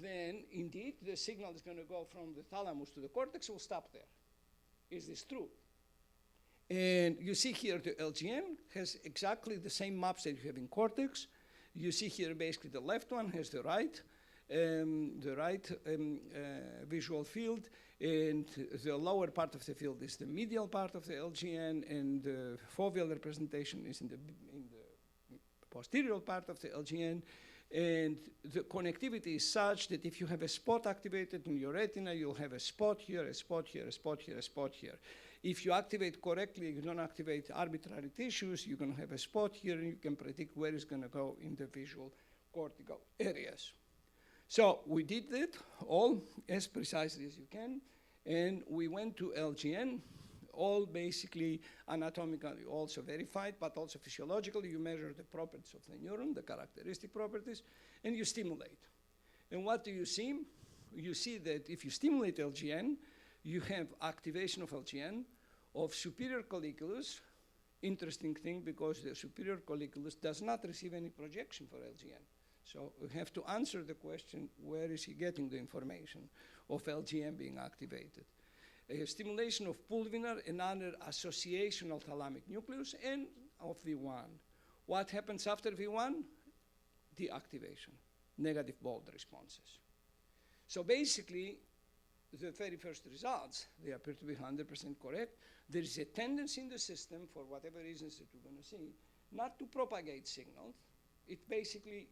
then indeed the signal is going to go from the thalamus to the cortex, will stop there. Is this true? And you see here the LGN has exactly the same maps that you have in cortex. You see here basically the left one has the right visual field, and the lower part of the field is the medial part of the LGN, and the foveal representation is in the posterior part of the LGN. And the connectivity is such that if you have a spot activated in your retina, you'll have a spot here, a spot here, a spot here, a spot here. If you activate correctly, you don't activate arbitrary tissues, you're going to have a spot here, and you can predict where it's going to go in the visual cortical areas. So we did that all as precisely as you can, and we went to LGN, all basically anatomically also verified, but also physiologically. You measure the properties of the neuron, the characteristic properties, and you stimulate. And what do you see? You see that if you stimulate LGN, you have activation of LGN, of superior colliculus. Interesting thing, because the superior colliculus does not receive any projection for LGN. So we have to answer the question, where is he getting the information of LGN being activated? A stimulation of pulvinar and other associational thalamic nucleus, and of V1. What happens after V1? Deactivation, negative Bolt responses. So basically, the very first results, they appear to be 100% correct. There is a tendency in the system, for whatever reasons that we're going to see, not to propagate signals. It basically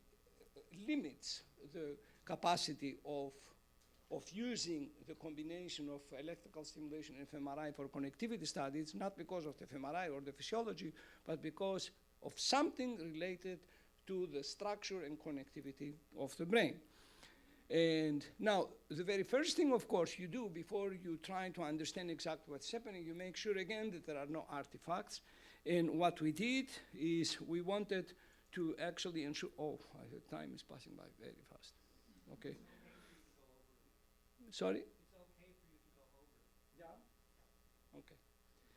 limits the capacity of using the combination of electrical stimulation and fMRI for connectivity studies, not because of the fMRI or the physiology, but because of something related to the structure and connectivity of the brain. And now, the very first thing, of course, you do before you try to understand exactly what's happening, you make sure again that there are no artifacts. And what we did is we wanted to actually ensure, oh, the time is passing by very fast. Okay. Sorry? It's okay for you to go over. Yeah? Okay.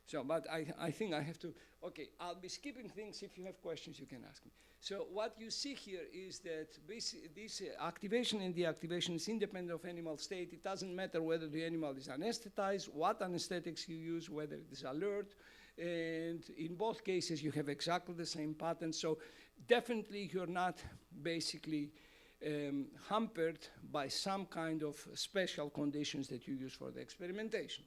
So, but I think I have to, okay, I'll be skipping things. If you have questions, you can ask me. So what you see here is that this activation and deactivation is independent of animal state. It doesn't matter whether the animal is anesthetized, what anesthetics you use, whether it is alert. And in both cases, you have exactly the same pattern. So definitely you're not basically hampered by some kind of special conditions that you use for the experimentation.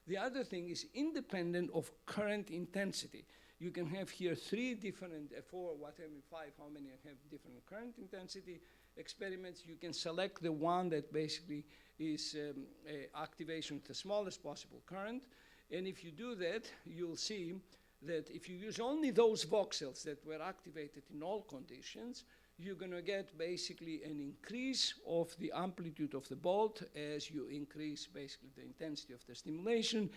The other thing is independent of current intensity. You can have here 3 different, 4, whatever, 5, how many have different current intensity experiments. You can select the one that basically is activation with the smallest possible current. And if you do that, you'll see that if you use only those voxels that were activated in all conditions, you're going to get basically an increase of the amplitude of the bolt as you increase basically the intensity of the stimulation.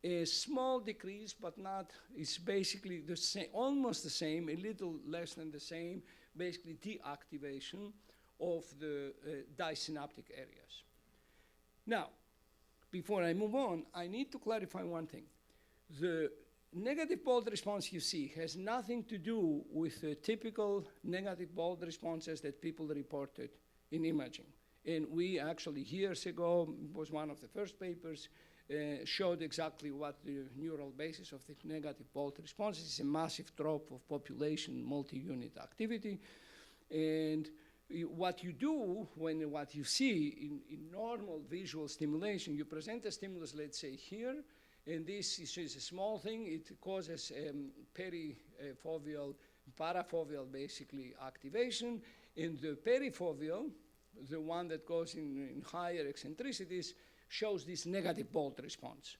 A small decrease, but not, it's basically the same, almost the same, a little less than the same, basically deactivation of the disynaptic areas. Now, before I move on, I need to clarify one thing. The negative bolt response you see has nothing to do with the typical negative bolt responses that people reported in imaging. And we actually, years ago, was one of the first papers, showed exactly what the neural basis of the negative bolt response is. It's a massive drop of population multi-unit activity. And what you do when what you see in normal visual stimulation, you present a stimulus, let's say here, and this is a small thing. It causes perifoveal, parafoveal basically activation. In the perifoveal, the one that goes in higher eccentricities, shows this negative bolt response.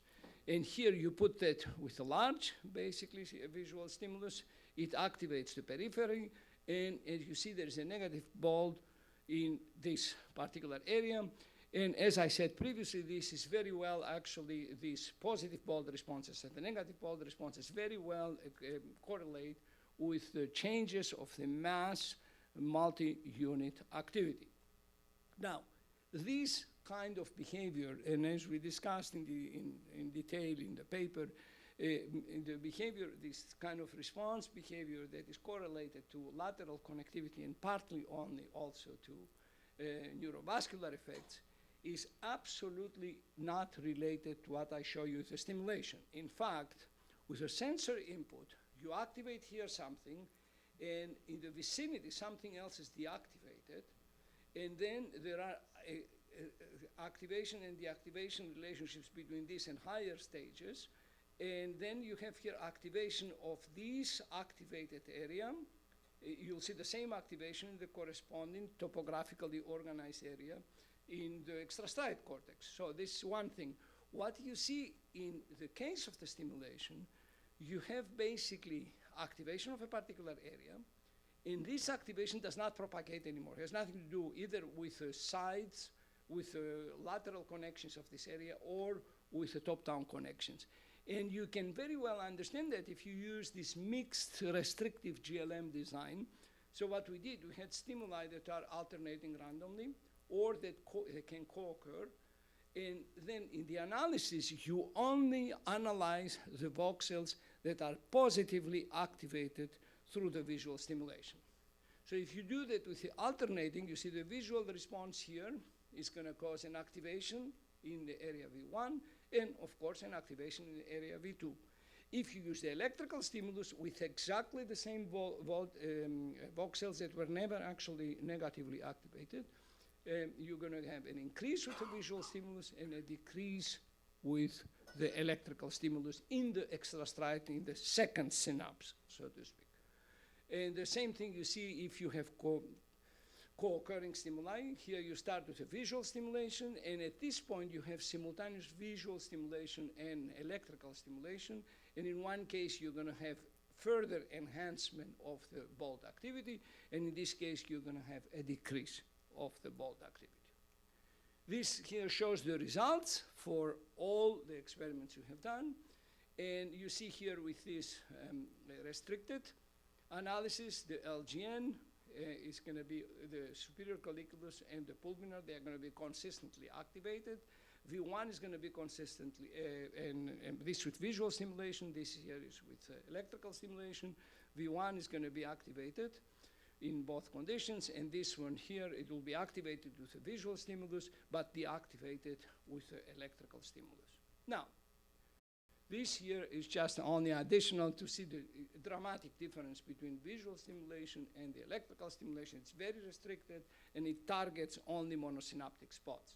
And here you put that with a large, basically, visual stimulus. It activates the periphery, and as you see, there's a negative bolt in this particular area. And as I said previously, this is very well, actually, these positive bolt responses and the negative bolt responses very well correlate with the changes of the mass multi-unit activity. Now, these kind of behavior, and as we discussed in detail in the paper, in the behavior, this kind of response behavior that is correlated to lateral connectivity and partly only also to neurovascular effects is absolutely not related to what I show you with the stimulation. In fact, with a sensor input, you activate here something, and in the vicinity, something else is deactivated, and then there are activation and deactivation relationships between these and higher stages. And then you have here activation of this activated area. You'll see the same activation in the corresponding topographically organized area in the extrastriate cortex. So this is one thing. What you see in the case of the stimulation, you have basically activation of a particular area, and this activation does not propagate anymore. It has nothing to do either with the sides, with the lateral connections of this area, or with the top-down connections. And you can very well understand that if you use this mixed restrictive GLM design. So what we did, we had stimuli that are alternating randomly, or that can co-occur. And then in the analysis, you only analyze the voxels that are positively activated through the visual stimulation. So if you do that with the alternating, you see the visual response here is going to cause an activation in the area V1, and of course an activation in the area V2. If you use the electrical stimulus with exactly the same voxels that were never actually negatively activated, you're going to have an increase with the visual stimulus and a decrease with the electrical stimulus in the extrastriate, in the second synapse, so to speak. And the same thing you see if you have co-occurring stimuli. Here you start with a visual stimulation, and at this point you have simultaneous visual stimulation and electrical stimulation. And in one case you're going to have further enhancement of the bolt activity, and in this case you're going to have a decrease of the bolt activity. This here shows the results for all the experiments you have done. And you see here with this restricted analysis, the LGN is going to be the superior colliculus and the pulvinar. They are going to be consistently activated. V1 is going to be consistently, and this with visual stimulation. This here is with electrical stimulation. V1 is going to be activated in both conditions, and this one here, it will be activated with a visual stimulus, but deactivated with the electrical stimulus. Now, this here is just only additional to see the dramatic difference between visual stimulation and the electrical stimulation. It's very restricted, and it targets only monosynaptic spots.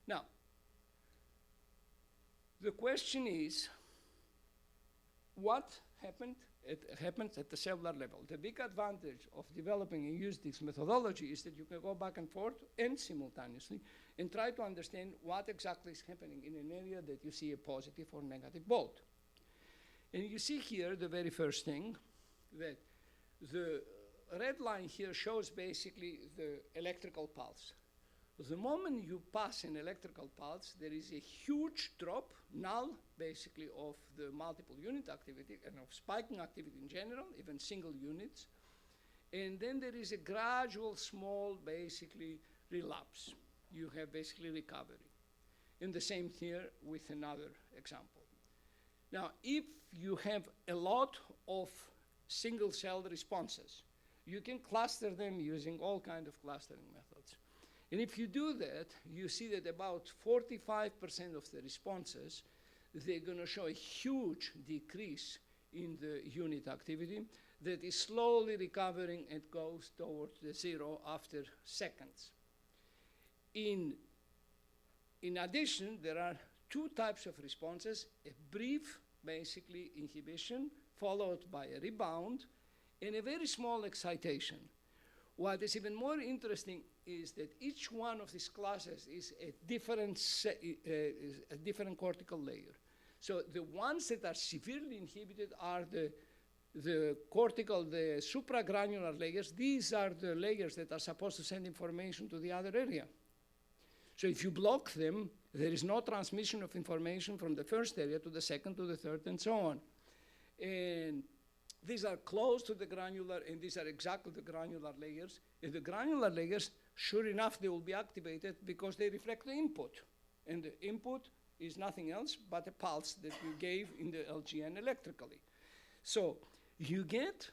Now, the question is, what happened It happens at the cellular level. The big advantage of developing and use this methodology is that you can go back and forth and simultaneously and try to understand what exactly is happening in an area that you see a positive or negative bolt. And you see here the very first thing, that the red line here shows basically the electrical pulse. The moment you pass an electrical pulse, there is a huge drop, null, basically, of the multiple unit activity and of spiking activity in general, even single units. And then there is a gradual, small, basically, relapse. You have basically recovery. And the same here with another example. Now, if you have a lot of single cell responses, you can cluster them using all kinds of clustering methods. And if you do that, you see that about 45% of the responses, they're going to show a huge decrease in the unit activity that is slowly recovering and goes towards the zero after seconds. In addition, there are two types of responses: a brief, basically, inhibition, followed by a rebound, and a very small excitation. What is even more interesting is that each one of these classes is a different cortical layer. So the ones that are severely inhibited are the cortical, the supragranular layers. These are the layers that are supposed to send information to the other area. So if you block them, there is no transmission of information from the first area to the second, to the third, and so on. And these are close to the granular, and these are exactly the granular layers. And the granular layers, sure enough, they will be activated because they reflect the input. And the input is nothing else but a pulse that you gave in the LGN electrically. So you get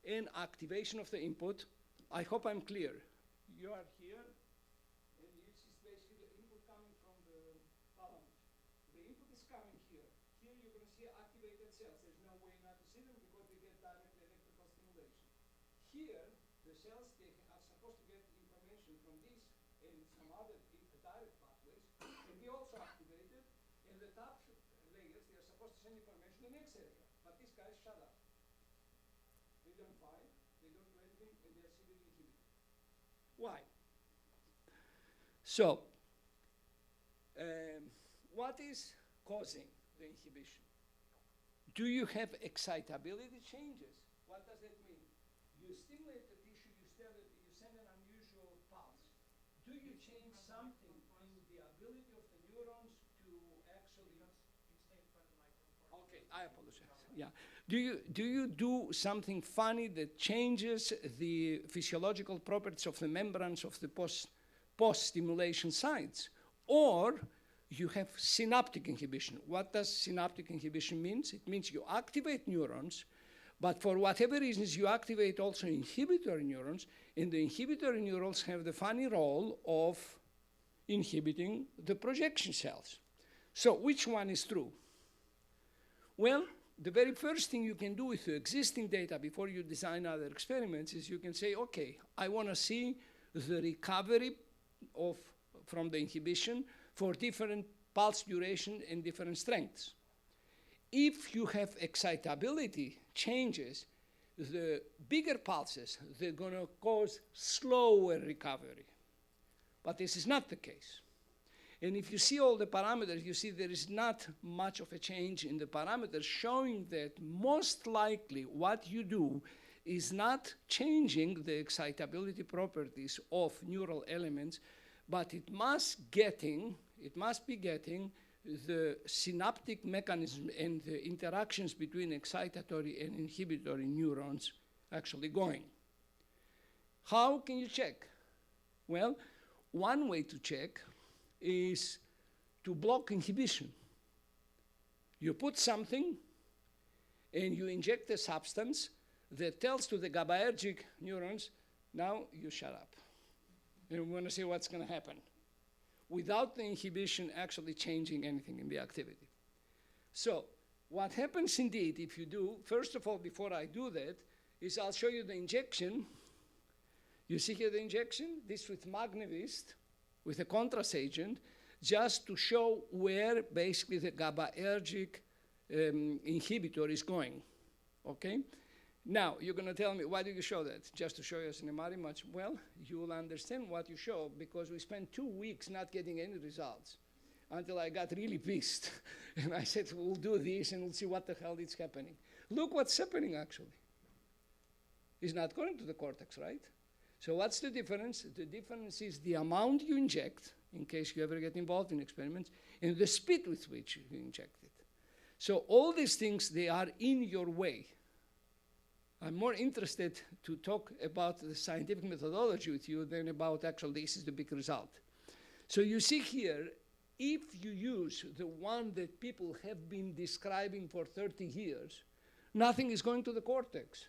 an activation of the input. I hope I'm clear. You are here, and this is basically the input coming from the thalamus. The input is coming here. Here you're going to see activated cells. There's no way not to see them because they get direct electrical stimulation. Here, the cells, they are supposed to get information from this and some other direct pathways, and be also activated. And the top layers, they are supposed to send information to the next area. But these guys shut up. They don't fire, they don't do anything, and they're severely inhibited. Why? So, what is causing the inhibition? Do you have excitability changes? What does that mean? You stimulate the tissue, you send an unusual pulse. Do you change something in the ability of the neurons to actually... Okay, I apologize. Yeah. Do you do something funny that changes the physiological properties of the membranes of the post-stimulation sites? Or you have synaptic inhibition. What does synaptic inhibition mean? It means you activate neurons, but for whatever reasons, you activate also inhibitory neurons, and the inhibitory neurons have the funny role of inhibiting the projection cells. So which one is true? Well, the very first thing you can do with the existing data before you design other experiments is you can say, okay, I want to see the recovery from the inhibition for different pulse duration and different strengths. If you have excitability changes, the bigger pulses, they're going to cause slower recovery. But this is not the case. And if you see all the parameters, you see there is not much of a change in the parameters, showing that most likely what you do is not changing the excitability properties of neural elements, but it must be getting the synaptic mechanism and the interactions between excitatory and inhibitory neurons actually going. How can you check? Well, one way to check is to block inhibition. You put something and you inject a substance that tells to the GABAergic neurons, now you shut up. And we want to see what's going to happen, without the inhibition actually changing anything in the activity. So what happens indeed if you do, first of all, before I do that, is I'll show you the injection. You see here the injection? This with Magnevist, with a contrast agent, just to show where basically the GABAergic inhibitor is going. okay? Now, you're going to tell me, why do you show that? Just to show you a cinematic much? Well, you will understand what you show because we spent 2 weeks not getting any results until I got really pissed. And I said, we'll do this and we'll see what the hell is happening. Look what's happening, actually. It's not going to the cortex, right? So what's the difference? The difference is the amount you inject, in case you ever get involved in experiments, and the speed with which you inject it. So all these things, they are in your way. I'm more interested to talk about the scientific methodology with you than about actually this is the big result. So you see here, if you use the one that people have been describing for 30 years, nothing is going to the cortex.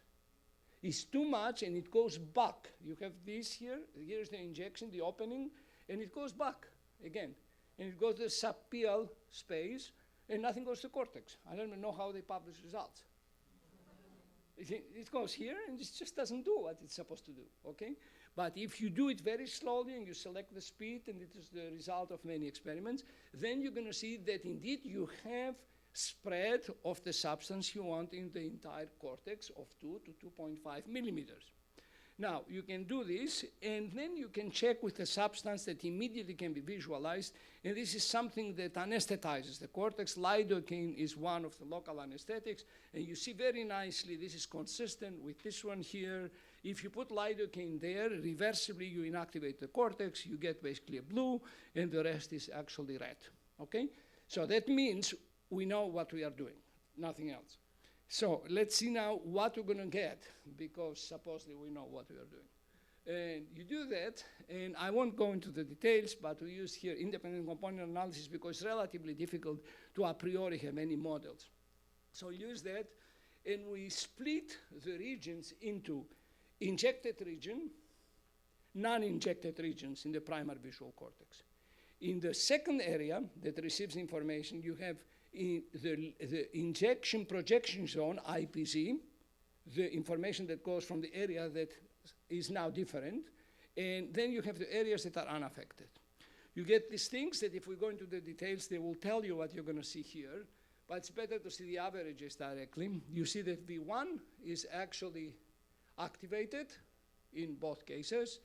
It's too much and it goes back. You have this here, here's the injection, the opening, and it goes back again. And it goes to the subpial space and nothing goes to cortex. I don't even know how they publish results. It goes here and it just doesn't do what it's supposed to do, okay? But if you do it very slowly and you select the speed, and it is the result of many experiments, then you're gonna see that indeed you have spread of the substance you want in the entire cortex of 2 to 2.5 millimeters. Now, you can do this, and then you can check with a substance that immediately can be visualized, and this is something that anesthetizes the cortex. Lidocaine is one of the local anesthetics, and you see very nicely this is consistent with this one here. If you put lidocaine there, reversibly you inactivate the cortex, you get basically a blue, and the rest is actually red, okay? So that means we know what we are doing, nothing else. So let's see now what we're going to get, because supposedly we know what we are doing. And you do that, and I won't go into the details, but we use here independent component analysis because it's relatively difficult to a priori have any models. So use that, and we split the regions into injected region, non-injected regions in the primary visual cortex. In the second area that receives information, you have in the injection projection zone, IPZ, the information that goes from the area that is now different, and then you have the areas that are unaffected. You get these things that if we go into the details, they will tell you what you're going to see here, but it's better to see the averages directly. You see that V1 is actually activated in both cases,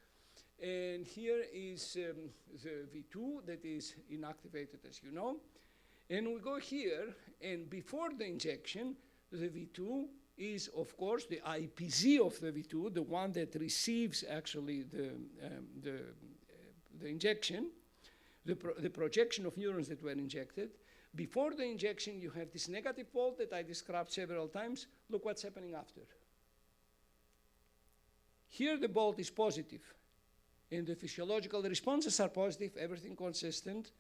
and here is the V2 that is inactivated, as you know. And we go here, and before the injection, the V2 is, of course, the IPZ of the V2, the one that receives actually the injection, the projection of neurons that were injected. Before the injection, you have this negative volt that I described several times. Look what's happening after. Here, the volt is positive, and the physiological responses are positive, everything consistent.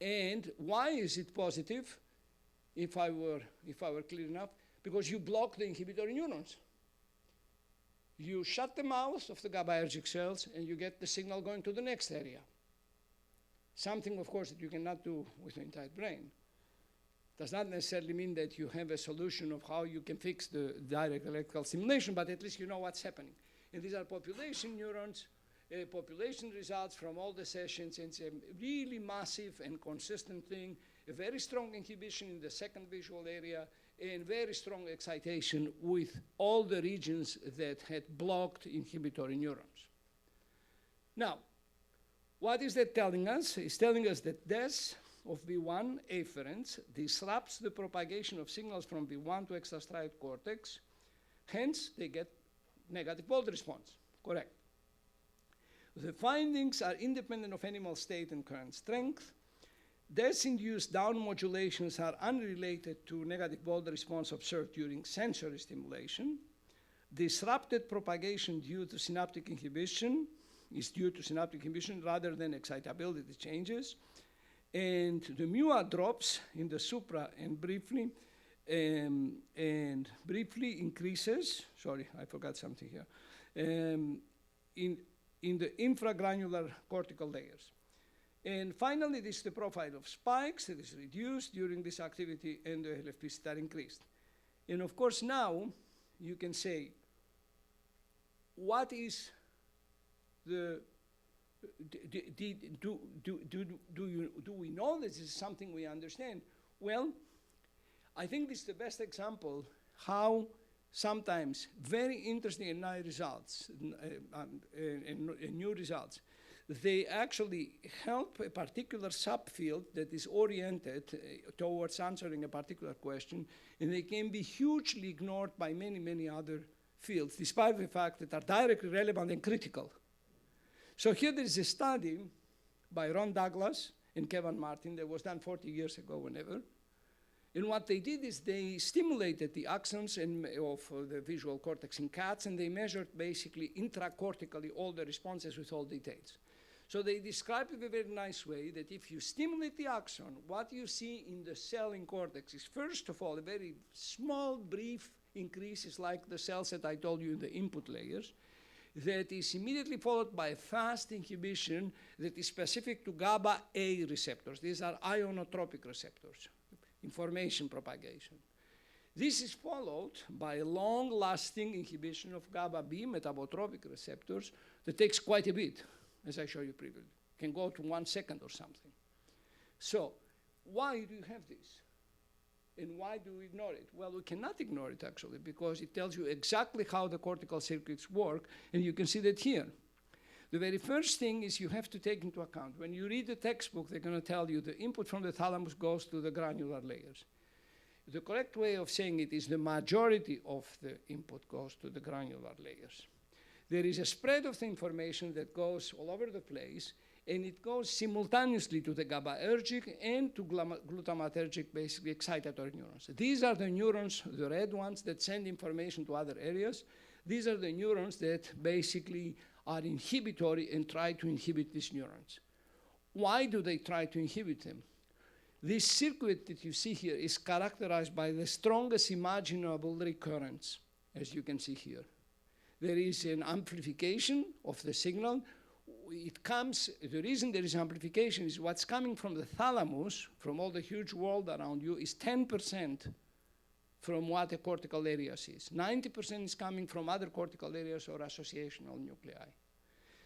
And why is it positive, if I were clear enough? Because you block the inhibitory neurons. You shut the mouth of the GABAergic cells, and you get the signal going to the next area. Something, of course, that you cannot do with the entire brain. Does not necessarily mean that you have a solution of how you can fix the direct electrical stimulation, but at least you know what's happening. And these are population neurons, population results from all the sessions, and it's a really massive and consistent thing, a very strong inhibition in the second visual area, and very strong excitation with all the regions that had blocked inhibitory neurons. Now, what is that telling us? It's telling us that death of V1 afferents disrupts the propagation of signals from V1 to extrastriate cortex, hence they get negative volt response, correct. The findings are independent of animal state and current strength. Death-induced down modulations are unrelated to negative volt response observed during sensory stimulation. Disrupted propagation due to synaptic inhibition is due to synaptic inhibition rather than excitability changes. And the MUA drops in the supra and briefly increases, sorry, I forgot something here, in the infragranular cortical layers. And finally, this is the profile of spikes that is reduced during this activity, and the LFPs are increased. And of course, now you can say, what is the, do we know this is something we understand? Well, I think this is the best example how sometimes very interesting and nice results, and new results. They actually help a particular subfield that is oriented towards answering a particular question, and they can be hugely ignored by many, many other fields, despite the fact that are directly relevant and critical. So here there is a study by Ron Douglas and Kevin Martin that was done 40 years ago, whenever. And what they did is they stimulated the axons of the visual cortex in cats, and they measured basically intracortically all the responses with all details. So they describe it in a very nice way that if you stimulate the axon, what you see in the cell in cortex is, first of all, a very small, brief increases like the cells that I told you in the input layers, that is immediately followed by a fast inhibition that is specific to GABA A receptors. These are ionotropic receptors, information propagation. This is followed by a long-lasting inhibition of GABA B metabotropic receptors that takes quite a bit, as I showed you previously. Can go to 1 second or something. So why do you have this? And why do we ignore it? Well, we cannot ignore it, actually, because it tells you exactly how the cortical circuits work, and you can see that here. The very first thing is you have to take into account, when you read the textbook, they're going to tell you the input from the thalamus goes to the granular layers. The correct way of saying it is the majority of the input goes to the granular layers. There is a spread of the information that goes all over the place, and it goes simultaneously to the GABAergic and to glutamatergic, basically excitatory neurons. These are the neurons, the red ones, that send information to other areas. These are the neurons that basically are inhibitory and try to inhibit these neurons. Why do they try to inhibit them? This circuit that you see here is characterized by the strongest imaginable recurrence, as you can see here. There is an amplification of the signal. The reason there is amplification is what's coming from the thalamus, from all the huge world around you, is 10% from what a cortical area is. 90% is coming from other cortical areas or associational nuclei.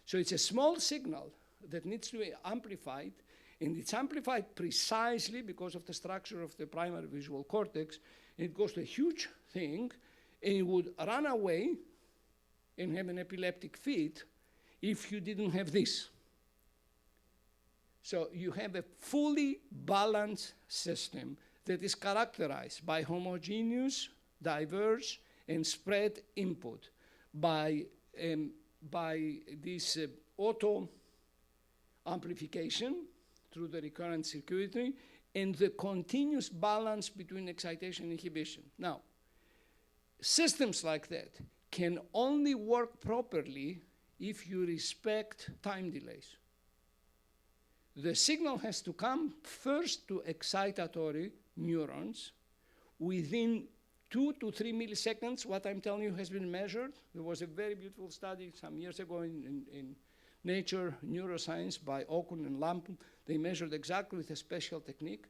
So it's a small signal that needs to be amplified, and it's amplified precisely because of the structure of the primary visual cortex. It goes to a huge thing, and it would run away and have an epileptic fit if you didn't have this. So you have a fully balanced system that is characterized by homogeneous, diverse, and spread input, by this auto amplification through the recurrent circuitry, and the continuous balance between excitation and inhibition. Now, systems like that can only work properly if you respect time delays. The signal has to come first to excitatory neurons within 2 to 3 milliseconds. What I'm telling you has been measured. There was a very beautiful study some years ago in Nature Neuroscience by Okun and Lampum. They measured exactly with a special technique.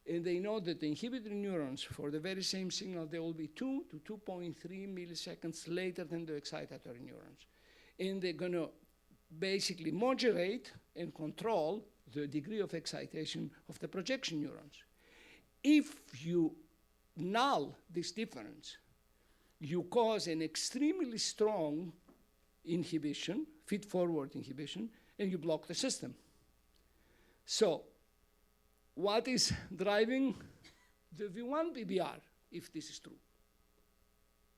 And they know that the inhibitory neurons, for the very same signal, they will be 2 to 2.3 milliseconds later than the excitatory neurons. And they're going to basically modulate and control the degree of excitation of the projection neurons. If you null this difference, you cause an extremely strong inhibition, feed-forward inhibition, and you block the system. So what is driving the V1 PBR, if this is true?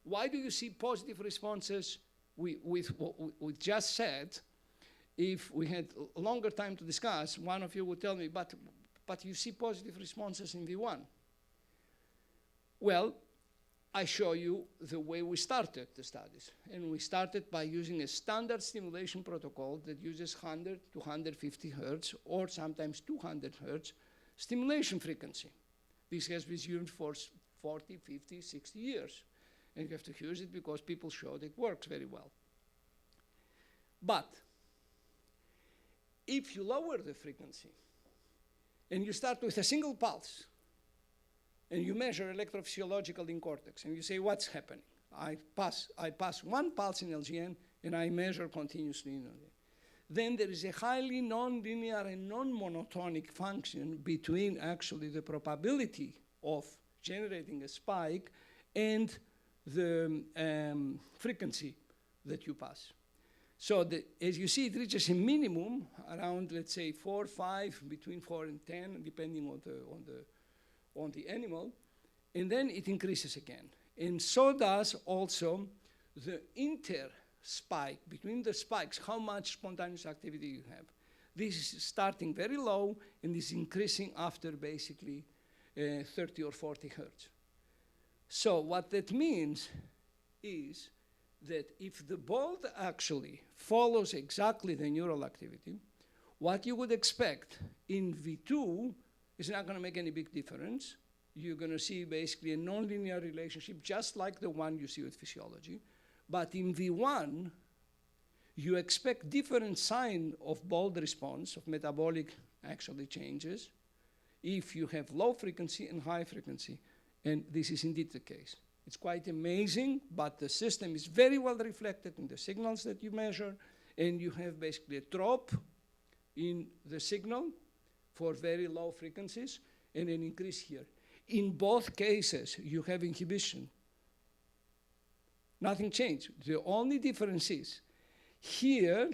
Why do you see positive responses with what we just said? If we had a longer time to discuss, one of you would tell me, but you see positive responses in V1. Well, I show you the way we started the studies. And we started by using a standard stimulation protocol that uses 100 to 150 hertz, or sometimes 200 hertz stimulation frequency. This has been used for 40, 50, 60 years. And you have to use it because people showed it works very well. But if you lower the frequency and you start with a single pulse and you measure electrophysiological in cortex and you say, what's happening? I pass one pulse in LGN and I measure continuously in LGN. Then there is a highly nonlinear and non-monotonic function between actually the probability of generating a spike and the frequency that you pass. So as you see, it reaches a minimum around, let's say, 4, 5, between 4 and 10, depending on the animal, and then it increases again. And so does also the inter-spike, between the spikes, how much spontaneous activity you have. This is starting very low and is increasing after basically 30 or 40 hertz. So what that means is that if the bolt actually follows exactly the neural activity, what you would expect in V2 is not going to make any big difference. You're going to see basically a nonlinear relationship, just like the one you see with physiology. But in V1, you expect different sign of bolt response, of metabolic actually changes, if you have low frequency and high frequency. And this is indeed the case. It's quite amazing, but the system is very well reflected in the signals that you measure, and you have basically a drop in the signal for very low frequencies and an increase here. In both cases, you have inhibition. Nothing changed. The only difference is here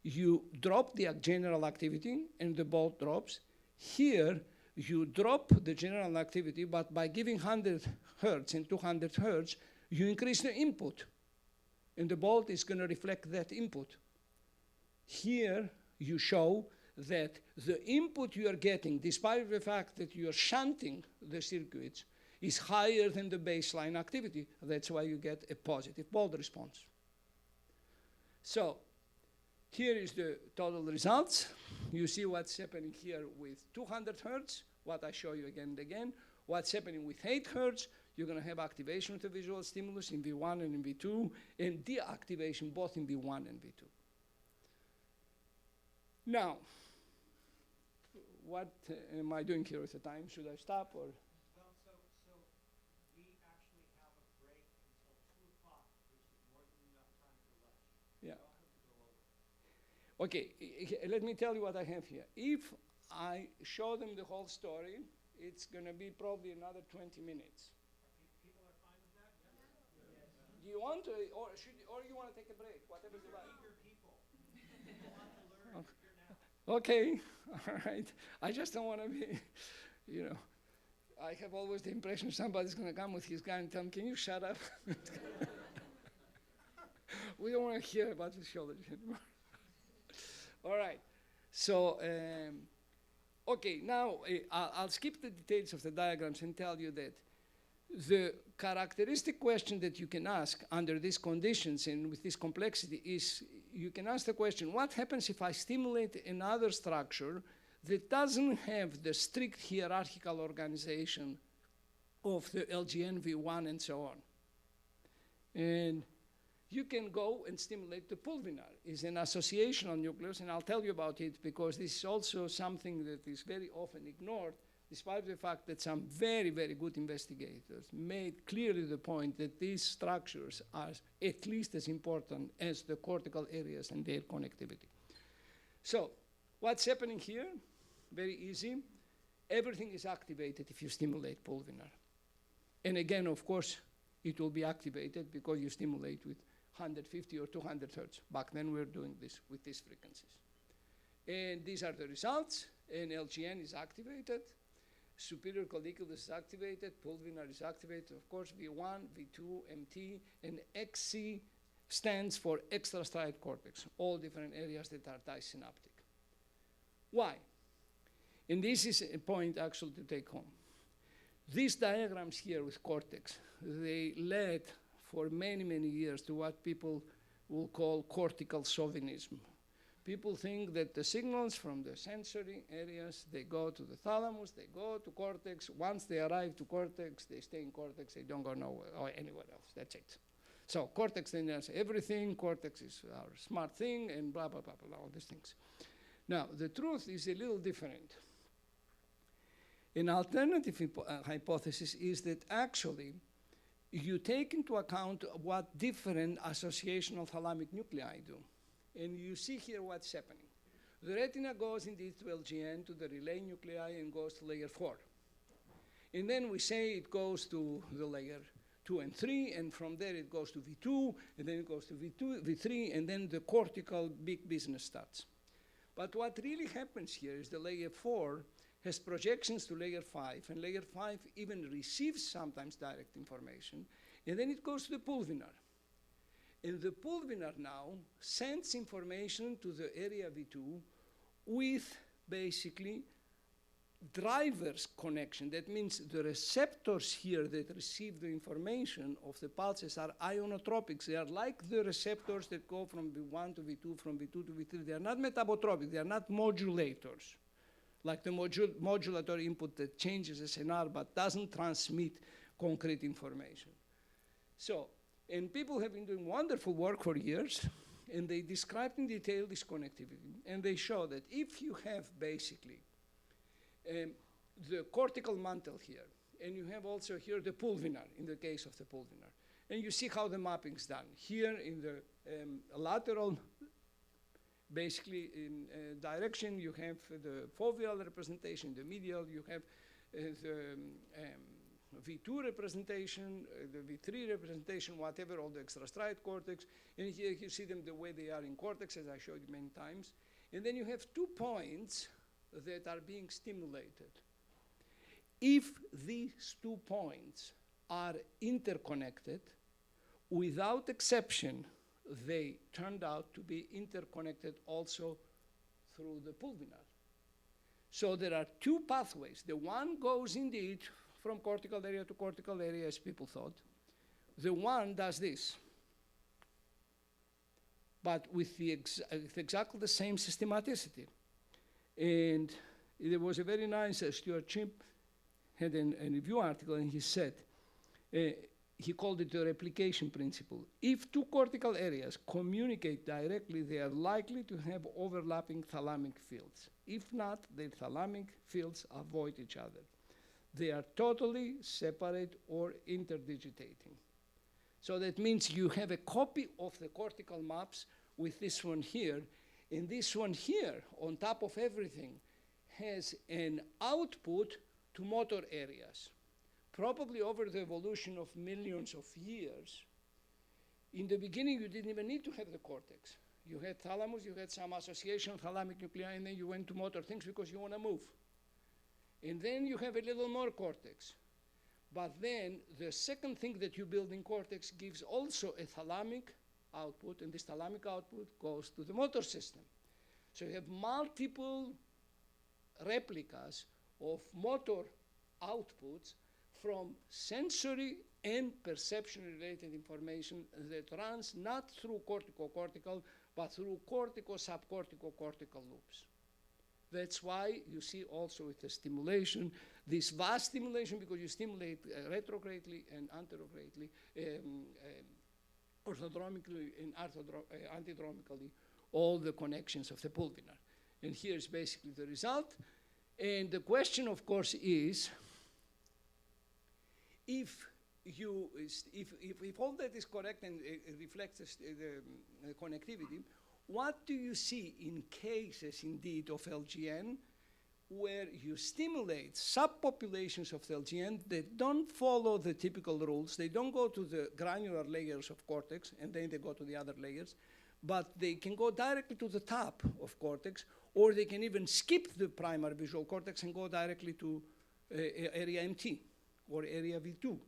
you drop the general activity and the bolt drops. Here you drop the general activity, but by giving 100 hertz and 200 hertz, you increase the input. And the bolt is going to reflect that input. Here you show that the input you are getting, despite the fact that you are shunting the circuits, is higher than the baseline activity. That's why you get a positive bolt response. So here is the total results. You see what's happening here with 200 hertz, what I show you again and again. What's happening with 8 hertz, you're going to have activation of the visual stimulus in V1 and in V2, and deactivation both in V1 and V2. Now, what am I doing here with the time? Should I stop or? Well, so we actually have a break until 2 o'clock, which is more than enough time for lunch. Yeah. You'll have to go over. Okay, let me tell you what I have here. If I show them the whole story, it's going to be probably another 20 minutes. People are fine with that? Yes. Do you want to, or you want to take a break? Whatever you like. Eager people. People want to learn. Okay. Here now. Okay, all right. I just don't want to be, you know, I have always the impression somebody's going to come with his gun and tell him, can you shut up? We don't want to hear about physiology anymore. All right. So, okay, now I'll skip the details of the diagrams and tell you that the characteristic question that you can ask under these conditions and with this complexity is you can ask the question, what happens if I stimulate another structure that doesn't have the strict hierarchical organization of the LGN, V1, and so on? And you can go and stimulate the pulvinar. It's an associational nucleus, and I'll tell you about it because this is also something that is very often ignored, despite the fact that some very, very good investigators made clearly the point that these structures are at least as important as the cortical areas and their connectivity. So what's happening here? Very easy. Everything is activated if you stimulate pulvinar. And again, of course, it will be activated because you stimulate with 150 or 200 hertz. Back then we were doing this with these frequencies. And these are the results. And LGN is activated. Superior colliculus is activated. Pulvinar is activated. Of course, V1, V2, MT, and XC stands for extrastriate cortex, all different areas that are disynaptic. Why? And this is a point actually to take home. These diagrams here with cortex, they led for many, many years to what people will call cortical chauvinism. People think that the signals from the sensory areas, they go to the thalamus, they go to cortex. Once they arrive to cortex, they stay in cortex, they don't go nowhere or anywhere else. That's it. So cortex then does everything, cortex is our smart thing, and blah, blah, blah, blah, all these things. Now, the truth is a little different. An alternative hypothesis is that actually you take into account what different associational thalamic nuclei do. And you see here what's happening. The retina goes indeed to LGN, to the relay nuclei, and goes to layer 4. And then we say it goes to the layer 2 and 3, and from there it goes to V2, and then it goes to V2, V3, and then the cortical big business starts. But what really happens here is the layer 4 has projections to layer 5, and layer 5 even receives sometimes direct information, and then it goes to the pulvinar. And the pulvinar now sends information to the area V2 with basically drivers connection. That means the receptors here that receive the information of the pulses are ionotropics. They are like the receptors that go from V1 to V2, from V2 to V3. They are not metabotropic. They are not modulators, like the modulatory input that changes SNR but doesn't transmit concrete information. So, and people have been doing wonderful work for years, and they described in detail this connectivity. And they show that if you have basically the cortical mantle here, and you have also here the pulvinar, in the case of the pulvinar, and you see how the mapping's done. Here in the lateral, basically in direction, you have the foveal representation. In the medial, you have the V2 representation, the V3 representation, whatever, all the extrastriate cortex. And here you see them the way they are in cortex, as I showed you many times. And then you have 2 points that are being stimulated. If these 2 points are interconnected, without exception, they turned out to be interconnected also through the pulvinar. So there are 2 pathways. The one goes indeed from cortical area to cortical area, as people thought. The one does this, but with exactly the same systematicity. And there was a very nice, Stuart Chimp had a review article, and he said, he called it the replication principle. If 2 cortical areas communicate directly, they are likely to have overlapping thalamic fields. If not, their thalamic fields avoid each other. They are totally separate or interdigitating. So that means you have a copy of the cortical maps with this one here, and this one here, on top of everything, has an output to motor areas. Probably over the evolution of millions of years, in the beginning you didn't even need to have the cortex. You had thalamus, you had some association of thalamic nuclei, and then you went to motor things because you want to move. And then you have a little more cortex. But then the second thing that you build in cortex gives also a thalamic output, and this thalamic output goes to the motor system. So you have multiple replicas of motor outputs from sensory and perception-related information that runs not through cortico-cortical, but through cortico-subcortico-cortical loops. That's why you see also with the stimulation, this vast stimulation, because you stimulate retrogradely and anterogradely, orthodromically and antidromically, all the connections of the pulvinar. And here's basically the result. And the question, of course, is, if all that is correct and reflects the connectivity, what do you see in cases, indeed, of LGN where you stimulate subpopulations of the LGN that don't follow the typical rules? They don't go to the granular layers of cortex, and then they go to the other layers, but they can go directly to the top of cortex, or they can even skip the primary visual cortex and go directly to area MT or area V2.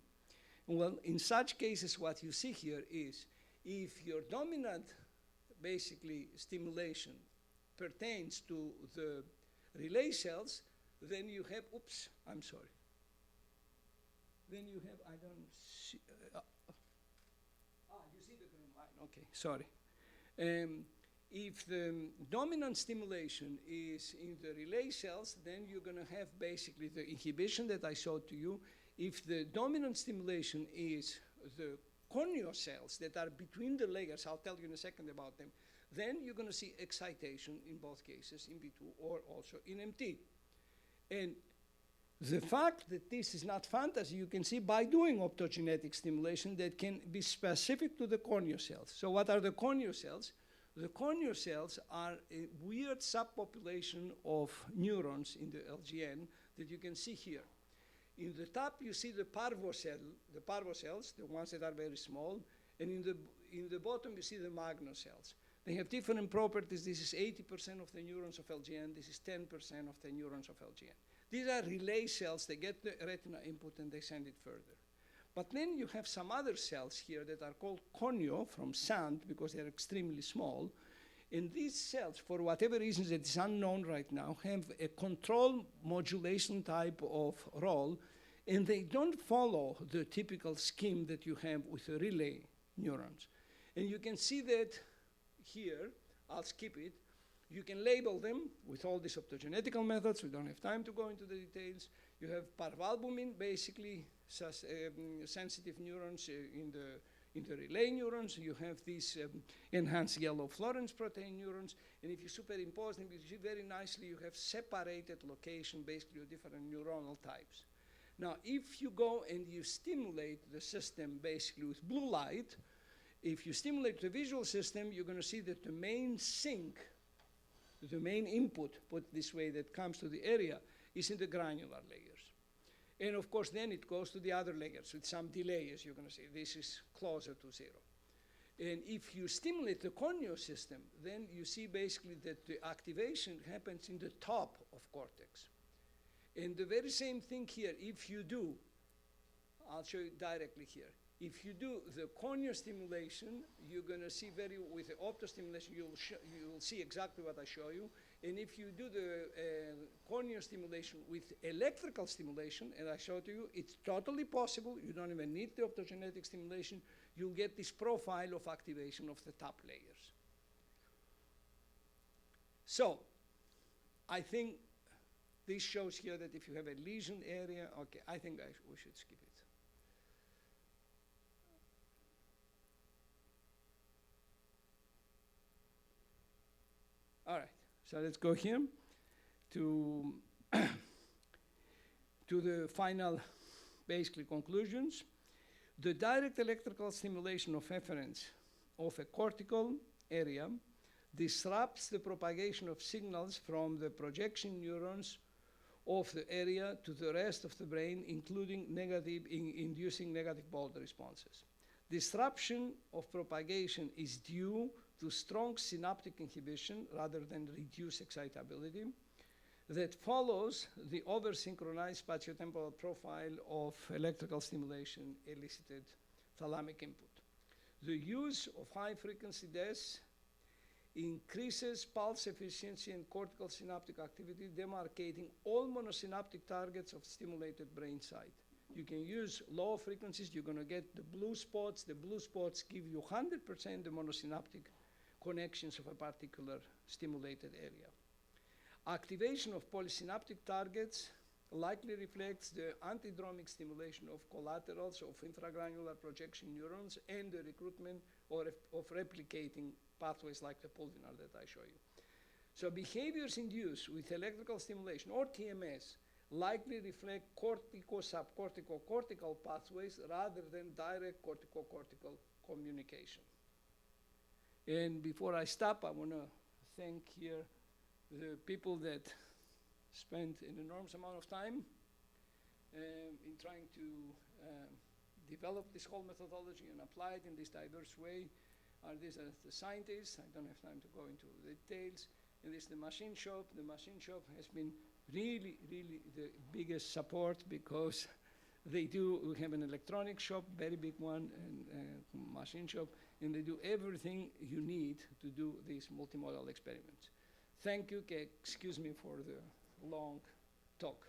Well, in such cases, what you see here is if your dominant basically stimulation pertains to the relay cells, then you have, oops, I'm sorry. Then you have, I don't see, you see the green line, okay, sorry. If the dominant stimulation is in the relay cells, then you're gonna have basically the inhibition that I showed to you. If the dominant stimulation is the corneal cells that are between the layers, I'll tell you in a second about them, then you're going to see excitation in both cases, in V2 or also in MT. And the fact that this is not fantasy, you can see by doing optogenetic stimulation that can be specific to the corneal cells. So what are the corneal cells? The corneal cells are a weird subpopulation of neurons in the LGN that you can see here. In the top, you see the parvo cells, the ones that are very small, and in the bottom, you see the magno cells. They have different properties. This is 80% of the neurons of LGN. This is 10% of the neurons of LGN. These are relay cells. They get the retina input and they send it further. But then you have some other cells here that are called conio from sand because they're extremely small. And these cells, for whatever reasons that is unknown right now, have a control modulation type of role, and they don't follow the typical scheme that you have with the relay neurons. And you can see that here. I'll skip it. You can label them with all these optogenetical methods. We don't have time to go into the details. You have parvalbumin, basically sensitive neurons in the relay neurons. You have these enhanced yellow fluorescence protein neurons. And if you superimpose them, you see very nicely you have separated location, basically, of different neuronal types. Now, if you go and you stimulate the system, basically, with blue light, if you stimulate the visual system, you're going to see that the main sink, the main input, put this way, that comes to the area is in the granular layers. And of course, then it goes to the other layers with some delay, as you're going to see. This is closer to 0. And if you stimulate the conio system, then you see basically that the activation happens in the top of cortex. And the very same thing here, if you do, I'll show you directly here. If you do the conio stimulation, you're going to see with the optostimulation, you'll see exactly what I show you. And if you do the conio stimulation with electrical stimulation, and I showed you, it's totally possible. You don't even need the optogenetic stimulation. You'll get this profile of activation of the top layers. So I think this shows here that if you have a lesion area, okay, I think we should skip it. All right, so let's go here to, to the final, basically, conclusions. The direct electrical stimulation of efferents of a cortical area disrupts the propagation of signals from the projection neurons of the area to the rest of the brain, including inducing negative bold responses. Disruption of propagation is due to strong synaptic inhibition rather than reduced excitability that follows the over-synchronized spatiotemporal profile of electrical stimulation elicited thalamic input. The use of high-frequency DES increases pulse efficiency and cortical synaptic activity, demarcating all monosynaptic targets of stimulated brain site. You can use low frequencies. You're going to get the blue spots. The blue spots give you 100% the monosynaptic connections of a particular stimulated area. Activation of polysynaptic targets likely reflects the antidromic stimulation of collaterals of infragranular projection neurons and the recruitment of replicating pathways like the pulvinar that I show you. So behaviors induced with electrical stimulation or TMS likely reflect cortico-subcortico-cortical pathways rather than direct cortico-cortical communication. And before I stop, I want to thank here the people that spent an enormous amount of time in trying to develop this whole methodology and apply it in this diverse way. These are the scientists. I don't have time to go into the details. And this is the machine shop. The machine shop has been really, really the biggest support because we have an electronic shop, very big one, and machine shop, and they do everything you need to do these multimodal experiments. Thank you. Excuse me for the long talk.